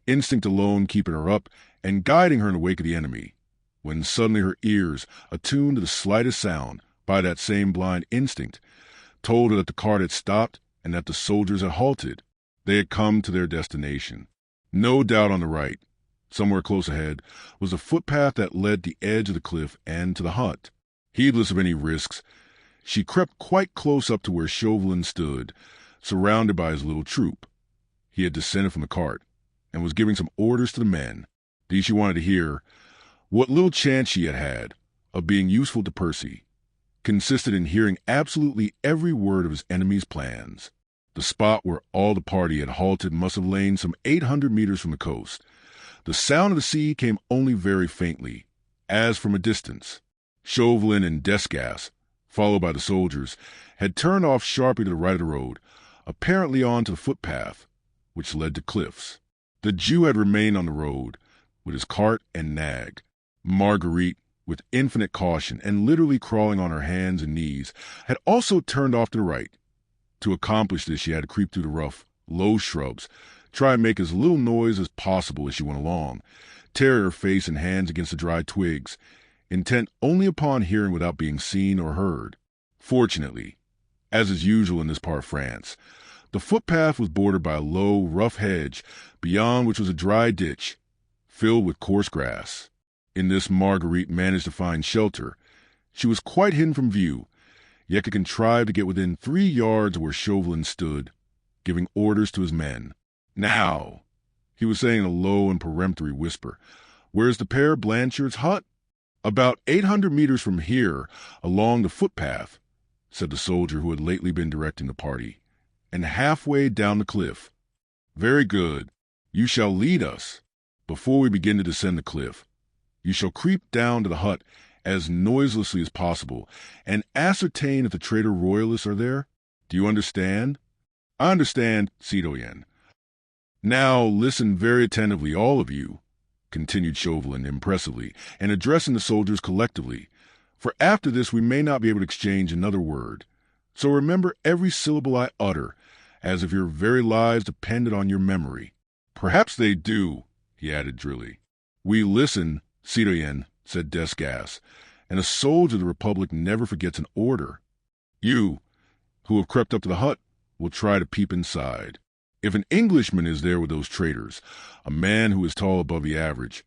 instinct alone keeping her up and guiding her in the wake of the enemy, when suddenly her ears, attuned to the slightest sound by that same blind instinct, told her that the cart had stopped and that the soldiers had halted. They had come to their destination. No doubt on the right, somewhere close ahead, was a footpath that led to the edge of the cliff and to the hut. Heedless of any risks, she crept quite close up to where Chauvelin stood, surrounded by his little troop. He had descended from the cart and was giving some orders to the men. These she wanted to hear. What little chance she had had of being useful to Percy consisted in hearing absolutely every word of his enemy's plans. The spot where all the party had halted must have lain some 800 meters from the coast. The sound of the sea came only very faintly, as from a distance. Chauvelin and Desgas, followed by the soldiers, had turned off sharply to the right of the road, apparently on to the footpath, which led to cliffs. The Jew had remained on the road, with his cart and nag. Marguerite, with infinite caution and literally crawling on her hands and knees, had also turned off to the right. To accomplish this, she had to creep through the rough, low shrubs, try and make as little noise as possible as she went along, tear her face and hands against the dry twigs, intent only upon hearing without being seen or heard. Fortunately, as is usual in this part of France, the footpath was bordered by a low, rough hedge, beyond which was a dry ditch, filled with coarse grass. In this Marguerite managed to find shelter. She was quite hidden from view, yet could contrive to get within 3 yards of where Chauvelin stood, giving orders to his men. "Now," he was saying in a low and peremptory whisper, "where's the Père Blanchard's hut?" "About 800 meters from here, along the footpath," said the soldier who had lately been directing the party, "and halfway down the cliff." "Very good. You shall lead us. Before we begin to descend the cliff, you shall creep down to the hut as noiselessly as possible and ascertain if the traitor royalists are there. Do you understand?" "I understand, citoyen." "Now listen very attentively, all of you," continued Chauvelin impressively, and addressing the soldiers collectively, "for after this we may not be able to exchange another word. So remember every syllable I utter, as if your very lives depended on your memory." "Perhaps they do," he added drily. "We listen, citoyen," said Desgas, "and a soldier of the Republic never forgets an order. You, who have crept up to the hut, will try to peep inside. If an Englishman is there with those traitors, a man who is tall above the average,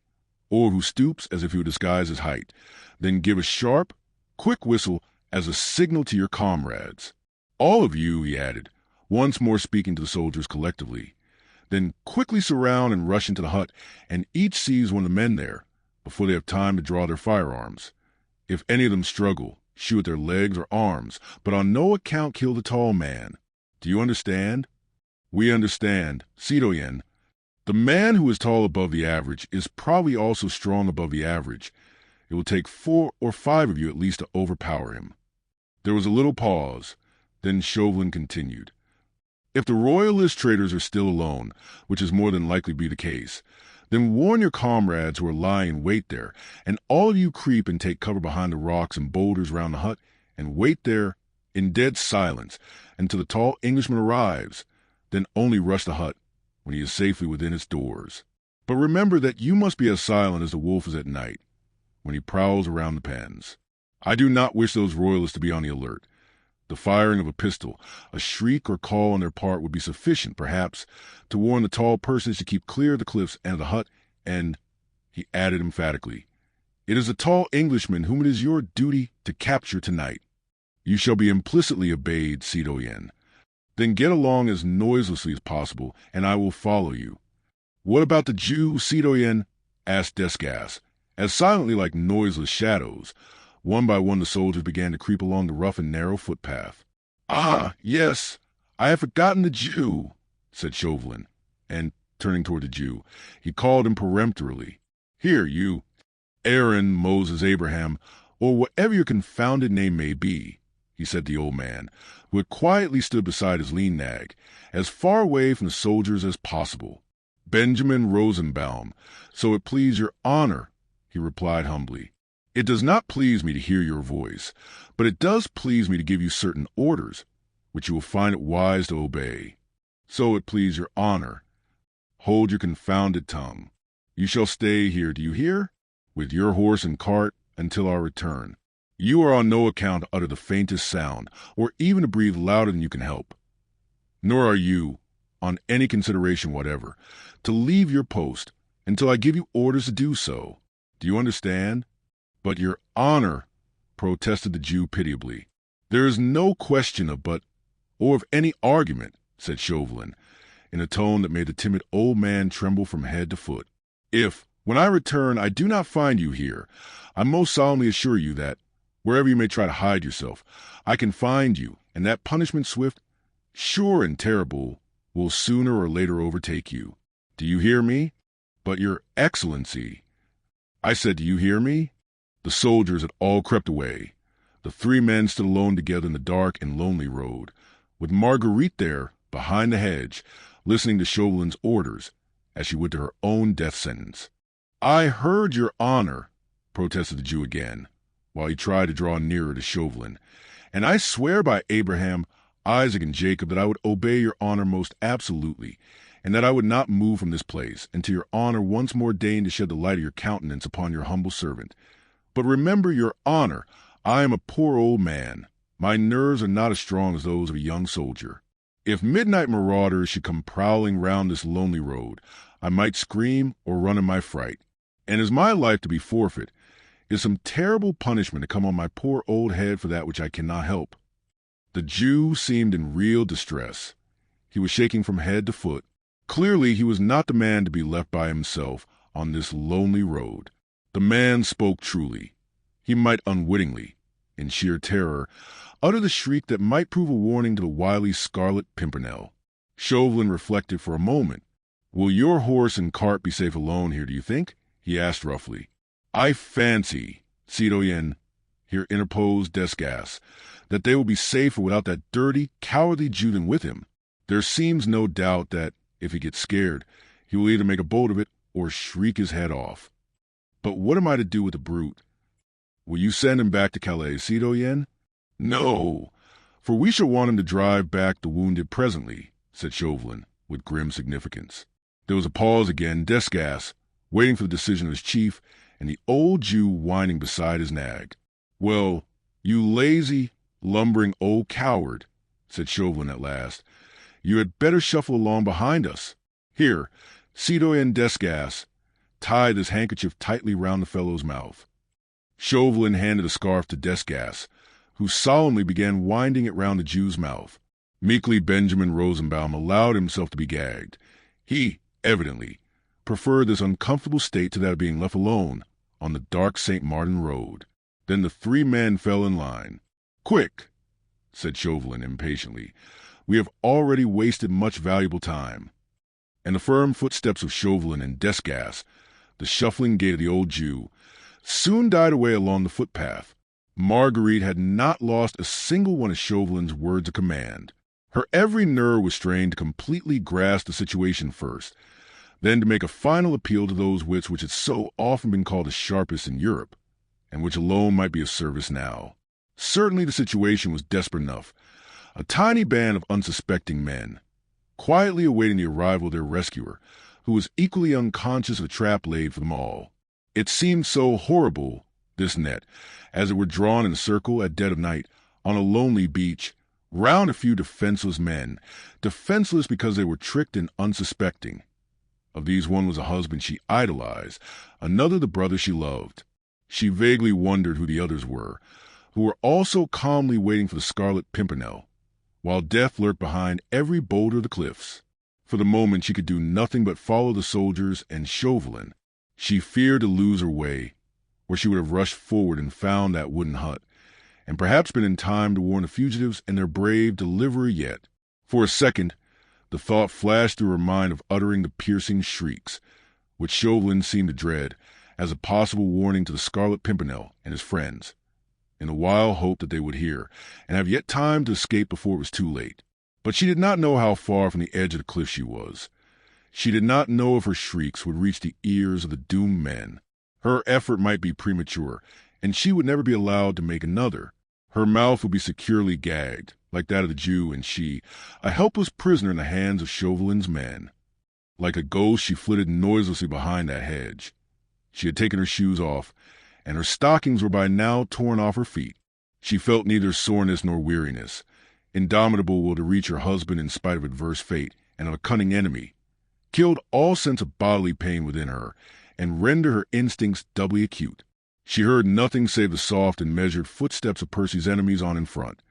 or who stoops as if he would disguise his height, then give a sharp, quick whistle as a signal to your comrades. All of you," he added, once more speaking to the soldiers collectively, "then quickly surround and rush into the hut, and each seize one of the men there, before they have time to draw their firearms. If any of them struggle, shoot at their legs or arms, but on no account kill the tall man. Do you understand?" "We understand, citoyen." "The man who is tall above the average is probably also strong above the average. It will take 4 or 5 of you at least to overpower him." There was a little pause. Then Chauvelin continued. "If the royalist traitors are still alone, which is more than likely to be the case, then warn your comrades who are lying in wait there, and all of you creep and take cover behind the rocks and boulders round the hut, and wait there in dead silence until the tall Englishman arrives. Then only rush the hut when he is safely within its doors. But remember that you must be as silent as the wolf is at night, when he prowls around the pens." I do not wish those royalists to be on the alert. The firing of a pistol, a shriek or call on their part would be sufficient, perhaps, to warn the tall persons to keep clear of the cliffs and of the hut, and, he added emphatically, it is the tall Englishman whom it is your duty to capture tonight. You shall be implicitly obeyed, citoyen. Then get along as noiselessly as possible, and I will follow you. What about the Jew, citoyen? Asked Desgas, as silently like noiseless shadows. One by one the soldiers began to creep along the rough and narrow footpath. Ah, yes, I have forgotten the Jew, said Chauvelin, and, turning toward the Jew, he called him peremptorily. Here, you, Aaron, Moses, Abraham, or whatever your confounded name may be, he said to the old man, who had quietly stood beside his lean nag, as far away from the soldiers as possible. Benjamin Rosenbaum, so it please your honor, he replied humbly. It does not please me to hear your voice, but it does please me to give you certain orders, which you will find it wise to obey. So it please your honor. Hold your confounded tongue. You shall stay here, do you hear? With your horse and cart until our return. You are on no account to utter the faintest sound, or even to breathe louder than you can help. Nor are you, on any consideration whatever, to leave your post until I give you orders to do so. Do you understand? But your honor, protested the Jew pitiably. There is no question of but, or of any argument, said Chauvelin, in a tone that made the timid old man tremble from head to foot. If, when I return, I do not find you here, I most solemnly assure you that, wherever you may try to hide yourself, I can find you, and that punishment swift, sure and terrible, will sooner or later overtake you. Do you hear me? But your excellency, I said, do you hear me? The soldiers had all crept away. The three men stood alone together in the dark and lonely road, with Marguerite there, behind the hedge, listening to Chauvelin's orders, as she would to her own death sentence. I heard your honor, protested the Jew again, while he tried to draw nearer to Chauvelin, and I swear by Abraham, Isaac, and Jacob that I would obey your honor most absolutely, and that I would not move from this place until your honor once more deigned to shed the light of your countenance upon your humble servant. But remember, your honor, I am a poor old man. My nerves are not as strong as those of a young soldier. If midnight marauders should come prowling round this lonely road, I might scream or run in my fright. And is my life to be forfeit? Is some terrible punishment to come on my poor old head for that which I cannot help? The Jew seemed in real distress. He was shaking from head to foot. Clearly he was not the man to be left by himself on this lonely road. The man spoke truly. He might unwittingly, in sheer terror, utter the shriek that might prove a warning to the wily Scarlet Pimpernel. Chauvelin reflected for a moment. Will your horse and cart be safe alone here, do you think? He asked roughly. I fancy, citoyen, here interposed Desgas, that they will be safer without that dirty, cowardly Judan with him. There seems no doubt that, if he gets scared, he will either make a bolt of it or shriek his head off. But what am I to do with the brute? Will you send him back to Calais, citoyen? No, for we shall want him to drive back the wounded presently, said Chauvelin, with grim significance. There was a pause again, Desgas, waiting for the decision of his chief, and the old Jew whining beside his nag. Well, you lazy, lumbering old coward, said Chauvelin at last, you had better shuffle along behind us. Here, citoyen Desgas, tie this handkerchief tightly round the fellow's mouth. Chauvelin handed a scarf to Desgas, who solemnly began winding it round the Jew's mouth. Meekly Benjamin Rosenbaum allowed himself to be gagged. He, evidently, preferred this uncomfortable state to that of being left alone on the dark St. Martin road. Then the three men fell in line. Quick, said Chauvelin impatiently. We have already wasted much valuable time. And the firm footsteps of Chauvelin and Desgas, the shuffling gait of the old Jew, soon died away along the footpath. Marguerite had not lost a single one of Chauvelin's words of command. Her every nerve was strained to completely grasp the situation first, then to make a final appeal to those wits which had so often been called the sharpest in Europe, and which alone might be of service now. Certainly the situation was desperate enough. A tiny band of unsuspecting men, quietly awaiting the arrival of their rescuer, who was equally unconscious of the trap laid for them all. It seemed so horrible This net, as it were drawn in a circle at dead of night, on a lonely beach, round a few defenseless men, defenseless because they were tricked and unsuspecting. Of these one was a husband she idolized, another the brother she loved. She vaguely wondered who the others were, who were also calmly waiting for the Scarlet Pimpernel, while death lurked behind every boulder of the cliffs. For the moment she could do nothing but follow the soldiers and Chauvelin. She feared to lose her way, where she would have rushed forward and found that wooden hut, and perhaps been in time to warn the fugitives and their brave deliverer yet. For a second, the thought flashed through her mind of uttering the piercing shrieks, which Chauvelin seemed to dread, as a possible warning to the Scarlet Pimpernel and his friends, in the wild hope that they would hear, and have yet time to escape before it was too late. But she did not know how far from the edge of the cliff she was. She did not know if her shrieks would reach the ears of the doomed men. Her effort might be premature, and she would never be allowed to make another. Her mouth would be securely gagged, like that of the Jew, and she, a helpless prisoner in the hands of Chauvelin's men. Like a ghost, she flitted noiselessly behind that hedge. She had taken her shoes off, and her stockings were by now torn off her feet. She felt neither soreness nor weariness, indomitable will to reach her husband in spite of adverse fate and of a cunning enemy, killed all sense of bodily pain within her, and rendered her instincts doubly acute. She heard nothing save the soft and measured footsteps of Percy's enemies on in front.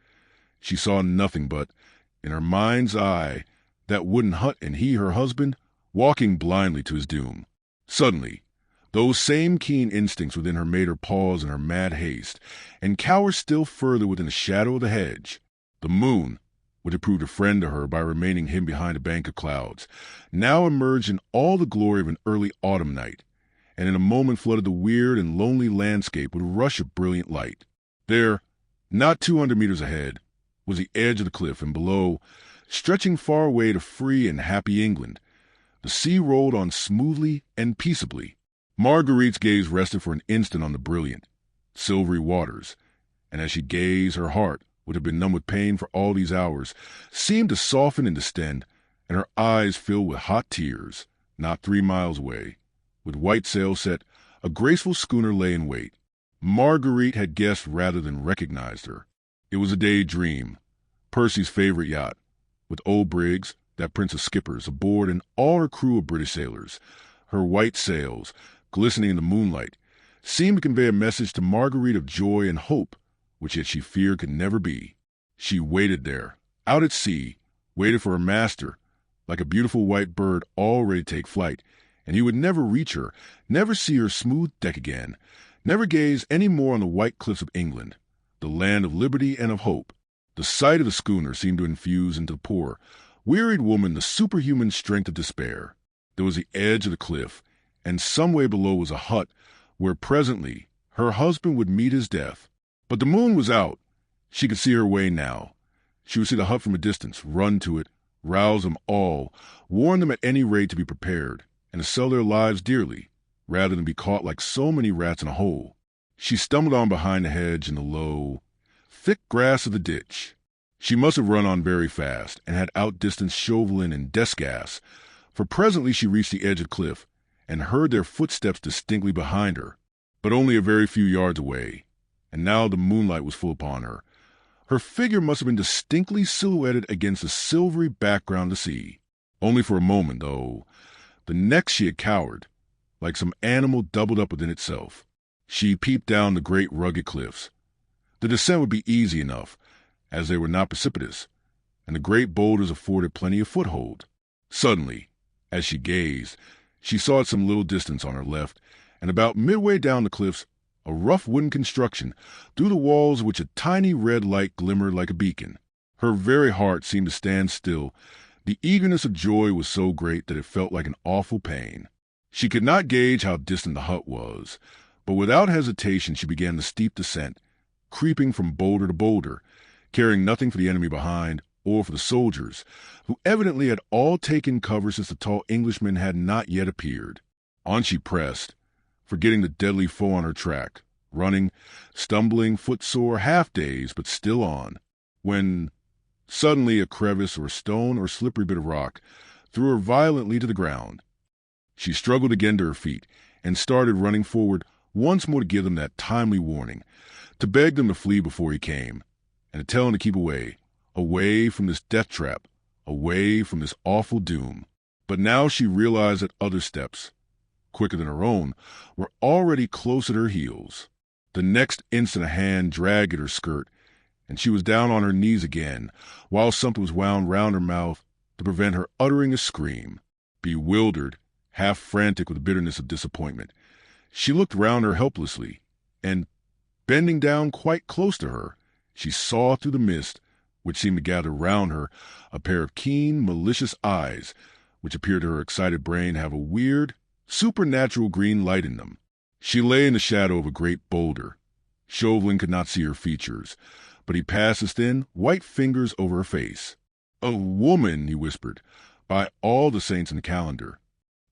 She saw nothing but, in her mind's eye, that wooden hut and he, her husband, walking blindly to his doom. Suddenly, those same keen instincts within her made her pause in her mad haste, and cower still further within the shadow of the hedge. The moon, which had proved a friend to her by remaining hidden behind a bank of clouds, now emerged in all the glory of an early autumn night, and in a moment flooded the weird and lonely landscape with a rush of brilliant light. There, not 200 meters ahead, was the edge of the cliff, and below, stretching far away to free and happy England, the sea rolled on smoothly and peaceably. Marguerite's gaze rested for an instant on the brilliant, silvery waters, and as she gazed, her heart, which had been numb with pain for all these hours, seemed to soften and distend, and her eyes filled with hot tears. Not 3 miles away, with white sails set, a graceful schooner lay in wait. Marguerite had guessed rather than recognized her. It was a daydream, Percy's favorite yacht, with old Briggs, that prince of skippers, aboard, and all her crew of British sailors. Her white sails, glistening in the moonlight, seemed to convey a message to Marguerite of joy and hope, which yet she feared could never be. She waited there, out at sea, waited for her master, like a beautiful white bird all ready to take flight, and he would never reach her, never see her smooth deck again, never gaze any more on the white cliffs of England, the land of liberty and of hope. The sight of the schooner seemed to infuse into the poor, wearied woman the superhuman strength of despair. There was the edge of the cliff, and some way below was a hut where presently her husband would meet his death. But the moon was out. She could see her way now. She would see the hut from a distance, run to it, rouse them all, warn them at any rate to be prepared, and to sell their lives dearly, rather than be caught like so many rats in a hole. She stumbled on behind the hedge in the low, thick grass of the ditch. She must have run on very fast, and had outdistanced Chauvelin and Desgas, for presently she reached the edge of the cliff, and heard their footsteps distinctly behind her, but only a very few yards away, and now the moonlight was full upon her. Her figure must have been distinctly silhouetted against the silvery background of the sea. Only for a moment, though. The next she had cowered, like some animal doubled up within itself. She peeped down the great rugged cliffs. The descent would be easy enough, as they were not precipitous, and the great boulders afforded plenty of foothold. Suddenly, as she gazed, she saw at some little distance on her left, and about midway down the cliffs, a rough wooden construction, through the walls of which a tiny red light glimmered like a beacon. Her very heart seemed to stand still. The eagerness of joy was so great that it felt like an awful pain. She could not gauge how distant the hut was, but without hesitation she began the steep descent, creeping from boulder to boulder, caring nothing for the enemy behind, or for the soldiers, who evidently had all taken cover since the tall Englishman had not yet appeared. On she pressed, forgetting the deadly foe on her track, running, stumbling, footsore, half-dazed, but still on, when suddenly a crevice or a stone or slippery bit of rock threw her violently to the ground. She struggled again to her feet, and started running forward, once more to give them that timely warning, to beg them to flee before he came, and to tell him to keep away, away from this death trap, away from this awful doom. But now she realized that other steps, quicker than her own, were already close at her heels. The next instant a hand dragged at her skirt, and she was down on her knees again, while something was wound round her mouth to prevent her uttering a scream. Bewildered, half frantic with the bitterness of disappointment, she looked round her helplessly, and, bending down quite close to her, she saw through the mist, which seemed to gather round her, a pair of keen, malicious eyes, which appeared to her excited brain to have a weird, supernatural green light in them. She lay in the shadow of a great boulder. Chauvelin could not see her features, but he passed his thin, white fingers over her face. "A woman," he whispered, "by all the saints in the calendar.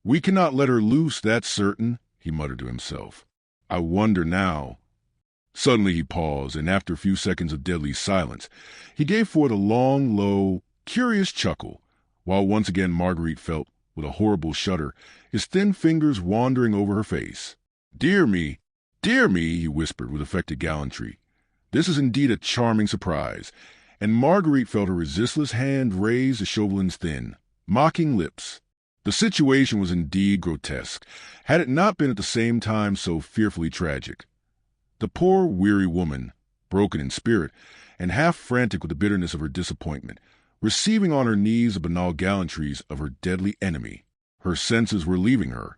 We cannot let her loose, that's certain," he muttered to himself. "I wonder now." Suddenly he paused, and after a few seconds of deadly silence, he gave forth a long, low, curious chuckle, while once again Marguerite felt, with a horrible shudder, his thin fingers wandering over her face. Dear me, he whispered with affected gallantry. "This is indeed a charming surprise," and Marguerite felt her resistless hand raised to Chauvelin's thin, mocking lips. The situation was indeed grotesque, had it not been at the same time so fearfully tragic. The poor, weary woman, broken in spirit, and half frantic with the bitterness of her disappointment, receiving on her knees the banal gallantries of her deadly enemy. Her senses were leaving her.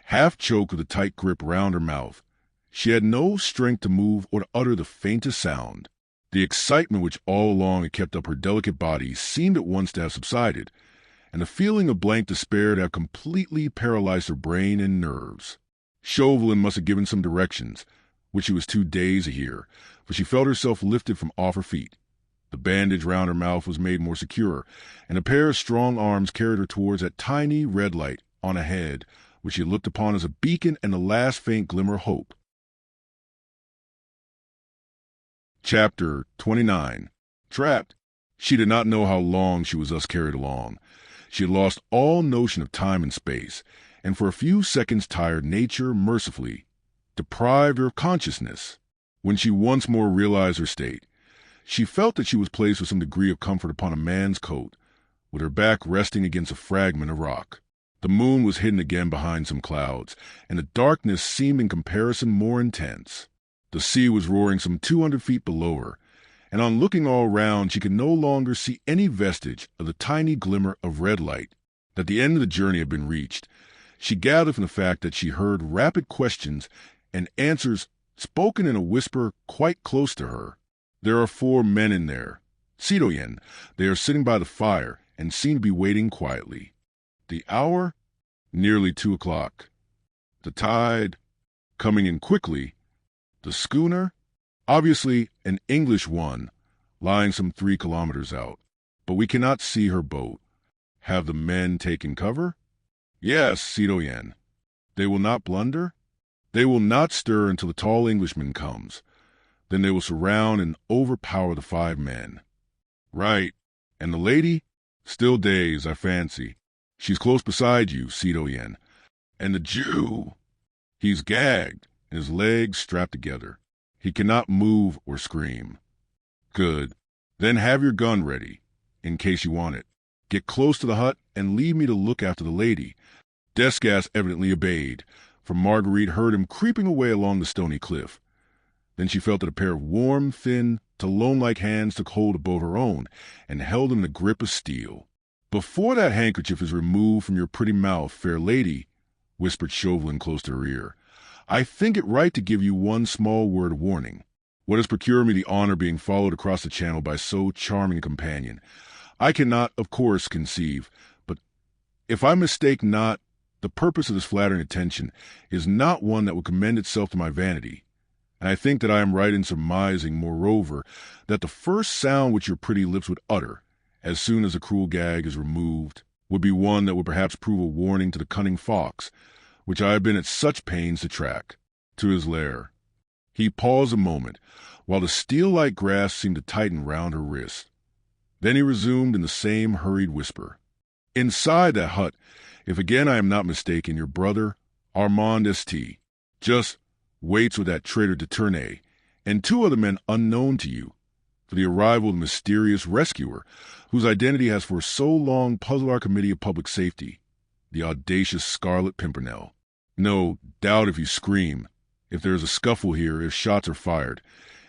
Half choked with a tight grip round her mouth, she had no strength to move or to utter the faintest sound. The excitement which all along had kept up her delicate body seemed at once to have subsided, and a feeling of blank despair to have completely paralyzed her brain and nerves. Chauvelin must have given some directions, which she was too dazed to hear, for she felt herself lifted from off her feet. The bandage round her mouth was made more secure, and a pair of strong arms carried her towards that tiny red light on ahead, which she looked upon as a beacon and the last faint glimmer of hope. Chapter 29. Trapped. She did not know how long she was thus carried along. She had lost all notion of time and space, and for a few seconds tired nature mercifully, deprived her of consciousness. When she once more realized her state, she felt that she was placed with some degree of comfort upon a man's coat, with her back resting against a fragment of rock. The moon was hidden again behind some clouds, and the darkness seemed in comparison more intense. The sea was roaring some 200 feet below her, and on looking all round she could no longer see any vestige of the tiny glimmer of red light. That the end of the journey had been reached, she gathered from the fact that she heard rapid questions and answers spoken in a whisper quite close to her. "There are 4 men in there. Citoyen, they are sitting by the fire and seem to be waiting quietly. The hour? Nearly 2 o'clock. The tide? Coming in quickly. The schooner? Obviously an English one, lying some 3 kilometers out. But we cannot see her boat. Have the men taken cover? Yes, citoyen. They will not blunder? They will not stir until the tall Englishman comes. Then they will surround and overpower the 5 men. Right. And the lady? Still dazed, I fancy. She's close beside you, citoyen. And the Jew? He's gagged, and his legs strapped together. He cannot move or scream. Good. Then have your gun ready, in case you want it. Get close to the hut and leave me to look after the lady." Desgas evidently obeyed, for Marguerite heard him creeping away along the stony cliff. Then she felt that a pair of warm, thin, talon-like hands took hold of both her own and held in the grip of steel. "Before that handkerchief is removed from your pretty mouth, fair lady," whispered Chauvelin close to her ear, "I think it right to give you one small word of warning. What has procured me the honor of being followed across the channel by so charming a companion, I cannot, of course, conceive, but if I mistake not, the purpose of this flattering attention is not one that would commend itself to my vanity. And I think that I am right in surmising, moreover, that the first sound which your pretty lips would utter, as soon as the cruel gag is removed, would be one that would perhaps prove a warning to the cunning fox, which I have been at such pains to track, to his lair." He paused a moment, while the steel-like grasp seemed to tighten round her wrist. Then he resumed in the same hurried whisper. "Inside that hut, if again I am not mistaken, your brother, Armand St. Just waits with that traitor de Tournay, and 2 other men unknown to you, for the arrival of the mysterious rescuer, whose identity has for so long puzzled our Committee of Public Safety, the audacious Scarlet Pimpernel. No doubt if you scream, if there is a scuffle here, if shots are fired,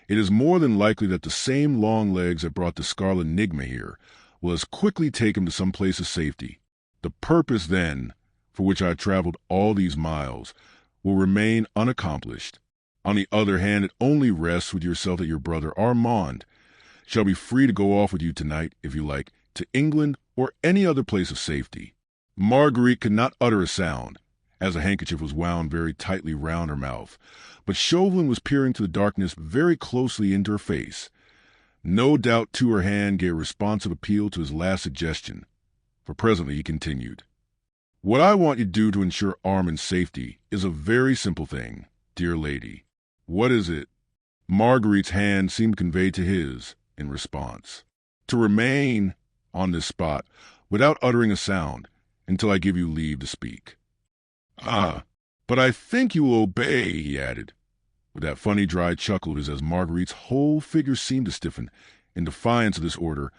it is more than likely that the same long legs that brought the Scarlet Enigma here will as quickly take him to some place of safety. The purpose, then, for which I traveled all these miles, will remain unaccomplished. On the other hand, it only rests with yourself that your brother Armand shall be free to go off with you tonight, if you like, to England or any other place of safety. Marguerite could not utter a sound, as a handkerchief was wound very tightly round her mouth, but Chauvelin was peering to the darkness very closely into her face. No doubt, too, her hand gave a responsive appeal to his last suggestion, for presently he continued. What I want you to do to ensure Armand's safety is a very simple thing, dear lady. What is it? Marguerite's hand seemed conveyed to his in response. To remain on this spot without uttering a sound until I give you leave to speak. Ah, but I think you will obey, he added, with that funny dry chuckle as Marguerite's whole figure seemed to stiffen in defiance of this order.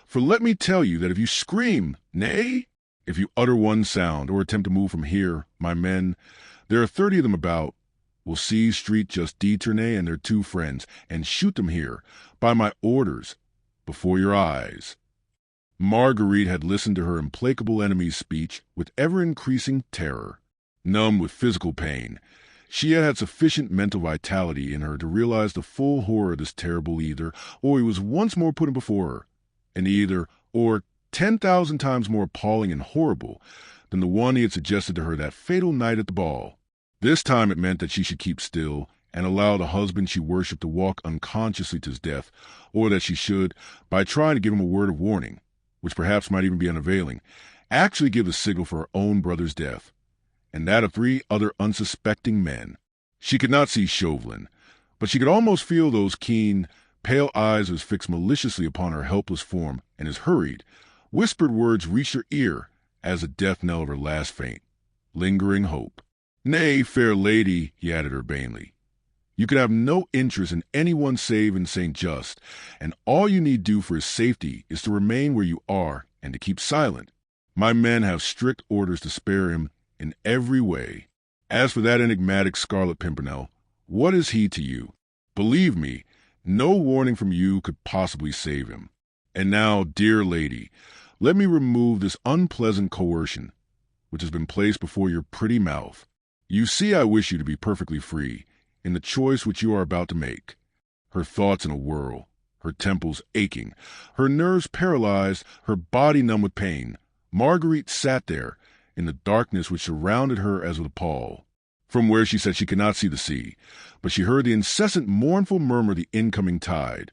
For let me tell you that if you scream, nay, if you utter one sound or attempt to move from here, my men, there are 30 of them about, will seize Street just de Tournay and their 2 friends and shoot them here, by my orders, before your eyes. Marguerite had listened to her implacable enemy's speech with ever-increasing terror. Numb with physical pain, she had had sufficient mental vitality in her to realize the full horror of this terrible either, or he was once more put before her, an either, or 10,000 times more appalling and horrible than the one he had suggested to her that fatal night at the ball. This time it meant that she should keep still and allow the husband she worshipped to walk unconsciously to his death, or that she should, by trying to give him a word of warning, which perhaps might even be unavailing, actually give the signal for her own brother's death, and that of 3 other unsuspecting men. She could not see Chauvelin, but she could almost feel those keen, pale eyes as fixed maliciously upon her helpless form, and his hurried, whispered words reached her ear as the death knell of her last faint, lingering hope. Nay, fair lady, he added urbanely, you can have no interest in anyone save in St. Just, and all you need do for his safety is to remain where you are and to keep silent. My men have strict orders to spare him in every way. As for that enigmatic Scarlet Pimpernel, what is he to you? Believe me, no warning from you could possibly save him. And now, dear lady, let me remove this unpleasant coercion, which has been placed before your pretty mouth. You see I wish you to be perfectly free in the choice which you are about to make. Her thoughts in a whirl, her temples aching, her nerves paralyzed, her body numb with pain, Marguerite sat there in the darkness which surrounded her as with a pall. From where she said she could not see the sea, but she heard the incessant mournful murmur of the incoming tide,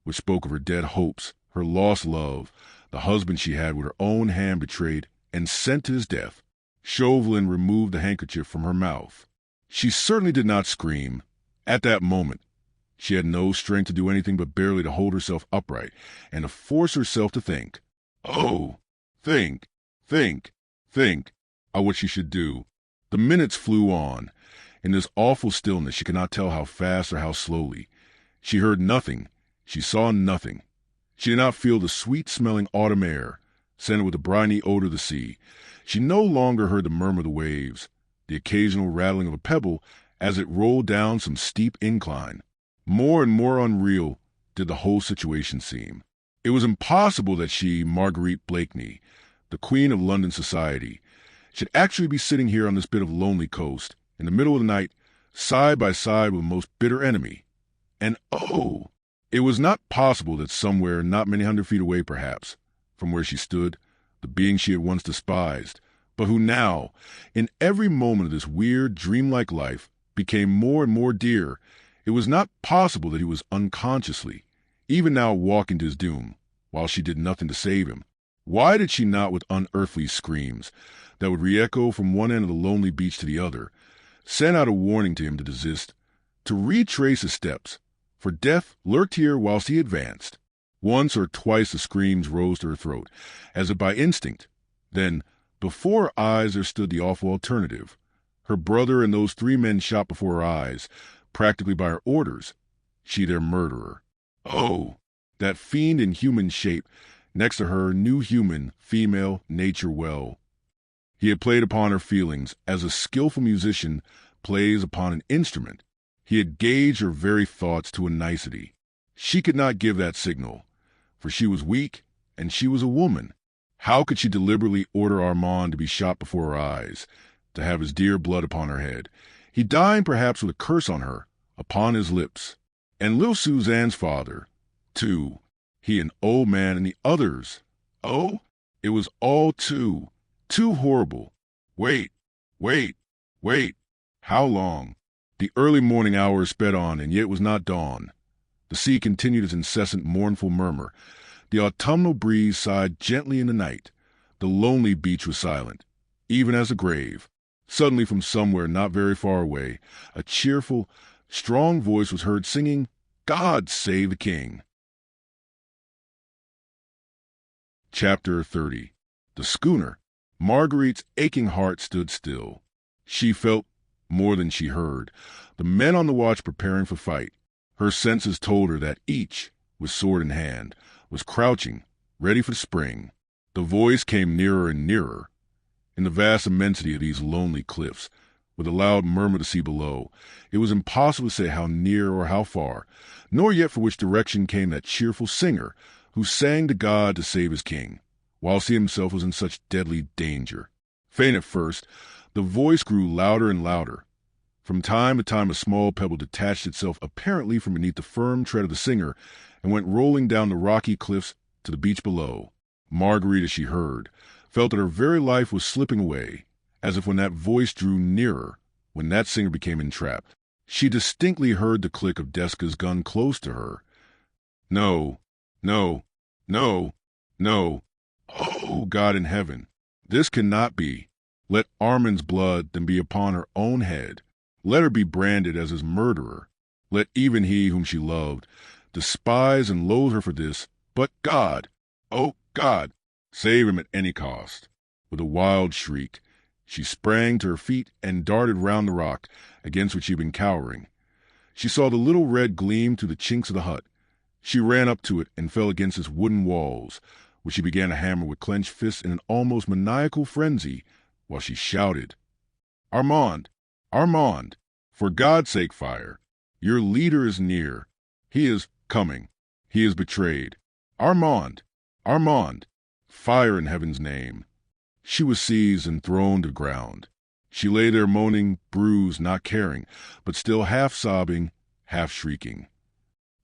which spoke of her dead hopes, her lost love, the husband she had with her own hand betrayed and sent to his death. Chauvelin removed the handkerchief from her mouth. She certainly did not scream. At that moment, she had no strength to do anything but barely to hold herself upright and to force herself to think. Oh, think of what she should do. The minutes flew on. In this awful stillness, she could not tell how fast or how slowly. She heard nothing. She saw nothing. She did not feel the sweet-smelling autumn air, scented with the briny odor of the sea. She no longer heard the murmur of the waves, the occasional rattling of a pebble as it rolled down some steep incline. More and more unreal did the whole situation seem. It was impossible that she, Marguerite Blakeney, the queen of London society, should actually be sitting here on this bit of lonely coast, in the middle of the night, side by side with a most bitter enemy. And oh, it was not possible that somewhere, not many hundred feet away perhaps, from where she stood, the being she had once despised, but who now, in every moment of this weird, dreamlike life, became more and more dear, it was not possible that he was unconsciously, even now walking to his doom, while she did nothing to save him. Why did she not, with unearthly screams that would re-echo from one end of the lonely beach to the other, send out a warning to him to desist, to retrace his steps, for death lurked here whilst he advanced? Once or twice the screams rose to her throat, as if by instinct. Then, before her eyes there stood the awful alternative, Her brother and those 3 men shot before her eyes, practically by her orders. She their murderer. Oh, that fiend in human shape, next to her knew human, female, nature well. He had played upon her feelings as a skillful musician plays upon an instrument. He had gauged her very thoughts to a nicety. She could not give that signal, for she was weak, and she was a woman. How could she deliberately order Armand to be shot before her eyes, to have his dear blood upon her head? He dined perhaps with a curse on her, upon his lips. And little Suzanne's father, too. He an old man, and the others. Oh, it was all too horrible. Wait. How long? The early morning hours sped on, and yet it was not dawn. The sea continued its incessant mournful murmur. The autumnal breeze sighed gently in the night. The lonely beach was silent, even as a grave. Suddenly, from somewhere not very far away, a cheerful, strong voice was heard singing, "God save the King." Chapter 30. The schooner. Marguerite's aching heart stood still. She felt more than she heard. The men on the watch preparing for fight. Her senses told her that each, with sword in hand, was crouching, ready for the spring. The voice came nearer and nearer. In the vast immensity of these lonely cliffs, with a loud murmur to see below, it was impossible to say how near or how far, nor yet for which direction came that cheerful singer who sang to God to save his king, whilst he himself was in such deadly danger. Faint at first, the voice grew louder and louder. From time to time a small pebble detached itself apparently from beneath the firm tread of the singer and went rolling down the rocky cliffs to the beach below. Marguerite, as she heard, felt that her very life was slipping away, as if when that voice drew nearer, when that singer became entrapped. She distinctly heard the click of Desca's gun close to her. No. Oh, God in heaven, this cannot be. Let Armand's blood then be upon her own head. Let her be branded as his murderer. Let even he whom she loved despise and loathe her for this. But God, oh God, save him at any cost. With a wild shriek, she sprang to her feet and darted round the rock against which she had been cowering. She saw the little red gleam through the chinks of the hut. She ran up to it and fell against its wooden walls, which she began to hammer with clenched fists in an almost maniacal frenzy, while she shouted, Armand, for God's sake fire. Your leader is near. He is coming. He is betrayed. Armand, fire in heaven's name. She was seized and thrown to the ground. She lay there moaning, bruised, not caring, but still half sobbing, half shrieking.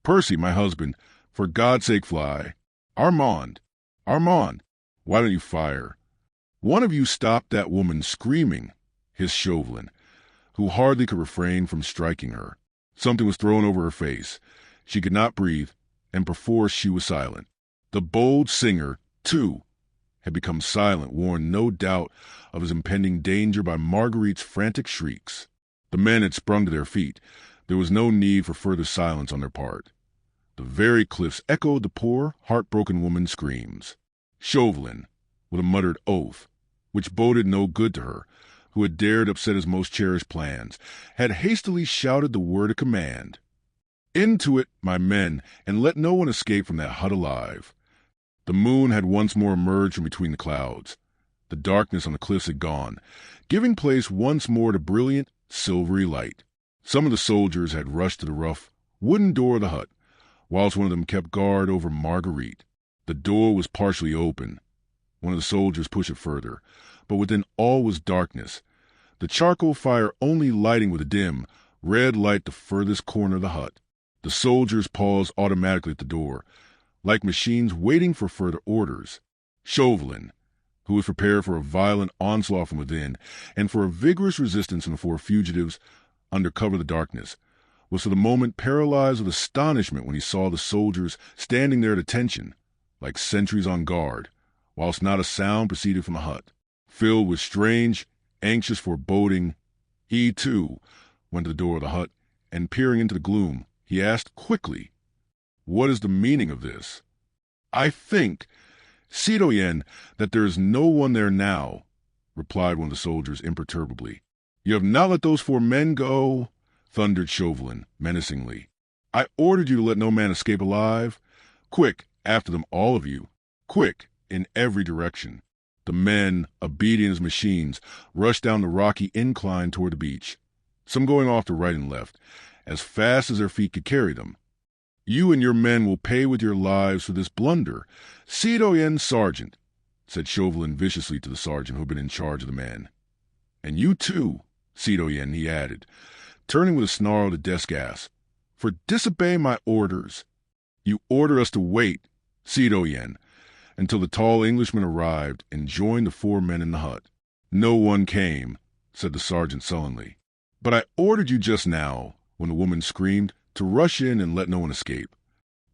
Percy, my husband, for God's sake fly. Armand, why don't you fire? One of you stop that woman screaming, hissed Chauvelin, who hardly could refrain from striking her. Something was thrown over her face. She could not breathe, and perforce she was silent. The bold singer, too, had become silent, warned no doubt of his impending danger by Marguerite's frantic shrieks. The men had sprung to their feet. There was no need for further silence on their part. The very cliffs echoed the poor, heartbroken woman's screams. Chauvelin, with a muttered oath, which boded no good to her, who had dared upset his most cherished plans, had hastily shouted the word of command. Into it, my men, and let no one escape from that hut alive. The moon had once more emerged from between the clouds. The darkness on the cliffs had gone, giving place once more to brilliant, silvery light. Some of the soldiers had rushed to the rough, wooden door of the hut, whilst one of them kept guard over Marguerite. The door was partially open. One of the soldiers pushed it further, but within all was darkness, the charcoal fire only lighting with a dim, red light the furthest corner of the hut. The soldiers paused automatically at the door, like machines waiting for further orders. Chauvelin, who was prepared for a violent onslaught from within and for a vigorous resistance from the 4 fugitives under cover of the darkness, was for the moment paralyzed with astonishment when he saw the soldiers standing there at attention, like sentries on guard, whilst not a sound proceeded from the hut. Filled with strange, anxious foreboding, he, too, went to the door of the hut, and peering into the gloom, he asked quickly, What is the meaning of this? I think, citoyen, that there is no one there now, replied one of the soldiers imperturbably. You have not let those 4 men go, thundered Chauvelin menacingly. I ordered you to let no man escape alive. Quick, after them, all of you. Quick, in every direction. The men, obedient as machines, rushed down the rocky incline toward the beach, some going off to right and left, as fast as their feet could carry them. You and your men will pay with your lives for this blunder. Citoyen Sergeant, said Chauvelin viciously to the sergeant who had been in charge of the men. And you too, Citoyen, he added, turning with a snarl to Desgas, for disobey my orders. You order us to wait, Citoyen, until the tall Englishman arrived and joined the 4 men in the hut. No one came, said the sergeant sullenly. But I ordered you just now, when the woman screamed, to rush in and let no one escape.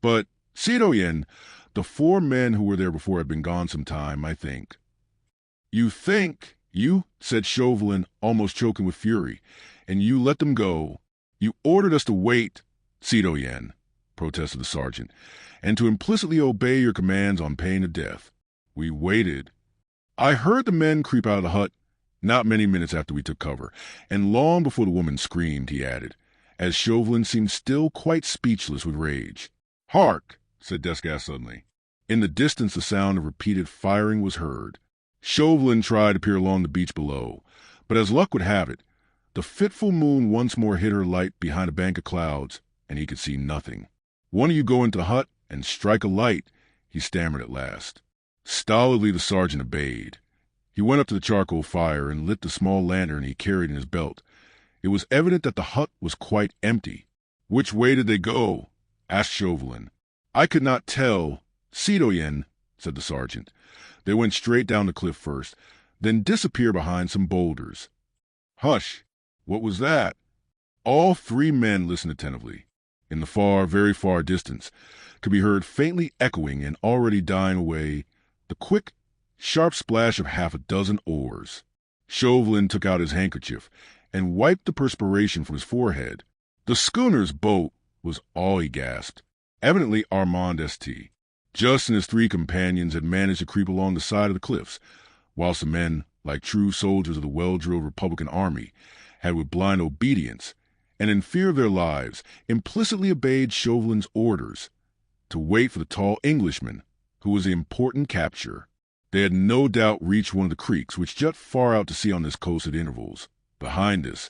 But, Citoyen, the 4 men who were there before had been gone some time, I think. You think, said Chauvelin, almost choking with fury, and you let them go. You ordered us to wait, Citoyen, protested the sergeant, and to implicitly obey your commands on pain of death. We waited. I heard the men creep out of the hut not many minutes after we took cover, and long before the woman screamed, he added, as Chauvelin seemed still quite speechless with rage. Hark, said Desgas suddenly. In the distance the sound of repeated firing was heard. Chauvelin tried to peer along the beach below, but as luck would have it, the fitful moon once more hid her light behind a bank of clouds, and he could see nothing. One of you go into the hut and strike a light, he stammered at last. Stolidly the sergeant obeyed. He went up to the charcoal fire and lit the small lantern he carried in his belt. It was evident that the hut was quite empty. Which way did they go? Asked Chauvelin. I could not tell. Citoyen, said the sergeant. They went straight down the cliff first, then disappeared behind some boulders. Hush! What was that? All 3 men listened attentively. In the far, very far distance, could be heard faintly echoing and already dying away the quick, sharp splash of half a dozen oars. Chauvelin took out his handkerchief and wiped the perspiration from his forehead. The schooner's boat was all he gasped. Evidently Armand St. Just and his 3 companions had managed to creep along the side of the cliffs, whilst the men, like true soldiers of the well-drilled Republican army, had with blind obedience, and in fear of their lives, implicitly obeyed Chauvelin's orders to wait for the tall Englishman, who was the important capture. They had no doubt reached one of the creeks which jut far out to sea on this coast at intervals. Behind this,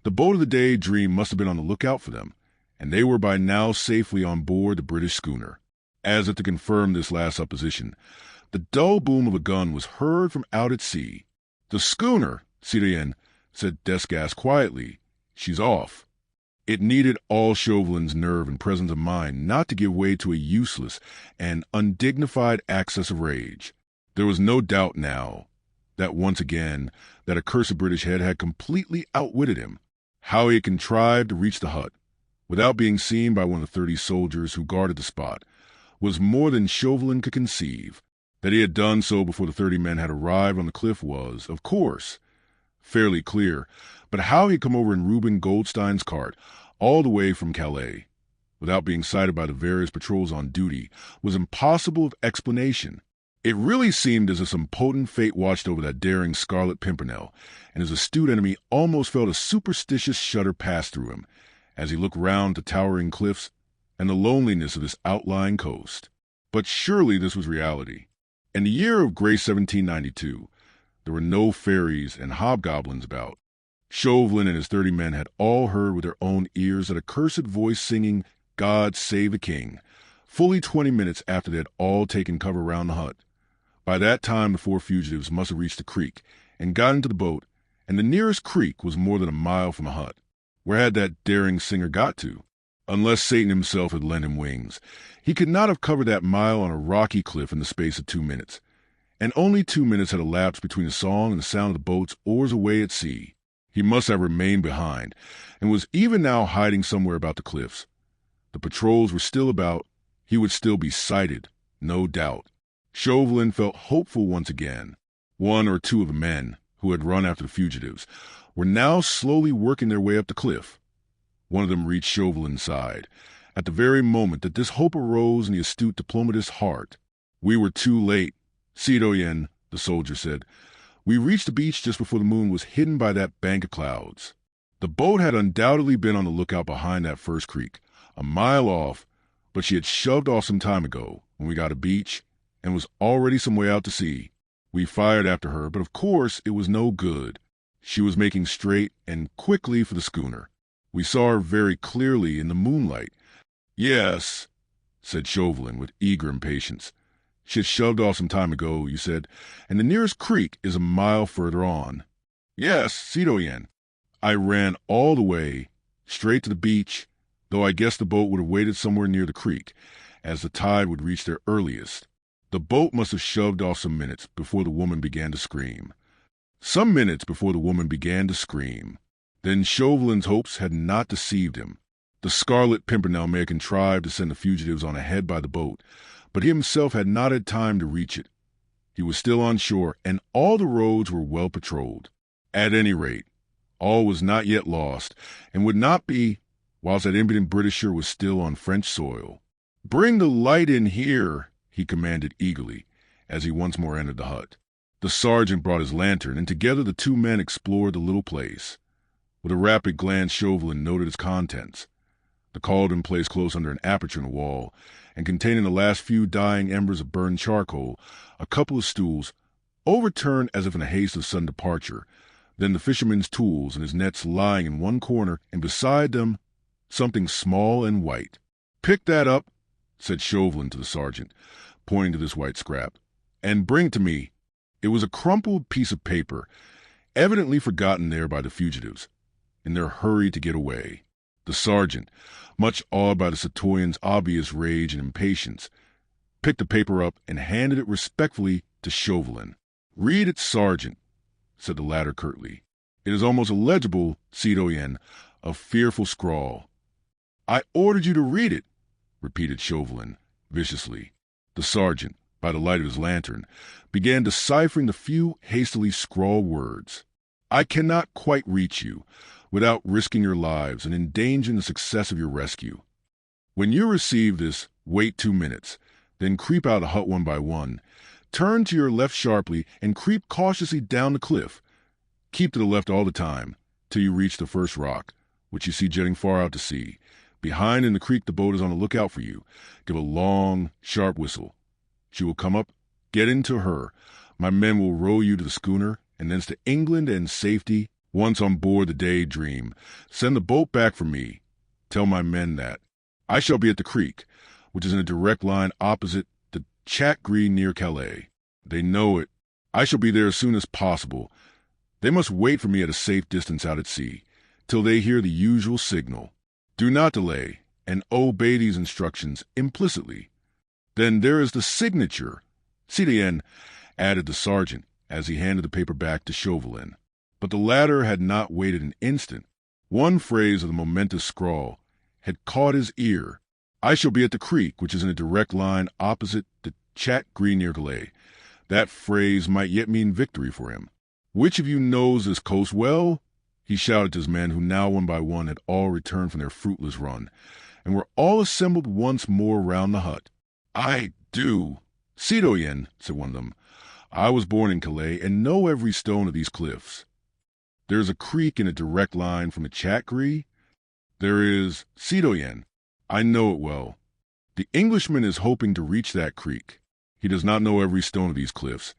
the boat of the Day Dream must have been on the lookout for them, and they were by now safely on board the British schooner. As if to confirm this last supposition, the dull boom of a gun was heard from out at sea. The schooner, Citoyen, said Desgas quietly. She's off. It needed all Chauvelin's nerve and presence of mind not to give way to a useless and undignified access of rage. There was no doubt now that once again that accursed British head had completely outwitted him. How he had contrived to reach the hut, without being seen by one of the 30 soldiers who guarded the spot, was more than Chauvelin could conceive. That he had done so before the 30 men had arrived on the cliff was, of course, fairly clear, but how he had come over in Reuben Goldstein's cart, all the way from Calais, without being sighted by the various patrols on duty, was impossible of explanation. It really seemed as if some potent fate watched over that daring Scarlet Pimpernel, and his astute enemy almost felt a superstitious shudder pass through him, as he looked round the towering cliffs and the loneliness of this outlying coast. But surely this was reality. In the year of grace 1792, there were no fairies and hobgoblins about. Chauvelin and his 30 men had all heard with their own ears that accursed voice singing, God Save the King, fully 20 minutes after they had all taken cover round the hut. By that time the 4 fugitives must have reached the creek and got into the boat, and the nearest creek was more than a mile from the hut. Where had that daring singer got to? Unless Satan himself had lent him wings, he could not have covered that mile on a rocky cliff in the space of 2 minutes. And only 2 minutes had elapsed between the song and the sound of the boat's oars away at sea. He must have remained behind, and was even now hiding somewhere about the cliffs. The patrols were still about. He would still be sighted, no doubt. Chauvelin felt hopeful once again. 1 or 2 of the men, who had run after the fugitives, were now slowly working their way up the cliff. One of them reached Chauvelin's side, at the very moment that this hope arose in the astute diplomatist's heart. We were too late, Citoyen, the soldier said. We reached the beach just before the moon was hidden by that bank of clouds. The boat had undoubtedly been on the lookout behind that first creek, a mile off, but she had shoved off some time ago when we got to the beach and was already some way out to sea. We fired after her, but of course it was no good. She was making straight and quickly for the schooner. We saw her very clearly in the moonlight. Yes, said Chauvelin with eager impatience. She had shoved off some time ago, you said, and the nearest creek is a mile further on. Yes, citoyen. I ran all the way, straight to the beach, though I guess the boat would have waited somewhere near the creek, as the tide would reach there earliest. The boat must have shoved off some minutes before the woman began to scream. Some minutes before the woman began to scream. Then Chauvelin's hopes had not deceived him. The Scarlet Pimpernel may have contrived to send the fugitives on ahead by the boat, but he himself had not had time to reach it. He was still on shore, and all the roads were well patrolled. At any rate, all was not yet lost, and would not be whilst that impudent Britisher was still on French soil. "Bring the light in here," he commanded eagerly, as he once more entered the hut. The sergeant brought his lantern, and together the two men explored the little place. With a rapid glance, Chauvelin noted its contents. The cauldron placed close under an aperture in the wall, and containing the last few dying embers of burned charcoal, a couple of stools, overturned as if in a haste of sudden departure, then the fisherman's tools and his nets lying in one corner, and beside them something small and white. "Pick that up," said Chauvelin to the sergeant, pointing to this white scrap, "and bring it to me." It was a crumpled piece of paper, evidently forgotten there by the fugitives, in their hurry to get away. The sergeant, much awed by the citoyen's obvious rage and impatience, picked the paper up and handed it respectfully to Chauvelin. "Read it, sergeant," said the latter curtly. "It is almost illegible, citoyen, a fearful scrawl." "I ordered you to read it," repeated Chauvelin viciously. The sergeant, by the light of his lantern, began deciphering the few hastily scrawled words. "I cannot quite reach you without risking your lives and endangering the success of your rescue. When you receive this, wait 2 minutes, then creep out of the hut one by one. Turn to your left sharply and creep cautiously down the cliff. Keep to the left all the time, till you reach the first rock, which you see jutting far out to sea. Behind in the creek the boat is on the lookout for you. Give a long, sharp whistle. She will come up. Get into her. My men will row you to the schooner, and thence to England and safety. Once on board the Daydream, send the boat back for me. Tell my men that. I shall be at the creek, which is in a direct line opposite the Chat Green near Calais. They know it. I shall be there as soon as possible. They must wait for me at a safe distance out at sea, till they hear the usual signal. Do not delay, and obey these instructions implicitly. Then there is the signature. Citoyen," added the sergeant, as he handed the paper back to Chauvelin. But the latter had not waited an instant. One phrase of the momentous scrawl had caught his ear. "I shall be at the creek, which is in a direct line opposite the Chat Green near Calais." That phrase might yet mean victory for him. "Which of you knows this coast well?" he shouted to his men, who now one by one had all returned from their fruitless run, and were all assembled once more round the hut. "I do." "Citoyen," said one of them, "I was born in Calais, and know every stone of these cliffs. There is a creek in a direct line from the Chat Green?" "There is, citoyen. I know it well. The Englishman is hoping to reach that creek. He does not know every stone of these cliffs.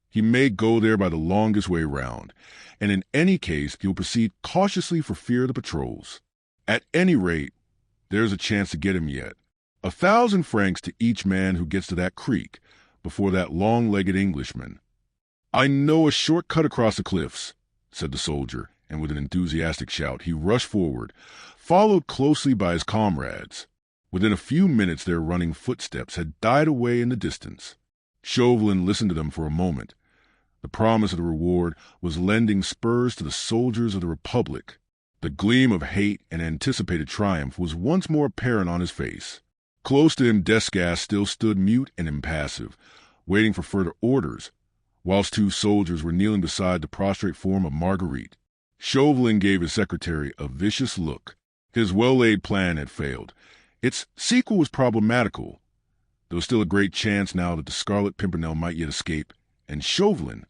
He may go there by the longest way round, and in any case he will proceed cautiously for fear of the patrols. At any rate, there is a chance to get him yet. 1,000 francs to each man who gets to that creek before that long-legged Englishman." "I know a short cut across the cliffs," said the soldier, and with an enthusiastic shout he rushed forward, followed closely by his comrades. Within a few minutes their running footsteps had died away in the distance. Chauvelin listened to them for a moment. The promise of the reward was lending spurs to the soldiers of the Republic. The gleam of hate and anticipated triumph was once more apparent on his face. Close to him Desgas still stood mute and impassive, waiting for further orders, whilst 2 soldiers were kneeling beside the prostrate form of Marguerite. Chauvelin gave his secretary a vicious look. His well-laid plan had failed. Its sequel was problematical. There was still a great chance now that the Scarlet Pimpernel might yet escape, and Chauvelin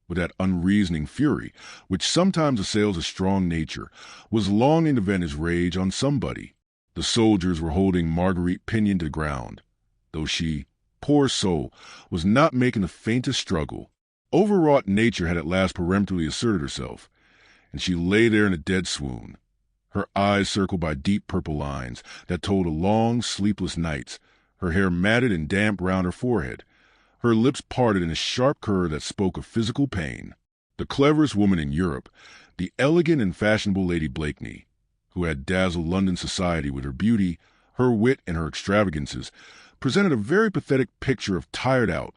with that unreasoning fury which sometimes assails a strong nature, was longing to vent his rage on somebody. The soldiers were holding Marguerite pinioned to the ground, though she, poor soul, was not making the faintest struggle. Overwrought nature had at last peremptorily asserted herself, and she lay there in a dead swoon, her eyes circled by deep purple lines that told of long, sleepless nights, her hair matted and damp round her forehead, her lips parted in a sharp curve that spoke of physical pain. The cleverest woman in Europe, the elegant and fashionable Lady Blakeney, who had dazzled London society with her beauty, her wit, and her extravagances, presented a very pathetic picture of tired-out,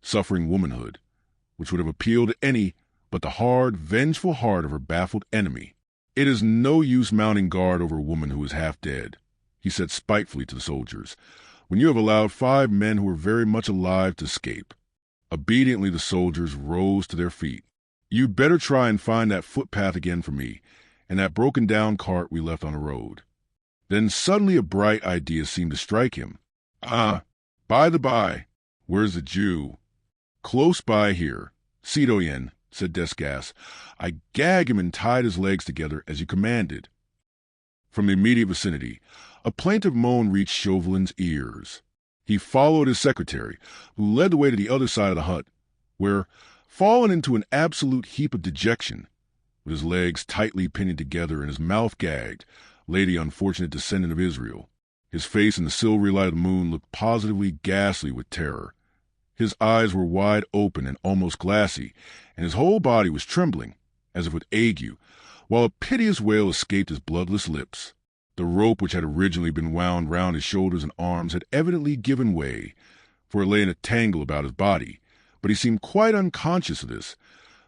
suffering womanhood, which would have appealed to any but the hard, vengeful heart of her baffled enemy. "It is no use mounting guard over a woman who is half dead," he said spitefully to the soldiers, "when you have allowed 5 men who are very much alive to escape." Obediently the soldiers rose to their feet. "You'd better try and find that footpath again for me, and that broken-down cart we left on the road." Then suddenly a bright idea seemed to strike him. By the by, where's the Jew?" "Close by here, citoyen," said Desgas. "I gagged him and tied his legs together as you commanded." From the immediate vicinity, a plaintive moan reached Chauvelin's ears. He followed his secretary, who led the way to the other side of the hut, where, fallen into an absolute heap of dejection, with his legs tightly pinned together and his mouth gagged, lay the unfortunate descendant of Israel. His face in the silvery light of the moon looked positively ghastly with terror. His eyes were wide open and almost glassy, and his whole body was trembling, as if with ague, while a piteous wail escaped his bloodless lips. The rope which had originally been wound round his shoulders and arms had evidently given way, for it lay in a tangle about his body, but he seemed quite unconscious of this,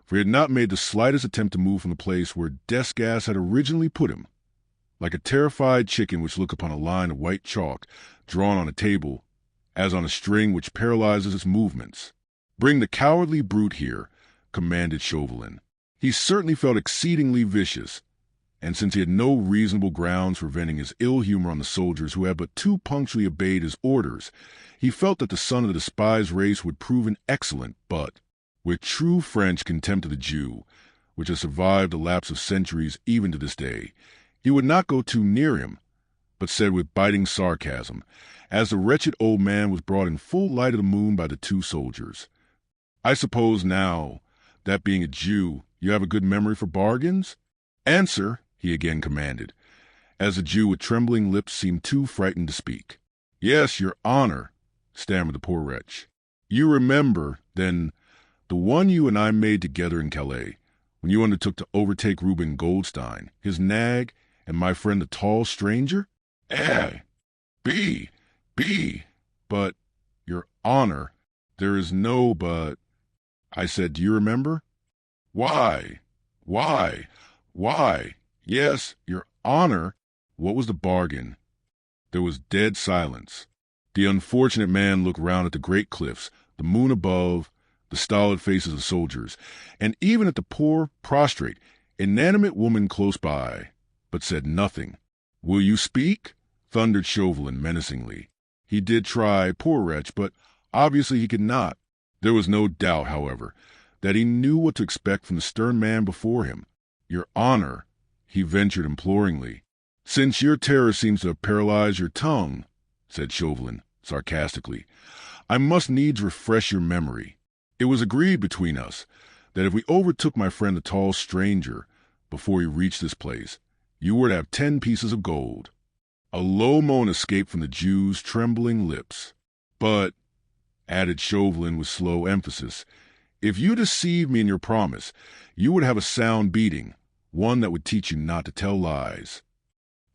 for he had not made the slightest attempt to move from the place where Desgas had originally put him. Like a terrified chicken which looked upon a line of white chalk drawn on a table, as on a string which paralyzes its movements. "Bring the cowardly brute here," commanded Chauvelin. He certainly felt exceedingly vicious, and since he had no reasonable grounds for venting his ill humor on the soldiers who had but too punctually obeyed his orders, he felt that the son of the despised race would prove an excellent butt. With true French contempt of the Jew, which has survived the lapse of centuries even to this day, he would not go too near him, but said with biting sarcasm, as the wretched old man was brought in full light of the moon by the 2 soldiers, "I suppose now, that being a Jew, you have a good memory for bargains?" "Answer," he again commanded, as the Jew with trembling lips seemed too frightened to speak. "Yes, your honor," stammered the poor wretch. "You remember, then, the one you and I made together in Calais, when you undertook to overtake Reuben Goldstein, his nag, and my friend the tall stranger?" But, your honor, there is no but." I said, "Do you remember?" Why? Yes, your honor." "What was the bargain?" There was dead silence. The unfortunate man looked round at the great cliffs, the moon above, the stolid faces of soldiers, and even at the poor, prostrate, inanimate woman close by, but said nothing. "Will you speak?" thundered Chauvelin menacingly. He did try, poor wretch, but obviously he could not. There was no doubt, however, that he knew what to expect from the stern man before him. "Your honor," he ventured imploringly. "Since your terror seems to have paralyzed your tongue," said Chauvelin sarcastically, "I must needs refresh your memory. It was agreed between us that if we overtook my friend the tall stranger before he reached this place, you were to have 10 pieces of gold." A low moan escaped from the Jew's trembling lips. "But," added Chauvelin with slow emphasis, "if you deceived me in your promise, you would have a sound beating, one that would teach you not to tell lies."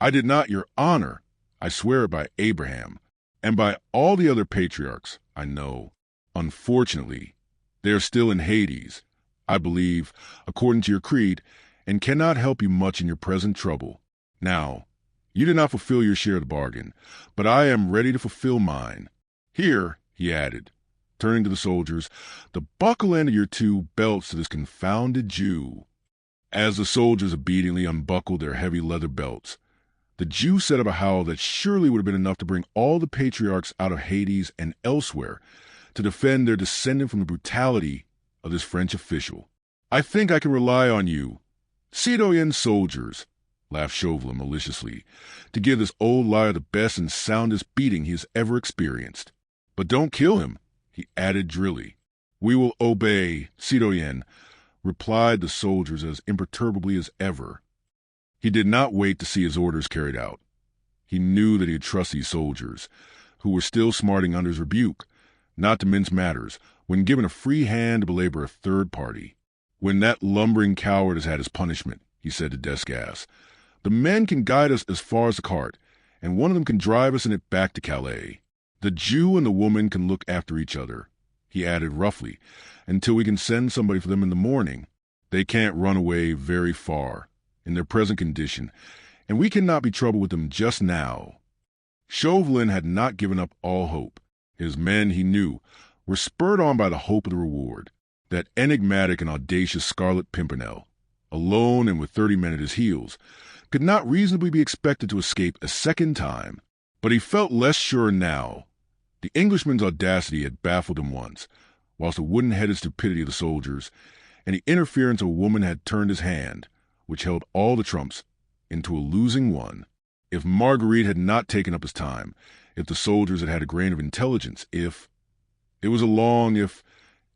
"I did not, your honor. I swear it by Abraham, and by all the other patriarchs I know. Unfortunately, they are still in Hades, I believe, according to your creed, and cannot help you much in your present trouble. Now, you did not fulfill your share of the bargain, but I am ready to fulfill mine. Here," he added, turning to the soldiers, "the buckle end of your 2 belts to this confounded Jew." As the soldiers obediently unbuckled their heavy leather belts, the Jew set up a howl that surely would have been enough to bring all the patriarchs out of Hades and elsewhere to defend their descendant from the brutality of this French official. I think I can rely on you, citoyen soldiers, laughed Chauvelin maliciously, to give this old liar the best and soundest beating he has ever experienced. But don't kill him, he added drily. We will obey, citoyen, replied the soldiers as imperturbably as ever. He did not wait to see his orders carried out. He knew that he could trust these soldiers, who were still smarting under his rebuke, not to mince matters, when given a free hand to belabor a third party. When that lumbering coward has had his punishment, he said to Desgas, the men can guide us as far as the cart, and one of them can drive us in it back to Calais. The Jew and the woman can look after each other, he added roughly, until we can send somebody for them in the morning. They can't run away very far, in their present condition, and we cannot be troubled with them just now. Chauvelin had not given up all hope. His men, he knew, were spurred on by the hope of the reward. That enigmatic and audacious Scarlet Pimpernel, alone and with 30 men at his heels, could not reasonably be expected to escape a second time. But he felt less sure now. The Englishman's audacity had baffled him once, whilst the wooden-headed stupidity of the soldiers and the interference of a woman had turned his hand, which held all the trumps, into a losing one. If Marguerite had not taken up his time, if the soldiers had had a grain of intelligence, if... It was a long if...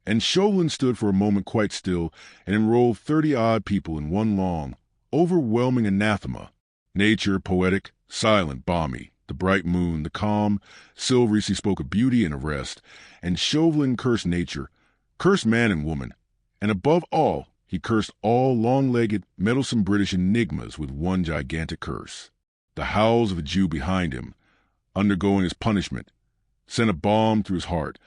And Chauvelin stood for a moment quite still and enrolled 30-odd people in one long, overwhelming anathema. Nature, poetic, silent, balmy, the bright moon, the calm, silvery sea spoke of beauty and of rest, and Chauvelin cursed nature, cursed man and woman, and above all, he cursed all long-legged, meddlesome British enigmas with one gigantic curse. The howls of a Jew behind him, undergoing his punishment, sent a balm through his heart,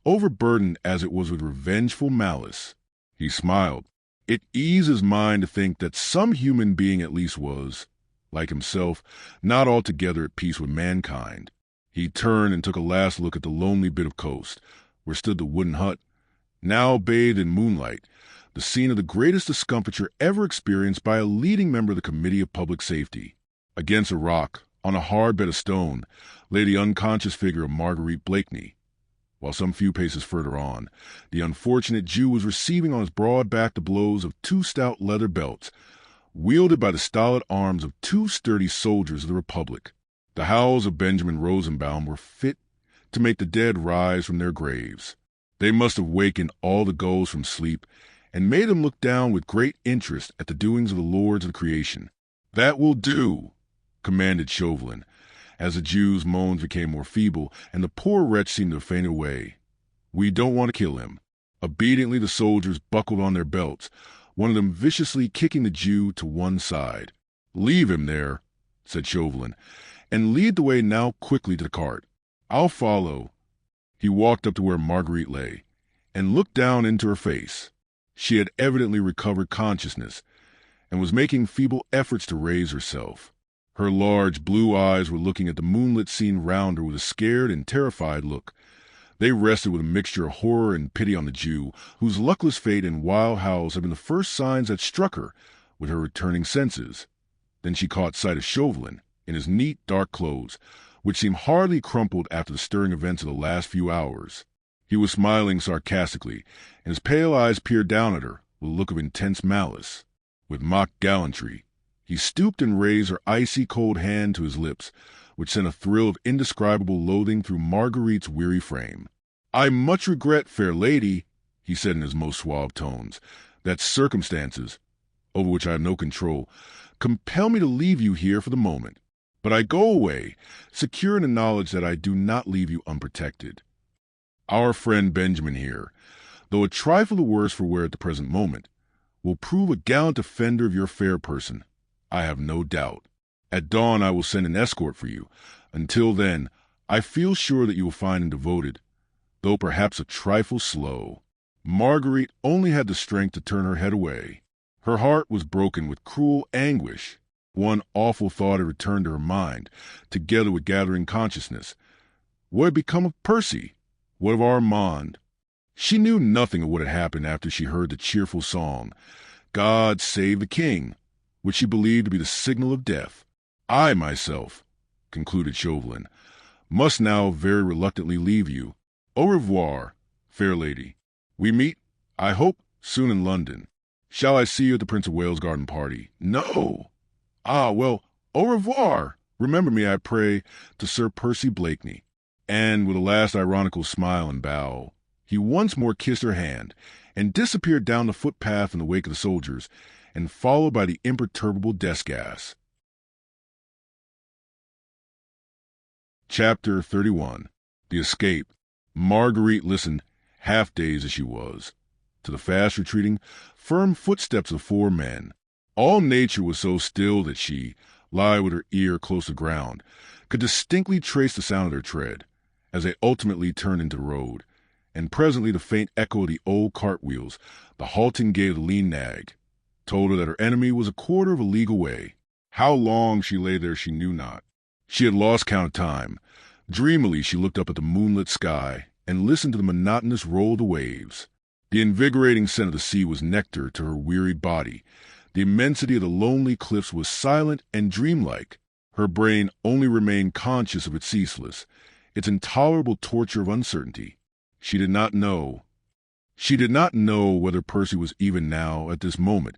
overburdened as it was with revengeful malice. He smiled. It eased his mind to think that some human being at least was, like himself, not altogether at peace with mankind. He turned and took a last look at the lonely bit of coast, where stood the wooden hut, now bathed in moonlight, the scene of the greatest discomfiture ever experienced by a leading member of the Committee of Public Safety. Against a rock, on a hard bed of stone, lay the unconscious figure of Marguerite Blakeney, while some few paces further on, the unfortunate Jew was receiving on his broad back the blows of 2 stout leather belts, wielded by the stolid arms of 2 sturdy soldiers of the Republic. The howls of Benjamin Rosenbaum were fit to make the dead rise from their graves. They must have wakened all the gulls from sleep and made them look down with great interest at the doings of the lords of the creation. That will do, commanded Chauvelin, as the Jew's moans became more feeble and the poor wretch seemed to have fainted away. We don't want to kill him. Obediently the soldiers buckled on their belts, one of them viciously kicking the Jew to one side. Leave him there, said Chauvelin, and lead the way now quickly to the cart. I'll follow. He walked up to where Marguerite lay, and looked down into her face. She had evidently recovered consciousness, and was making feeble efforts to raise herself. Her large blue eyes were looking at the moonlit scene round her with a scared and terrified look. They rested with a mixture of horror and pity on the Jew, whose luckless fate and wild howls had been the first signs that struck her with her returning senses. Then she caught sight of Chauvelin, in his neat, dark clothes, which seemed hardly crumpled after the stirring events of the last few hours. He was smiling sarcastically, and his pale eyes peered down at her with a look of intense malice. With mock gallantry, he stooped and raised her icy cold hand to his lips, which sent a thrill of indescribable loathing through Marguerite's weary frame. I much regret, fair lady, he said in his most suave tones, that circumstances, over which I have no control, compel me to leave you here for the moment. But I go away, secure in the knowledge that I do not leave you unprotected. Our friend Benjamin here, though a trifle the worse for wear at the present moment, will prove a gallant defender of your fair person, I have no doubt. At dawn I will send an escort for you. Until then, I feel sure that you will find him devoted, though perhaps a trifle slow. Marguerite only had the strength to turn her head away. Her heart was broken with cruel anguish. One awful thought had returned to her mind, together with gathering consciousness. What had become of Percy? What of Armand? She knew nothing of what had happened after she heard the cheerful song, God Save the King, which she believed to be the signal of death. I myself, concluded Chauvelin, must now very reluctantly leave you. Au revoir, fair lady. We meet, I hope, soon in London. Shall I see you at the Prince of Wales' garden party? No. Ah, well, au revoir. Remember me, I pray, to Sir Percy Blakeney. And with a last ironical smile and bow, he once more kissed her hand and disappeared down the footpath in the wake of the soldiers, and followed by the imperturbable Desgas. Chapter 31. The Escape. Marguerite listened, half-dazed as she was, to the fast-retreating, firm footsteps of four men. All nature was so still that she, lying with her ear close to the ground, could distinctly trace the sound of their tread, as they ultimately turned into the road, and presently the faint echo of the old cartwheels, the halting gait of the lean nag, told her that her enemy was a quarter of a league away. How long she lay there she knew not. She had lost count of time. Dreamily she looked up at the moonlit sky and listened to the monotonous roll of the waves. The invigorating scent of the sea was nectar to her wearied body. The immensity of the lonely cliffs was silent and dreamlike. Her brain only remained conscious of its ceaseless, its intolerable torture of uncertainty. She did not know whether Percy was even now, at this moment,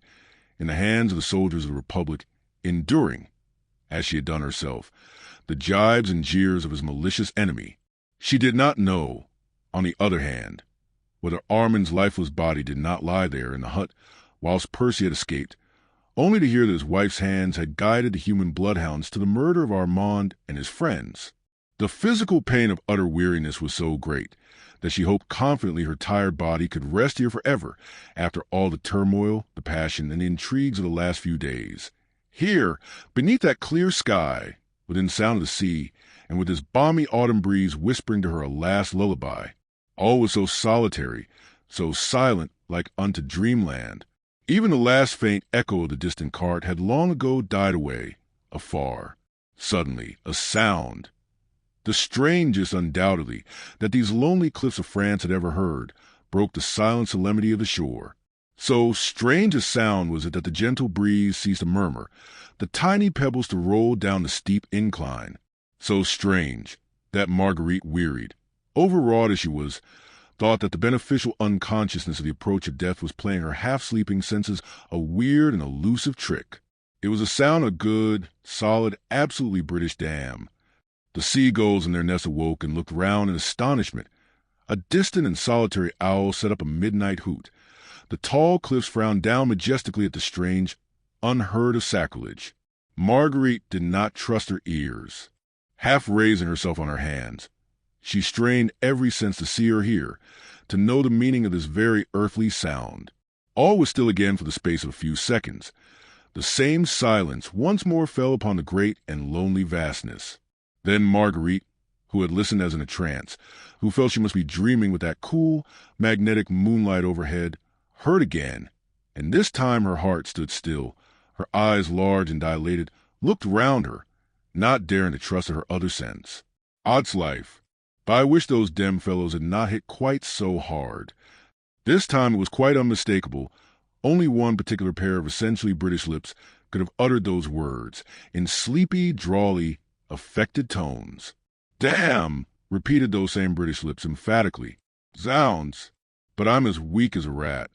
in the hands of the soldiers of the Republic, enduring, as she had done herself, the jibes and jeers of his malicious enemy. She did not know, on the other hand, whether Armand's lifeless body did not lie there in the hut whilst Percy had escaped, only to hear that his wife's hands had guided the human bloodhounds to the murder of Armand and his friends. The physical pain of utter weariness was so great that she hoped confidently her tired body could rest here forever after all the turmoil, the passion, and the intrigues of the last few days. Here, beneath that clear sky, within sound of the sea, and with this balmy autumn breeze whispering to her a last lullaby, all was so solitary, so silent like unto dreamland. Even the last faint echo of the distant cart had long ago died away, afar. Suddenly, a sound, the strangest undoubtedly that these lonely cliffs of France had ever heard, broke the silent solemnity of the shore. So strange a sound was it that the gentle breeze ceased to murmur, the tiny pebbles to roll down the steep incline. So strange that Marguerite, wearied, overwrought as she was, thought that the beneficial unconsciousness of the approach of death was playing her half-sleeping senses a weird and elusive trick. It was a sound of good, solid, absolutely British damn. The seagulls in their nests awoke and looked round in astonishment. A distant and solitary owl set up a midnight hoot. The tall cliffs frowned down majestically at the strange, unheard-of sacrilege. Marguerite did not trust her ears. Half raising herself on her hands, she strained every sense to see or hear, to know the meaning of this very earthly sound. All was still again for the space of a few seconds. The same silence once more fell upon the great and lonely vastness. Then Marguerite, who had listened as in a trance, who felt she must be dreaming with that cool, magnetic moonlight overhead, heard again, and this time her heart stood still, her eyes large and dilated, looked round her, not daring to trust her other sense. Odds life, but I wish those dem fellows had not hit quite so hard. This time it was quite unmistakable. Only one particular pair of essentially British lips could have uttered those words, in sleepy, drawly, affected tones. "Damn!" repeated those same British lips emphatically. "Zounds! But I'm as weak as a rat."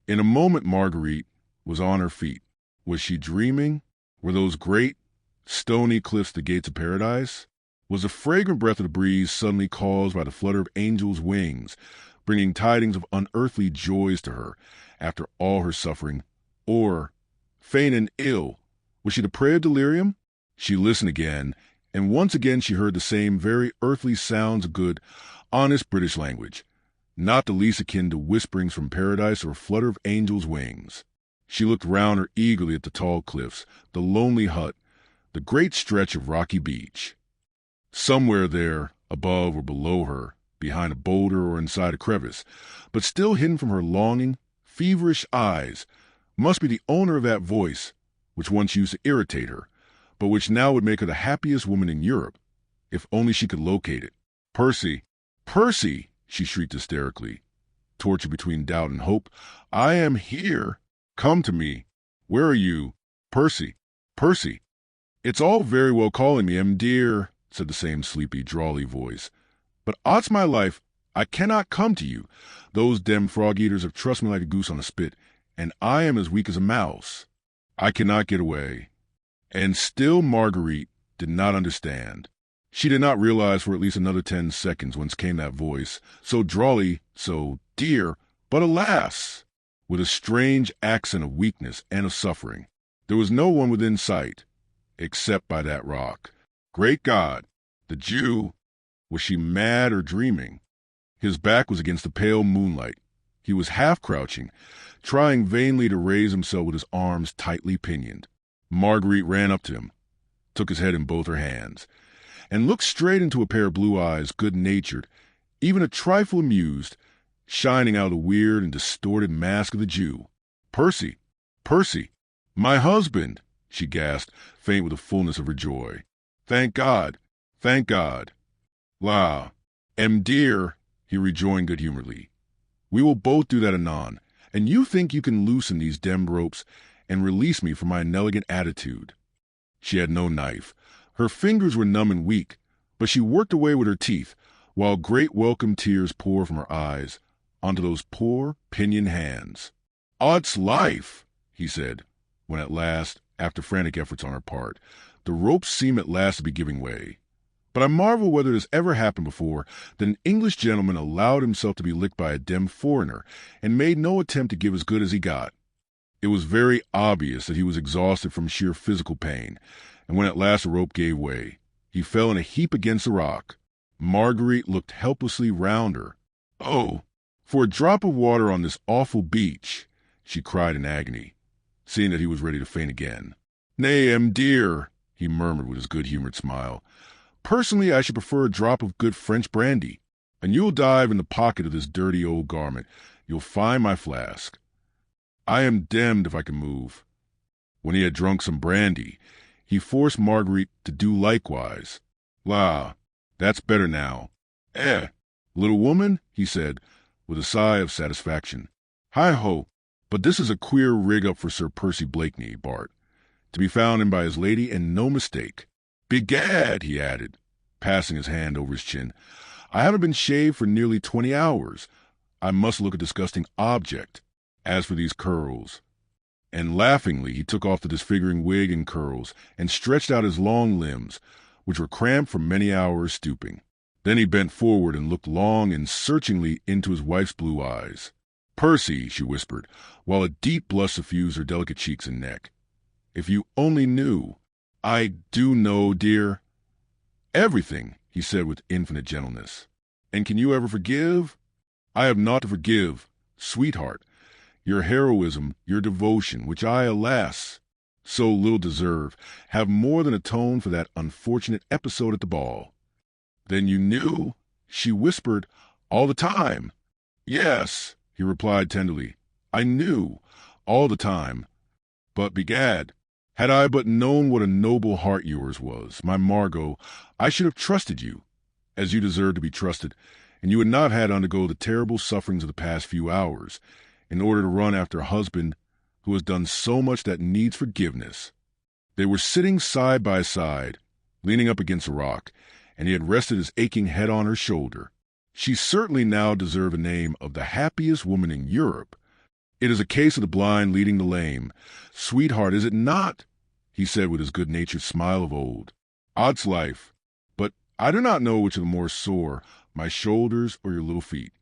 In a moment Marguerite was on her feet. Was she dreaming? Were those great, stony cliffs the gates of paradise? Was the fragrant breath of the breeze suddenly caused by the flutter of angels' wings, bringing tidings of unearthly joys to her after all her suffering? Or, faint and ill, was she the prey of delirium? She listened again, and once again she heard the same very earthly sounds of good, honest British language, not the least akin to whisperings from paradise or a flutter of angels' wings. She looked round her eagerly at the tall cliffs, the lonely hut, the great stretch of rocky beach. Somewhere there, above or below her, behind a boulder or inside a crevice, but still hidden from her longing, feverish eyes, must be the owner of that voice, which once used to irritate her, but which now would make her the happiest woman in Europe, if only she could locate it. "Percy! Percy!" she shrieked hysterically, tortured between doubt and hope. "I am here! Come to me! Where are you? Percy! Percy!" "It's all very well calling me, dear," said the same sleepy, drawly voice, "but odds my life, I cannot come to you. Those dem frog-eaters have trussed me like a goose on a spit, and I am as weak as a mouse. I cannot get away." And still Marguerite did not understand. She did not realize for at least another 10 seconds whence came that voice, so drawly, so dear, but alas, with a strange accent of weakness and of suffering. There was no one within sight, except by that rock. Great God! The Jew! Was she mad or dreaming? His back was against the pale moonlight. He was half-crouching, trying vainly to raise himself with his arms tightly pinioned. Marguerite ran up to him, took his head in both her hands, and looked straight into a pair of blue eyes, good-natured, even a trifle amused, shining out of the weird and distorted mask of the Jew. "Percy! Percy! My husband!" she gasped, faint with the fullness of her joy. "Thank God! Thank God!" "La, dear," he rejoined good-humoredly. "We will both do that anon, and you think you can loosen these demmed ropes and release me from my inelegant attitude." She had no knife. Her fingers were numb and weak, but she worked away with her teeth, while great welcome tears poured from her eyes onto those poor pinioned hands. "Odds life," he said, when at last, after frantic efforts on her part, the ropes seemed at last to be giving way. "But I marvel whether it has ever happened before that an English gentleman allowed himself to be licked by a demmed foreigner and made no attempt to give as good as he got." It was very obvious that he was exhausted from sheer physical pain, and when at last the rope gave way, he fell in a heap against the rock. Marguerite looked helplessly round her. "Oh, for a drop of water on this awful beach," she cried in agony, seeing that he was ready to faint again. "Nay, dear," he murmured with his good-humored smile. "Personally, I should prefer a drop of good French brandy, and you'll dive in the pocket of this dirty old garment. You'll find my flask. I am demmed if I can move." When he had drunk some brandy, he forced Marguerite to do likewise. "La, that's better now." Little woman," he said, with a sigh of satisfaction. "Hi-ho, but this is a queer rig-up for Sir Percy Blakeney, Bart, to be found in by his lady, and no mistake. Begad," he added, passing his hand over his chin, "I haven't been shaved for nearly 20 hours. I must look a disgusting object. As for these curls—" And laughingly he took off the disfiguring wig and curls, and stretched out his long limbs, which were cramped from many hours stooping. Then he bent forward and looked long and searchingly into his wife's blue eyes. "Percy," she whispered, while a deep blush suffused her delicate cheeks and neck, "if you only knew—" "I do know, dear." "Everything," he said with infinite gentleness. "And can you ever forgive?" "I have naught to forgive, sweetheart. Your heroism, your devotion, which I, alas, so little deserve, have more than atoned for that unfortunate episode at the ball." "Then you knew?" she whispered. "All the time?" "Yes," he replied tenderly. "I knew, all the time. But, begad, had I but known what a noble heart yours was, my Margot, I should have trusted you, as you deserve to be trusted, and you had not had to undergo the terrible sufferings of the past few hours, in order to run after a husband who has done so much that needs forgiveness." They were sitting side by side, leaning up against a rock, and he had rested his aching head on her shoulder. She certainly now deserved the name of the happiest woman in Europe. "It is a case of the blind leading the lame, sweetheart, is it not?" he said with his good-natured smile of old. "Odds life, but I do not know which are the more sore, my shoulders or your little feet."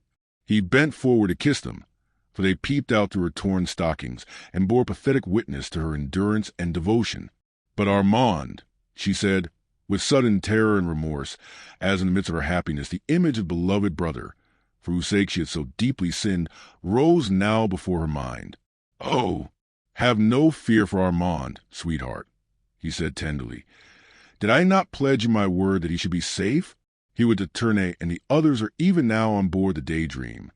He bent forward to kiss them, for they peeped out through her torn stockings and bore pathetic witness to her endurance and devotion. "But Armand," she said, with sudden terror and remorse, as in the midst of her happiness the image of beloved brother, for whose sake she had so deeply sinned, rose now before her mind. "Oh, have no fear for Armand, sweetheart," he said tenderly. "Did I not pledge you my word that he should be safe? He would detonate, and the others are even now on board the Daydream."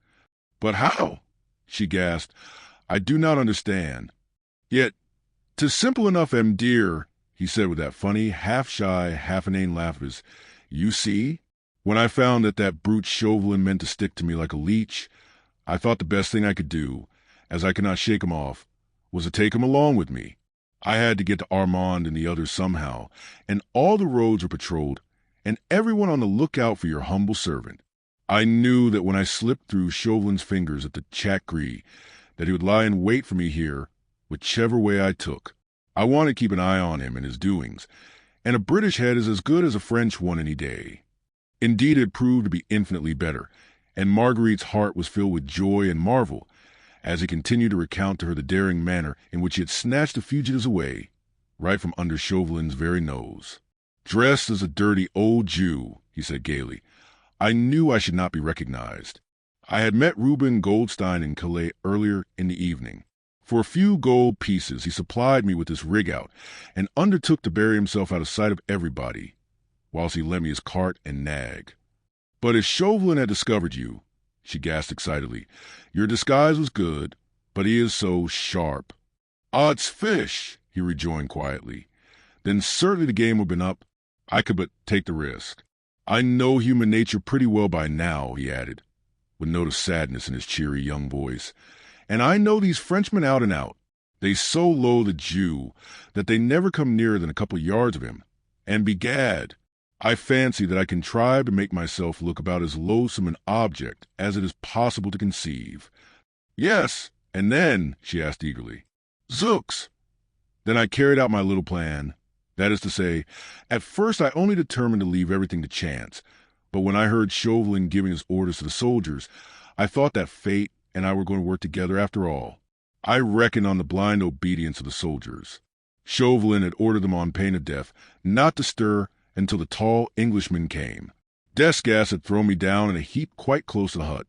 "But how?" she gasped. "I do not understand. Yet 'tis simple enough, dear," he said with that funny, half-shy, half-inane laugh of his. "You see, when I found that brute Chauvelin meant to stick to me like a leech, I thought the best thing I could do, as I could not shake him off, was to take him along with me. I had to get to Armand and the others somehow, and all the roads were patrolled, and everyone on the lookout for your humble servant. I knew that when I slipped through Chauvelin's fingers at the Chat Gris, that he would lie in wait for me here, whichever way I took. I want to keep an eye on him and his doings, and a British head is as good as a French one any day. Indeed, it proved to be infinitely better, and Marguerite's heart was filled with joy and marvel as he continued to recount to her the daring manner in which he had snatched the fugitives away, right from under Chauvelin's very nose. "Dressed as a dirty old Jew," he said gaily, "I knew I should not be recognized. I had met Reuben Goldstein in Calais earlier in the evening. For a few gold pieces he supplied me with this rig-out, and undertook to bury himself out of sight of everybody, whilst he lent me his cart and nag. But if Chauvelin had discovered you," she gasped excitedly, "your disguise was good, but he is so sharp." "Odds fish," he rejoined quietly. "Then certainly the game would have been up. I could but take the risk. I know human nature pretty well by now," he added, with a note of sadness in his cheery young voice. "And I know these Frenchmen out and out. They so loathe the Jew that they never come nearer than a couple of yards of him. And begad, I fancy that I contrive to make myself look about as loathsome an object as it is possible to conceive." "Yes, and then," she asked eagerly. "Zooks!" "Then I carried out my little plan. That is to say, at first I only determined to leave everything to chance, but when I heard Chauvelin giving his orders to the soldiers, I thought that fate and I were going to work together after all. I reckoned on the blind obedience of the soldiers. Chauvelin had ordered them on pain of death not to stir until the tall Englishman came. Death gas had thrown me down in a heap quite close to the hut.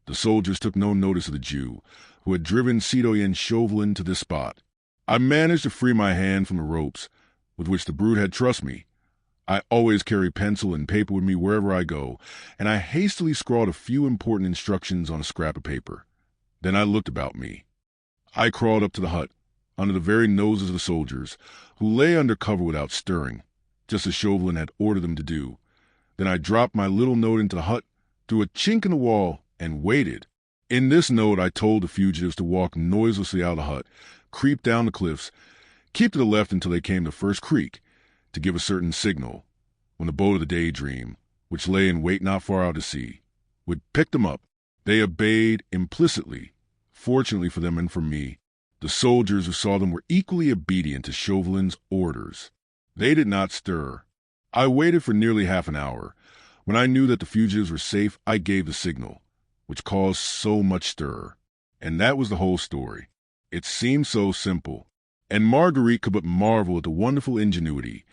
The soldiers took no notice of the Jew, who had driven Citoyen Chauvelin to this spot. I managed to free my hand from the ropes, with which the brute had trussed me. I always carry pencil and paper with me wherever I go, and I hastily scrawled a few important instructions on a scrap of paper. Then I looked about me. I crawled up to the hut, under the very noses of the soldiers, who lay under cover without stirring, just as Chauvelin had ordered them to do. Then I dropped my little note into the hut, through a chink in the wall, and waited. In this note I told the fugitives to walk noiselessly out of the hut, creep down the cliffs, keep to the left until they came to the first creek, to give a certain signal, when the boat of the Daydream, which lay in wait not far out to sea, would pick them up. They obeyed implicitly. Fortunately for them and for me, the soldiers who saw them were equally obedient to Chauvelin's orders. They did not stir. I waited for nearly half an hour. When I knew that the fugitives were safe, I gave the signal, which caused so much stir. And that was the whole story. It seemed so simple, and Marguerite could but marvel at the wonderful ingenuity,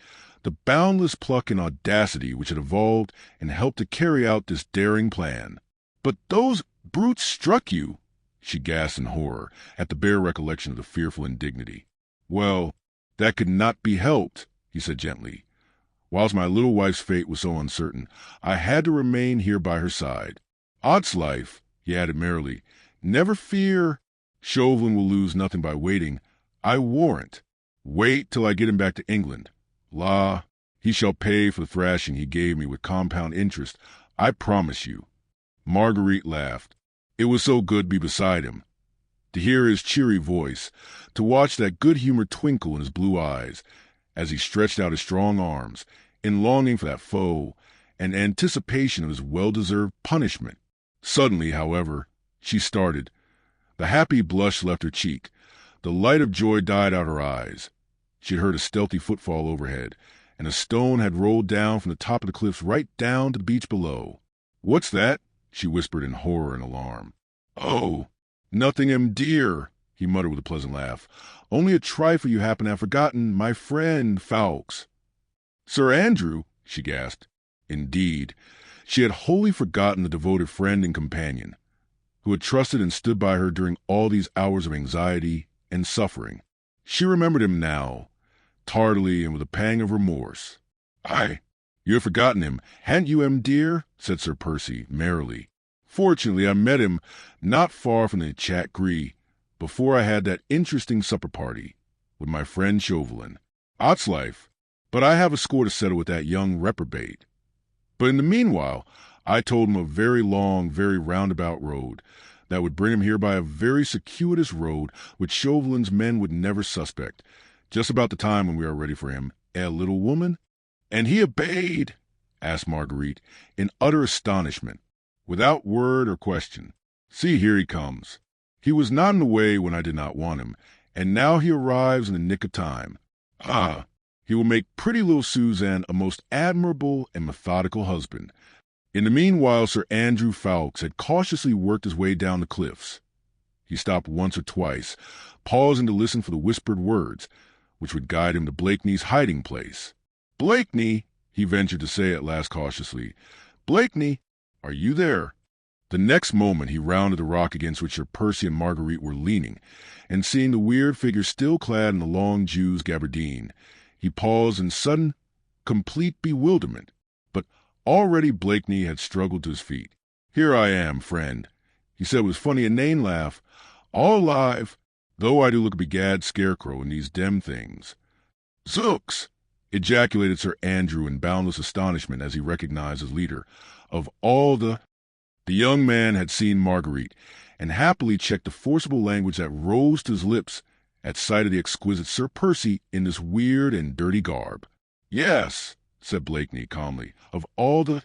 the boundless pluck and audacity which had evolved and helped to carry out this daring plan. "But those brutes struck you," she gasped in horror at the bare recollection of the fearful indignity. "Well, that could not be helped," he said gently. "Whilst my little wife's fate was so uncertain, I had to remain here by her side. Odds life," he added merrily, "never fear. Chauvelin will lose nothing by waiting, I warrant. Wait till I get him back to England. La, he shall pay for the thrashing he gave me with compound interest, I promise you." Marguerite laughed. It was so good to be beside him, to hear his cheery voice, to watch that good-humored twinkle in his blue eyes, as he stretched out his strong arms, in longing for that foe, and anticipation of his well-deserved punishment. Suddenly, however, she started. The happy blush left her cheek. The light of joy died out her eyes. She had heard a stealthy footfall overhead, and a stone had rolled down from the top of the cliffs right down to the beach below. "What's that?" she whispered in horror and alarm. "Oh, nothing, dear," he muttered with a pleasant laugh. "Only a trifle you happen to have forgotten, my friend Fawkes." "Sir Andrew?" she gasped. Indeed, she had wholly forgotten the devoted friend and companion, who had trusted and stood by her during all these hours of anxiety and suffering. She remembered him now, tardily and with a pang of remorse. "Aye, you have forgotten him, hadn't you, dear?" said Sir Percy, merrily. "Fortunately, I met him not far from the Chat Gris, before I had that interesting supper party with my friend Chauvelin. Odds life, but I have a score to settle with that young reprobate. But in the meanwhile, I told him a very long, very roundabout road that would bring him here by a very circuitous road which Chauvelin's men would never suspect, just about the time when we are ready for him, little woman." "And he obeyed?" asked Marguerite, in utter astonishment, without word or question. "See, here he comes." He was not in the way when I did not want him, and now he arrives in the nick of time. Ah, he will make pretty little Suzanne a most admirable and methodical husband. In the meanwhile, Sir Andrew Ffoulkes had cautiously worked his way down the cliffs. He stopped once or twice, pausing to listen for the whispered words, which would guide him to Blakeney's hiding place. "Blakeney," he ventured to say at last cautiously. "Blakeney, are you there?" The next moment he rounded the rock against which Sir Percy and Marguerite were leaning, and seeing the weird figure still clad in the long Jew's gabardine, he paused in sudden, complete bewilderment. But already Blakeney had struggled to his feet. "Here I am, friend," he said with his funny inane laugh, "all alive, though I do look a begad scarecrow in these dem things." "Zooks!" ejaculated Sir Andrew in boundless astonishment as he recognized his leader. Of all the young man had seen Marguerite, and happily checked the forcible language that rose to his lips at sight of the exquisite Sir Percy in this weird and dirty garb. "Yes," said Blakeney calmly, "of all the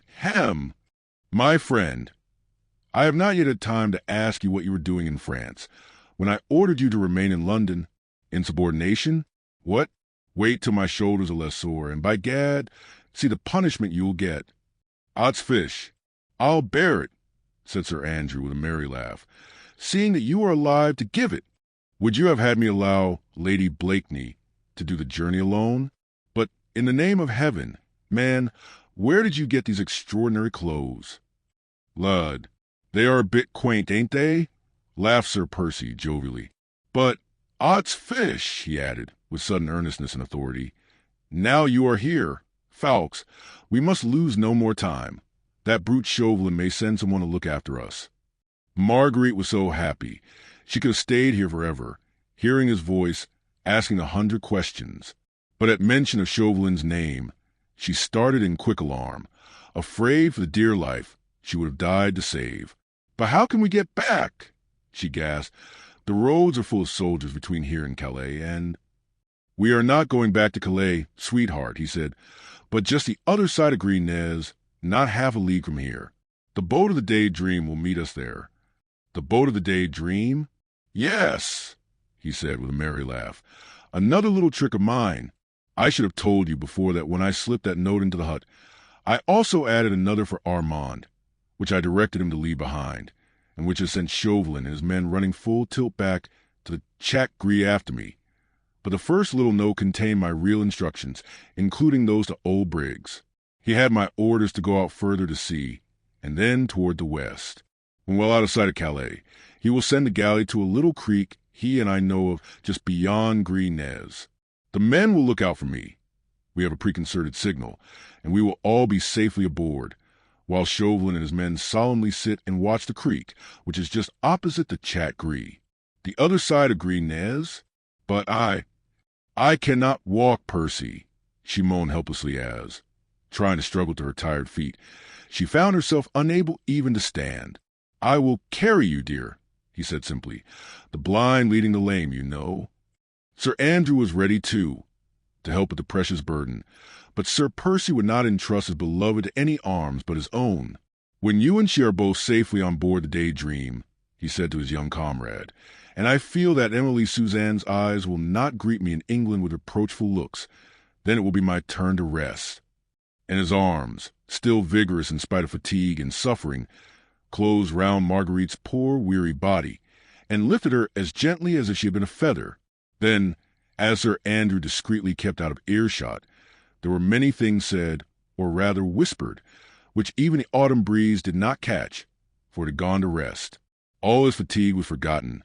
My friend, I have not yet had time to ask you what you were doing in France, when I ordered you to remain in London. Insubordination? What? Wait till my shoulders are less sore, and by gad, see the punishment you will get." "Odds fish, I'll bear it," said Sir Andrew with a merry laugh, "seeing that you are alive to give it. Would you have had me allow Lady Blakeney to do the journey alone? But in the name of heaven, man, where did you get these extraordinary clothes?" "Lud, they are a bit quaint, ain't they?" laughed Sir Percy jovially. "But, odds fish," he added, with sudden earnestness and authority, "now you are here, Ffoulkes, we must lose no more time. That brute Chauvelin may send someone to look after us." Marguerite was so happy. She could have stayed here forever, hearing his voice, asking 100 questions. But at mention of Chauvelin's name, she started in quick alarm, afraid for the dear life she would have died to save. "But how can we get back?" she gasped. "The roads are full of soldiers between here and Calais, and—" "We are not going back to Calais, sweetheart," he said, "but just the other side of Green Nez, not half a league from here. The boat of the Daydream will meet us there." "The boat of the Daydream?" "Yes," he said with a merry laugh. "Another little trick of mine. I should have told you before that when I slipped that note into the hut. I also added another for Armand, which I directed him to leave behind, and which has sent Chauvelin and his men running full tilt back to the Chat Gris after me. But the first little note contained my real instructions, including those to old Briggs. He had my orders to go out further to sea, and then toward the west. When well out of sight of Calais, he will send the galley to a little creek he and I know of just beyond Green Nez. The men will look out for me. We have a preconcerted signal, and we will all be safely aboard, while Chauvelin and his men solemnly sit and watch the creek, which is just opposite the Chat Gris. The other side of Green Nez? But I cannot walk, Percy," she moaned helplessly as, trying to struggle to her tired feet, she found herself unable even to stand. "I will carry you, dear," he said simply. "The blind leading the lame, you know." Sir Andrew was ready, too, to help with the precious burden, but Sir Percy would not entrust his beloved to any arms but his own. "When you and she are both safely on board the Daydream," he said to his young comrade, "and I feel that Emily Suzanne's eyes will not greet me in England with reproachful looks, then it will be my turn to rest." And his arms, still vigorous in spite of fatigue and suffering, closed round Marguerite's poor, weary body, and lifted her as gently as if she had been a feather. Then, as Sir Andrew discreetly kept out of earshot, there were many things said, or rather whispered, which even the autumn breeze did not catch, for it had gone to rest. All his fatigue was forgotten.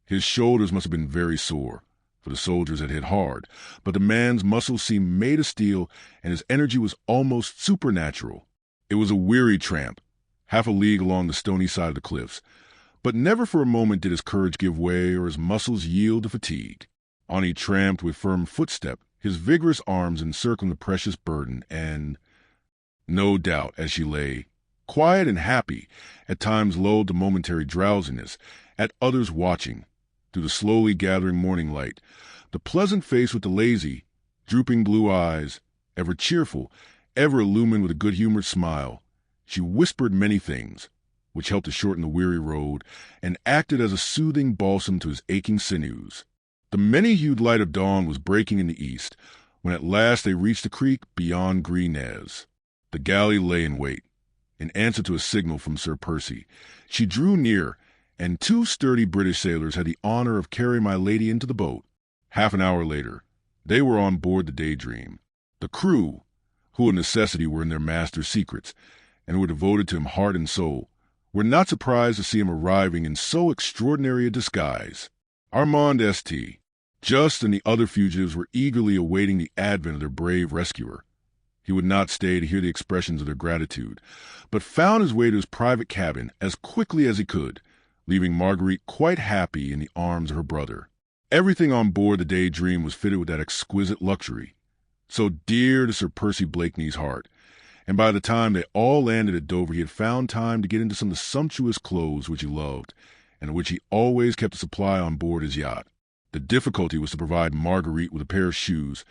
His shoulders must have been very sore, for the soldiers had hit hard, but the man's muscles seemed made of steel, and his energy was almost supernatural. It was a weary tramp, half a league along the stony side of the cliffs, but never for a moment did his courage give way or his muscles yield to fatigue. On he tramped with firm footstep, his vigorous arms encircling the precious burden, and, no doubt, as she lay, quiet and happy, at times lulled to momentary drowsiness, at others watching, through the slowly gathering morning light, the pleasant face with the lazy, drooping blue eyes, ever cheerful, ever illumined with a good-humored smile, she whispered many things, which helped to shorten the weary road and acted as a soothing balsam to his aching sinews. The many-hued light of dawn was breaking in the east, when at last they reached the creek beyond Greenez. The galley lay in wait. In answer to a signal from Sir Percy, she drew near, and 2 sturdy British sailors had the honor of carrying my lady into the boat. Half an hour later, they were on board the Daydream. The crew, who of necessity were in their master's secrets, and were devoted to him heart and soul, were not surprised to see him arriving in so extraordinary a disguise. Armand St. Just and the other fugitives were eagerly awaiting the advent of their brave rescuer. He would not stay to hear the expressions of their gratitude, but found his way to his private cabin as quickly as he could, leaving Marguerite quite happy in the arms of her brother. Everything on board the Daydream was fitted with that exquisite luxury, so dear to Sir Percy Blakeney's heart, and by the time they all landed at Dover he had found time to get into some of the sumptuous clothes which he loved, and of which he always kept a supply on board his yacht. The difficulty was to provide Marguerite with a pair of shoes,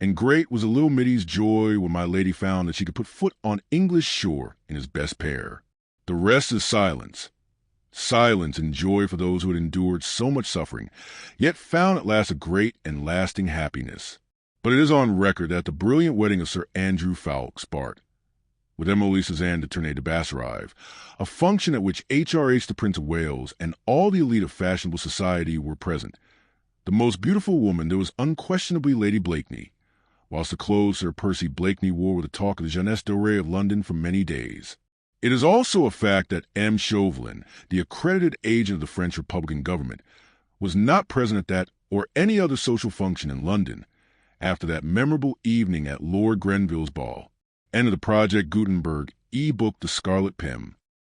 and great was the little middy's joy when my lady found that she could put foot on English shore in his best pair. The rest is silence. Silence and joy for those who had endured so much suffering, yet found at last a great and lasting happiness. But it is on record that the brilliant wedding of Sir Andrew Ffoulkes, Bart, with Emily Suzanne de Tournay de Basserive, a function at which H.R.H. the Prince of Wales and all the elite of fashionable society were present. The most beautiful woman there was unquestionably Lady Blakeney, whilst the clothes Sir Percy Blakeney wore were the talk of the jeunesse dorée of London for many days. It is also a fact that M. Chauvelin, the accredited agent of the French Republican government, was not present at that or any other social function in London after that memorable evening at Lord Grenville's ball, and of the Project Gutenberg e-book The Scarlet Pim.